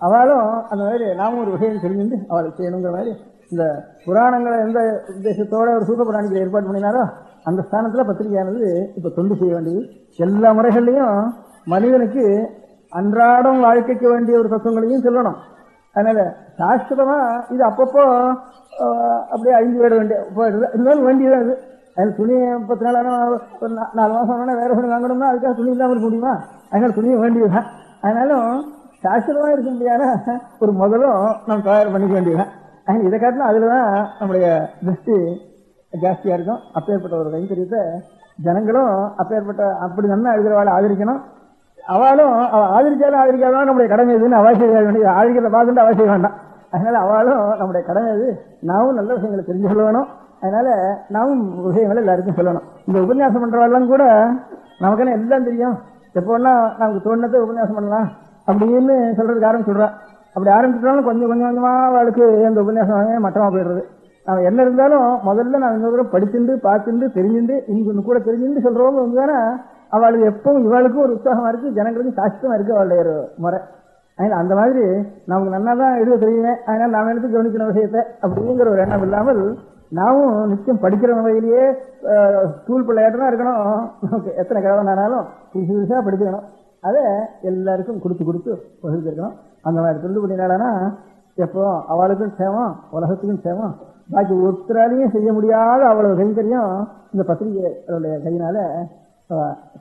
அவளும் அந்த மாதிரி நாமும் ஒரு விஷயம் தெரிஞ்சுட்டு அவளுக்கு செய்யணுங்கிற மாதிரி இந்த புராணங்களை எந்த உத்தேசத்தோட ஒரு சூப்ப புராணிக்கு ஏற்பாடு பண்ணினாரோ அந்த ஸ்தானத்துல பத்திரிகையானது இப்ப தொண்டு செய்ய வேண்டியது. எல்லா முறைகள்லையும் மனிதனுக்கு அன்றாடம் வாழ்க்கைக்கு வேண்டிய ஒரு தத்துவங்களையும் சொல்லணும். அதனால சாஸ்திரமா இது அப்பப்போ அப்படியே அழிஞ்சு விட வேண்டிய இருந்தாலும் வேண்டியதான் இது. அது துணி 10 நாள் 4 மாசம் வேற துணி வாங்கணும்னா அதுக்காக துணி இல்லாமல் இருக்க முடியுமா? அதனால துணியை வேண்டியதுதான். அதனாலும் சாஸ்திரமா இருக்க முடியாத ஒரு முதலும் நம்ம தயார் பண்ணிக்க வேண்டியதுதான். இதை காட்டிலும் அதுலதான் நம்முடைய திருஷ்டி ஜாஸ்தியா இருக்கும். அப்பேற்பட்ட ஒரு கைங்கரியத்தை ஜனங்களும் அப்பேற்பட்ட அப்படி நல்லா எழுதுறவாளை ஆதரிக்கணும். அவளும் ஆதரிச்சாலும் ஆதரிக்காதான் நம்முடைய கடமை எதுன்னு அவசியம் வேண்டியது, ஆதரிக்கிறத பார்த்துட்டு அவசியம் வேண்டாம். அதனால அவளும் நம்முடைய கடமை எது, நாமும் நல்ல விஷயங்களை தெரிஞ்சு கொள்ள வேணும். அதனால நாமும் விஷயங்களை எல்லாருக்கும் சொல்லணும். இந்த உபன்யாசம் பண்றவாள்லாம் கூட நமக்குன்னு எல்லாம் தெரியும், எப்போன்னா நமக்கு தோணுனதை உபன்யாசம் பண்ணலாம் அப்படின்னு சொல்றதுக்கு ஆரம்பிச்சுடுறா. அப்படி ஆரம்பிச்சுட்டாலும் கொஞ்சம் கொஞ்சமா அவளுக்கு அந்த உபன்யாசம் மட்டமா போயிடுறது. நம்ம என்ன இருந்தாலும் முதல்ல நான் இன்னொரு படிச்சுட்டு பார்த்துட்டு தெரிஞ்சுட்டு இன்னும் கூட தெரிஞ்சுட்டு சொல்றவங்க வந்து தானே அவளுக்கு எப்பவும் இவளுக்கும் ஒரு உற்சாகமா இருக்கு, ஜனங்களுக்கும் சாஸ்திரமா இருக்கு அவளுடைய ஒரு முறை. அதனால அந்த மாதிரி நமக்கு நல்லா தான் எழுத தெரியுமே, அதனால நாம எடுத்து கவனிக்கிற விஷயத்தை அப்படிங்கிற ஒரு எண்ணம் இல்லாமல் நாமும் நிச்சயம் படிக்கிற முறையிலேயே ஸ்கூல் பிள்ளையாட்டம் இருக்கணும். நமக்கு எத்தனை கிழவனாலும் புதுசு புதுசா படிக்கணும். அதை எல்லாருக்கும் கொடுத்து பகிர்ந்துருக்கணும். அந்த மாதிரி தொண்டு பண்ணினாலனா எப்போ அவளுக்கும் சேமம், உலகத்துக்கும் சேமம். பாக்கி ஒருத்தராலையும் செய்ய முடியாத அவ்வளவு கைங்கரியம் இந்த பத்திரிகைகளுடைய கையினால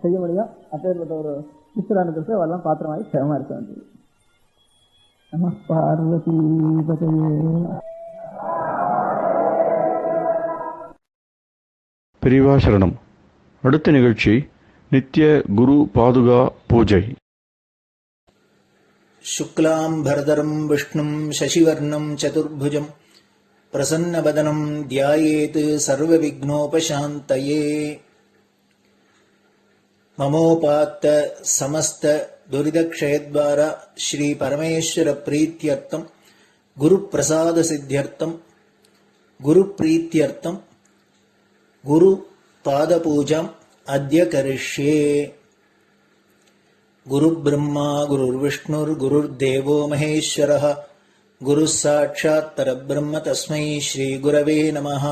செய்ய முடியும். அப்பேற்பட்ட ஒரு ஈஸ்வரானுக்கு அவெல்லாம் பாத்திரமாகி சேமமா இருக்க வேண்டியது. நம பார்வதி பதையே.
பெரியவா சரணம். அடுத்த நிகழ்ச்சி நித்திய குரு பாதுகா பூஜை.
சுக்லாம் பரதரம் விஷ்ணும் சசிவர்ணம் சதுர்புஜம் பிரசன்னவதனம் தியாயேத் சர்வவிக்னோபசாந்தயே. மமோபாத்த சமஸ்த துரிதக்ஷயத்வார ஸ்ரீ பரமேஸ்வர பிரீத்யர்த்தம் குரு பிரசாத சித்தியர்த்தம் குரு பிரீத்யர்த்தம் குரு பாத பூஜாம் அத்ய கரிஷ்யே. குரு பிரம்மா குருர் விஷ்ணுர் குருர் தேவோ மகேஸ்வரः குரு சாட்சாத் பரபிரம்ம தஸ்மை ஸ்ரீ குரவே நமः.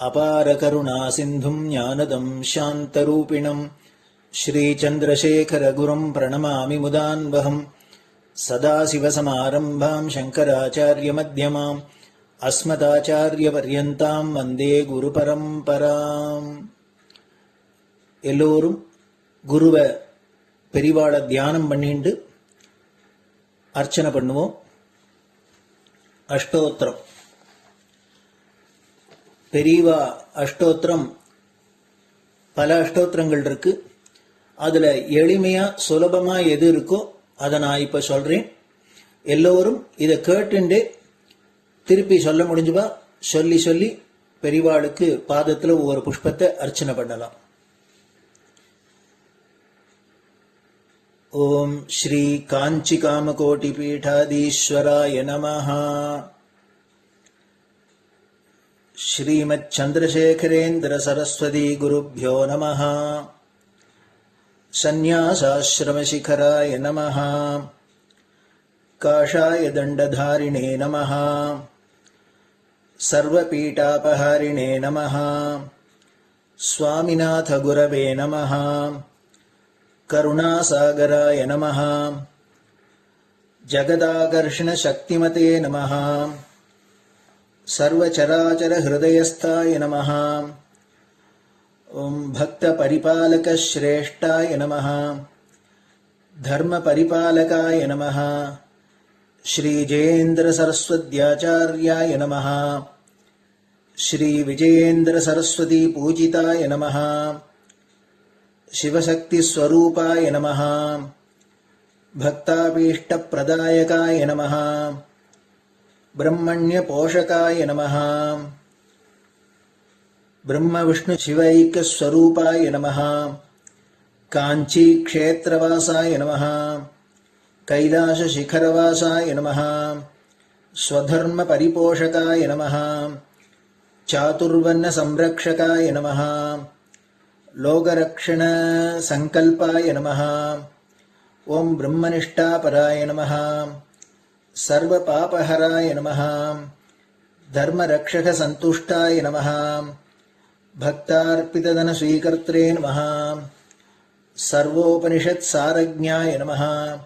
அபார கருணா சிந்தும் ஞானதம் சாந்தரூபிணம் ஸ்ரீ சந்திரசேகர குரும் பிரணமாமி முதான்வகம். சதாசிவசமாரம்பாம் சங்கராச்சாரிய மத்யமாம் அஸ்மதாச்சாரிய பர்யந்தாம் வந்தே குரு பரம்பராம். எல்லோரும் குருவை பெரிவாளை தியானம் பண்ணிண்டு அர்ச்சனை பண்ணுவோம். அஷ்டோத்திரம். பெரியவா அஷ்டோத்திரம் பல அஷ்டோத்திரங்கள் இருக்கு. அதுல எளிமையா சுலபமா எது இருக்கோ அதை நான் இப்ப சொல்றேன். எல்லோரும் இதை கேட்டுண்டே திருப்பி சொல்ல முடிஞ்சுபா சொல்லி சொல்லி பெரிவாளுக்கு பாதத்துல ஒவ்வொரு புஷ்பத்தை அர்ச்சனை பண்ணலாம். ஓம் ஸ்ரீ காஞ்சி காமகோட்டி பீடாதீஸ்வராய நமஹ. ஸ்ரீமத் சந்திரசேகரேந்திர சரஸ்வதி குருப்யோ நமஹ. சந்நியாசாஸ்ரமசிகராய நமஹ. காஷாய தண்டதாரிணே நமஹ. சர்வபீடாபஹாரிணே நமஹ. ஸ்வாமிநாத குரவே நமஹ. கருணாசாகராய நமஹ. ஜகதாகர்ஷண சக்திமதே நமஹ. சர்வச்சராச்சர ஹிருதயஸ்தாய நமஹ. ஓம் பக்த பரிபாலக ஸ்ரேஷ்டாய நமஹ. தர்ம பரிபாலகாய நமஹ. ஸ்ரீ ஜெயேந்திர சரஸ்வத்யாச்சார்யாய நமஹ. ஸ்ரீ விஜயேந்திர சரஸ்வதி பூஜிதாய நமஹ. சிவசக்தி ஸ்வரூபாய நமஹ. பக்தாபீஷ்ட பிரதாயகாய நமஹ. பிரம்மண்ய போஷகாய நமஹ. பிரம்ம விஷ்ணு சிவைக்க ஸ்வரூபாய நமஹ. காஞ்சி க்ஷேத்ரவாசாய நமஹ. கைலாச சிகரவாசாய நமஹ. ஸ்வதர்ம பரிபோஷகாய நமஹ. சாதுர்வர்ண சம்ரக்ஷகாய நமஹ. லோகரக்ஷண சங்கல்பாய நமஹ. ஓம் பிரம்மனிஷ்டாபராய நமஹ. சர்வ பாபஹராய நமஹ. தர்மரக்ஷக சந்துஷ்டாய நமஹ. பக்தார்ப்பிததன ஸ்வீகர்த்ரே நமஹ. சர்வோபனிஷத் சாரஜ்ஞாய நமஹ.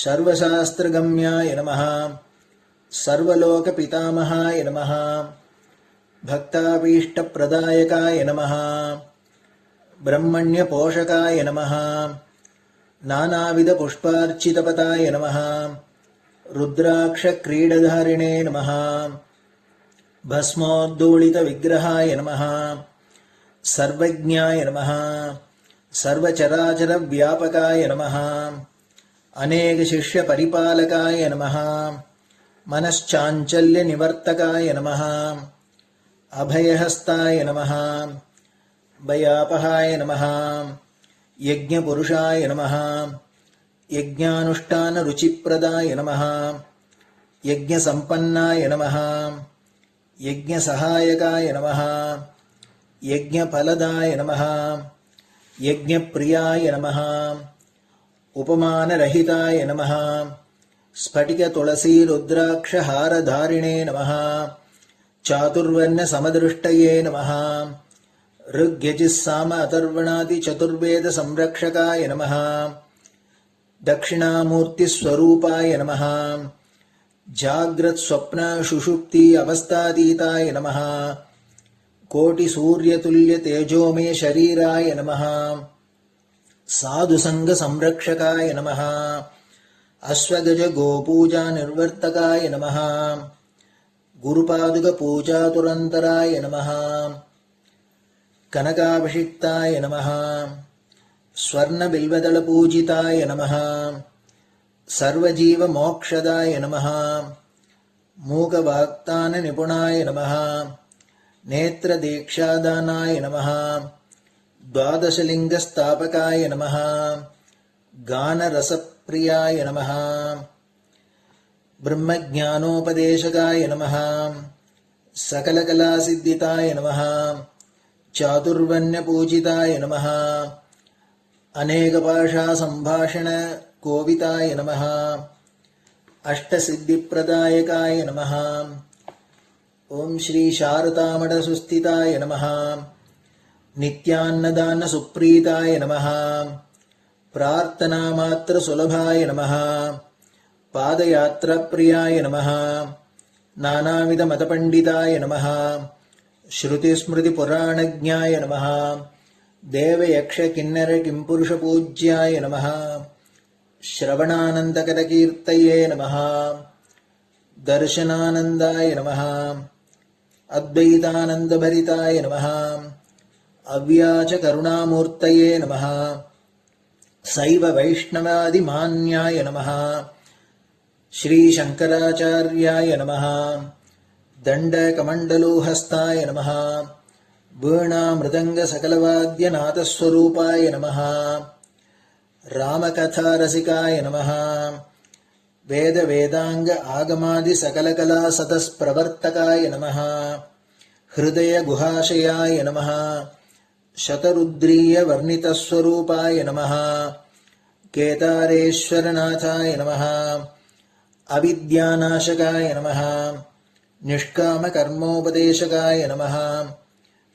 சர்வசாஸ்திரகம்யாய நமஹ. சர்வலோக பிதாமகாய நமஹ. பக்தாபீஷ்ட பிரதாயகாய நமஹ. பிரம்மண்ய போஷகாய நமஹ. நானாவித புஷ்பார்ச்சிதபதாய நமஹ. ருத்ராக்ஷ கிரீடதாரிணே நமஹ. பஸ்மோத்தூளித விக்கிரகாய நமஹ. சர்வஜ்ஞாய நமஹ. சர்வச்சராச்சர வியாபகாய நமஹ. அநேக சிஷ்ய பரிபாலகாய நமஹ. மனச்சாஞ்சல்ய நிவர்த்தகாய நமஹ. அபயஹஸ்தாய நமஹ. பயாபகாய நமஹ. யஜ்ஞபுருஷாய நமஹ. யஜ்ஞானுஷ்டான ருச்சிப்ரதாய நமஹ. யஜ்ஞசம்பன்னாய நமஹ. யஜ்ஞசகாயகாய நமஹ. யஜ்ஞபலதாய நமஹ. யஜ்ஞப்ரியாய நமஹ. உபமானரஹிதாய நமஹ. ஸ்படிக துளசி ருத்ராட்ச ஹாரதாரிணே நமஹ. சாதுர்வர்ண சமதிருஷ்டயே நமஹ. ருக்யஜிஸ்ஸாம அதர்வணாதி சதுர்வேத சம்ரக்ஷகாய நமஹ. தக்ஷிணாமூர்த்தி ஸ்வரூபாய நமஹ. ஜாக்ரத் ஸ்வப்ன சுஷுப்தி அவஸ்தாதீதாய நமஹ. கோட்டி சூரியதுல்ய தேஜோமே ஷரீராய நமஹ. சாதுசங்க சம்ரக்ஷகாய நமஹ. அஸ்வகஜ கோபூஜா நிர்வர்த்தகாய நமஹ. குருபாதுக பூஜாதுரந்தராய நமஹ. கனகாபிஷிக்தாய நமஹ. ஸ்வர்ண பில்வதள பூஜிதாய நமஹ. சர்வஜீவ மோக்ஷதாய நமஹ. மூகவாக்தான நிபுணாய நமஹ. நேத்ர தீக்ஷாதானாய நமஹ. द्वादशलिंग स्थापकाय नमः. गानरसप्रियाय नमः. ब्रह्मज्ञानोपदेशकाय नमः. सकलकलासिद्धिताय नमः. चातुर्वण्यपूजिताय नमः. अनेकभाषा संभाषण कोविताय नमः. अष्टसिद्धिप्रदायकाय नमः. ओम श्री शारदामठ सुस्थिताय नमः. नित्यान्नदान सुप्रीताय नमः. प्रार्थना मात्र सुलभाय नमः. पादयात्रा प्रियाय नमः. नानाविध मतपंडिताय नमः. श्रुति स्मृति पुराणज्ञाय नमः. देवयक्षकिन्नर किंपुरुषपूज्याय नमः श्रवणानन्दकरकीर्तये नमः दर्शनानन्दाय नमः अद्वैतानन्दभरिताय नमः अव्याचकरुणामूर्तये नमः शैव वैष्णवादिमान्याय नमः श्रीशङ्कराचार्याय नमः दण्डकमण्डलोहस्ताय नमः वीणामृदङ्गसकलवाद्यनाथस्वरूपाय नमः रामकथारसिकाय नमः वेदवेदाङ्ग आगमादिसकलकलासतस्प्रवर्तकाय नमः हृदयगुहाशयाय नमः शतरुद्रीयवर्णितस्वरूपाय नमः केदारेश्वरनाथाय नमः अविद्यानाशकाय नमः निष्कामकर्मोपदेशकाय नमः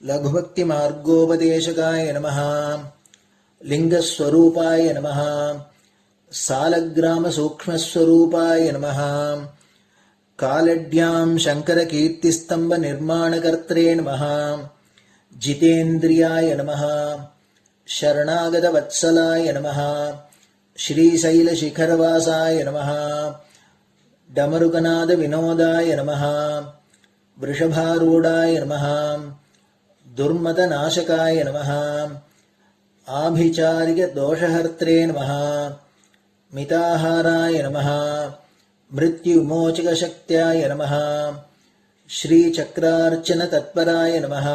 लघुभक्तिमार्गोपदेशकाय नमः लिङ्गस्वरूपाय नमः सालग्रामसूक्ष्मस्वरूपाय नमः कालड्यां शङ्करकीर्तिस्तम्भनिर्माणकर्त्रे नमः जितेन्द्रियाय नमः शरणागतवत्सलाय नमः श्रीशैलशिखरवासाय नमः डमरुकनादविनोदाय नमः वृषभारूढाय नमः दुर्मदनाशकाय नमः आभिचारिकदोषहर्त्रे नमः मिताहाराय नमः मृत्युमोचकशक्त्याय नमः श्रीचक्रार्चनतत्पराय नमः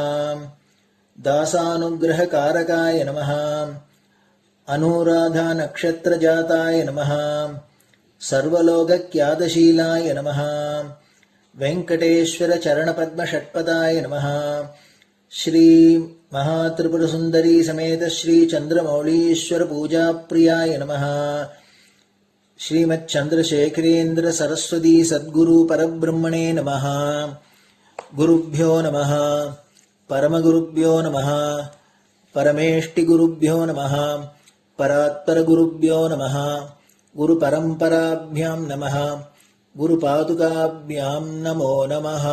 दासानुग्रहकारकाय नमः अनुराधानक्षत्रजाताय नमः सर्वलोकख्यातशीलाय नमः वेङ्कटेश्वरचरणपद्मषट्पदाय नमः श्री महात्रिपुरसुन्दरी समेत श्री चन्द्रमौलीश्वर पूजाप्रियाय नमः श्रीमच्चन्द्रशेखरेन्द्र सरस्वती सद्गुरु परब्रह्मणे नमः गुरुभ्यो नमः परमगुरुभ्यो नमः परमेष्टिगुरुभ्यो नमः परात्परगुरुभ्यो नमः गुरुपरम्पराभ्यां नमः गुरुपादुकाभ्यां नमो नमः.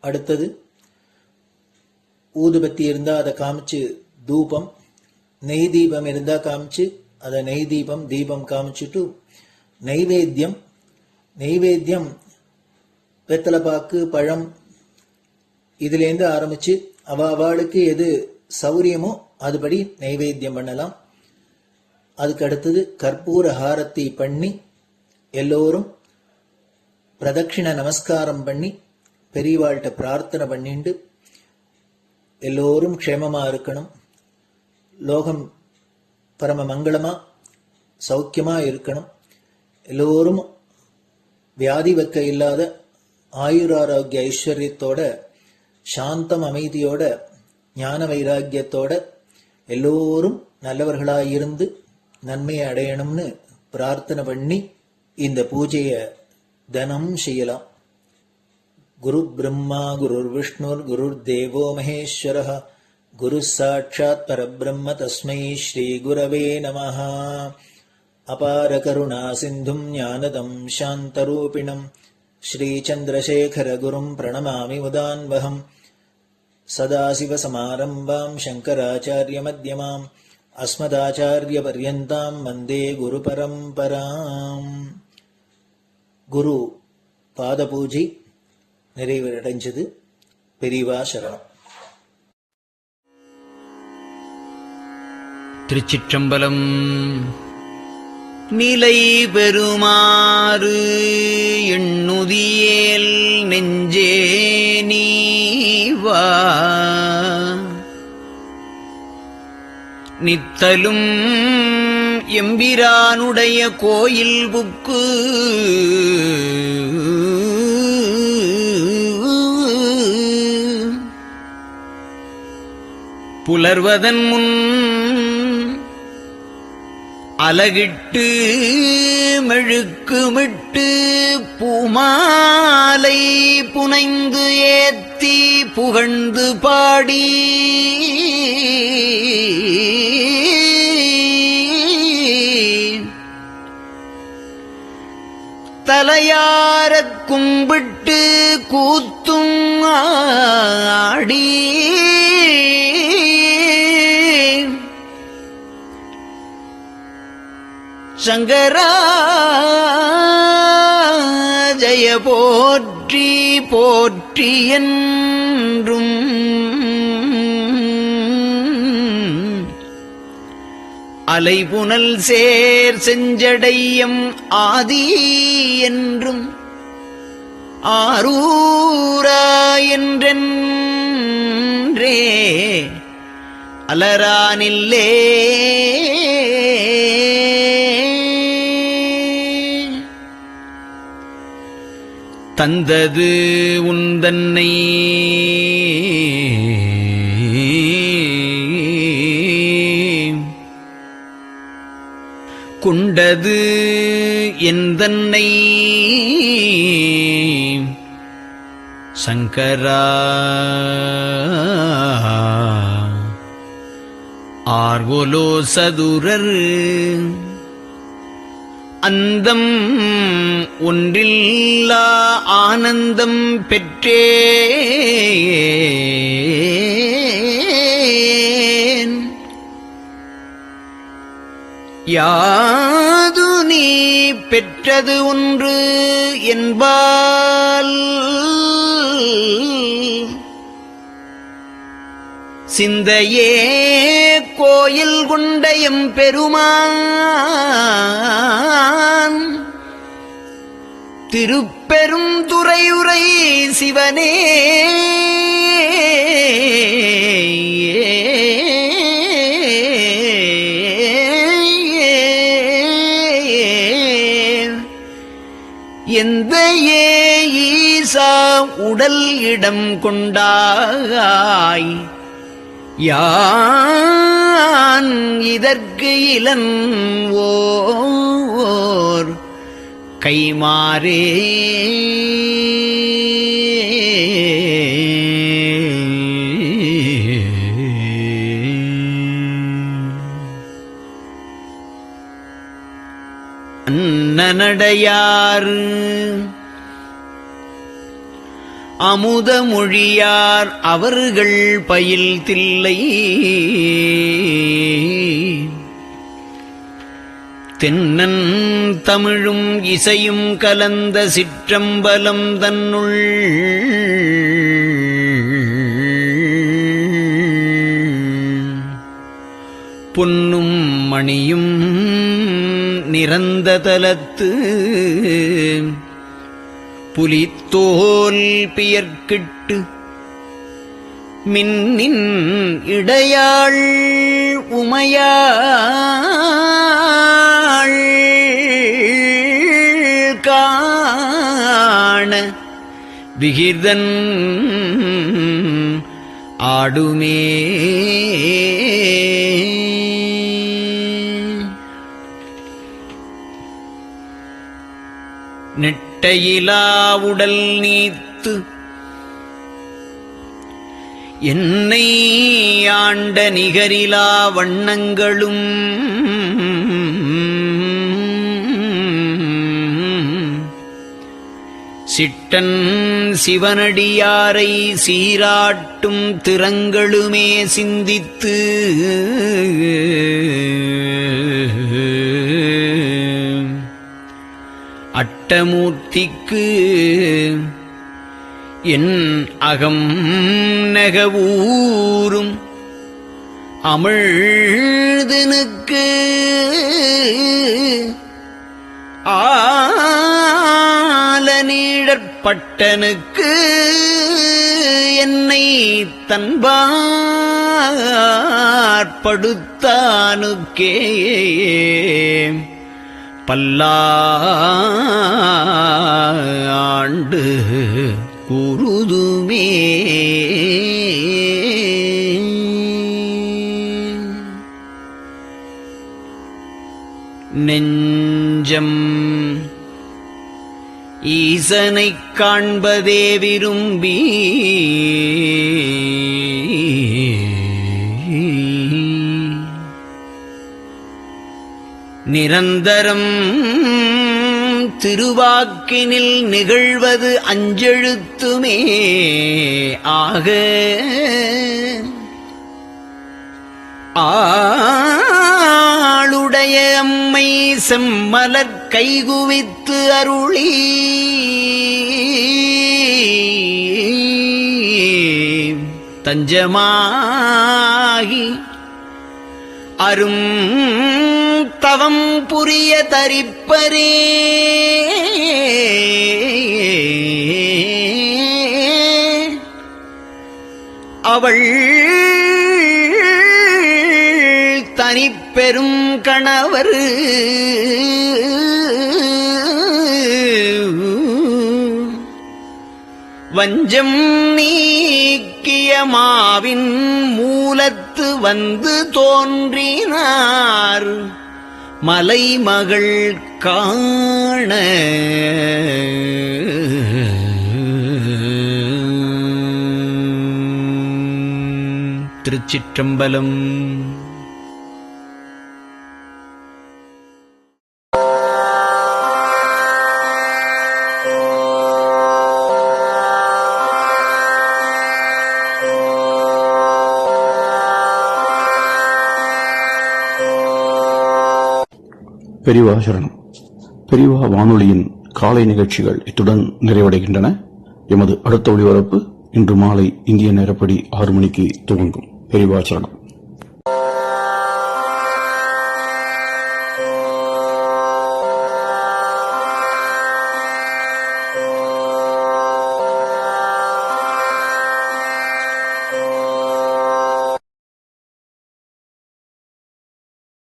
அடுத்தது ஊதுபத்தி இருந்தால் அதை காமிச்சு தூபம், நெய் தீபம் இருந்தால் காமிச்சு அதை நெய் தீபம் தீபம் காமிச்சுட்டு நைவேத்தியம் வெத்தலைப்பாக்கு பழம் இதுலேருந்து ஆரம்பிச்சு அவளுக்கு எது சௌரியமோ அதுபடி நைவேத்தியம் பண்ணலாம். அதுக்கு அடுத்தது கற்பூர ஹாரத்தி பண்ணி எல்லோரும் பிரதட்சிண நமஸ்காரம் பண்ணி பெரியவாள்கிட்ட பிரார்த்தனை பண்ணிண்டு எல்லோரும் க்ஷேமமா இருக்கணும், லோகம் பரம மங்களமா சௌக்கியமா இருக்கணும், எல்லோரும் வியாதி வெக்க இல்லாத ஆயுராரோக்கிய ஐஸ்வர்யத்தோட சாந்தம் அமைதியோட ஞான வைராக்கியத்தோட எல்லோரும் நல்லவர்களாயிருந்து நன்மையை அடையணும்னு பிரார்த்தனை பண்ணி இந்த பூஜையை தினம் செய்யலாம். குரு பிரம்மா குருர் விஷ்ணுர் குருர் தேவோ மகேஸ்வரः குரு சாட்சாத் பரபிரம்ம தஸ்மை ஸ்ரீ குரவே நமः. அபார கருணா சிந்தும் ஞானதம் சாந்தரூபிணம் ஸ்ரீ சந்திரசேகர குரும் பிரணமாமி முதான்வகம். சதாசிவசமாரம்பாம் சங்கராச்சாரிய மத்யமாம் அஸ்மதாச்சாரிய பர்யந்தாம் வந்தே குரு பரம்பராம். குரு பாத பூஜை நிறைவடைஞ்சது. பெரியவா சரணம்.
திருச்சிற்றம்பலம். நிலை பெறுமாறு எண்ணுதியேல் நெஞ்சே நீவா, நித்தலும் எம்பிரானுடைய கோயில் புக்கு புலர்வதன் முன் அலகிட்டு மெழுக்குமிட்டு பூமாலை புனைந்து ஏத்தி புகழ்ந்து பாடி தலையாரக் கும்பிட்டு கூத்தும் ஆடி சங்கரா ஜய போற்றி போற்றி என்றும் அலைபுனல் சேர் செஞ்சடையம் ஆதி என்றும் ஆரூரா என்றென்றே அலரானில்லே தந்தது உந்தன்னை கொண்டது எந்தன்னை சங்கரா ஆர்வலோ சதுரர் அந்தம் ஒன்றில்லா ஆனந்தம் பெற்றேன் யாது நீ பெற்றது ஒன்று என்பால் சிந்தையே கோயில் கொண்டயம் பெருமான் திருப்பெரும் துறையுரை சிவனே எந்த ஈசா உடல் இடம் கொண்டாய் யான் இதற்கு இளன் ஓர் கைமாறே அன்னநடையார் அமுதமொழியார் அவர்கள் பயில் தில்லை தென்னன் தமிழும் இசையும் கலந்த சிற்றம்பலம் தன்னுள் பொன்னும் மணியும் நிறந்த தலத்து புலித்தோல் பியர்க்கிட்டு மின்னின் இடையாள் உமையாள் காண விகிர்தன் ஆடுமே நெட்டையிலா உடல் நீத்து என்னை ஆண்ட நிகரிலா வண்ணங்களும் சிட்டன் சிவனடியாரை சீராட்டும் திறங்களுமே சிந்தித்து அட்டமூர்த்திக்கு என் அகம் நெகவூரும் அமிழ்தனுக்கு ஆலநீழற்பட்டனுக்கு என்னை தன்பாற்படுத்தானுக்கே பல்லாண்டு குருதுமே நெஞ்சம் ஈசனைக் காண்பதே விரும்பி நிரந்தரம் திருவாக்கினில் நிகழ்வது அஞ்செழுத்துமே ஆக ஆளுடைய அம்மை செம்மலர் கைகுவித்து அருளி தஞ்சமாகி அரும் தவம் புரிய தரிப்பரே அவள் தனிப்பெரும் கணவர் வஞ்சம் நீக்கிய மாவின் மூலத்து வந்து தோன்றினார் மலைமகள் காண திருச்சிற்றம்பலம்.
பெரியவா சரணம். பெரியவா வானொலியின் காலை நிகழ்ச்சிகள் இத்துடன் நிறைவடைகின்றன. எமது அடுத்த ஒளிபரப்பு இன்று மாலை இந்திய நேரப்படி 6 மணிக்கு துவங்கும். பெரியவா சரணம்.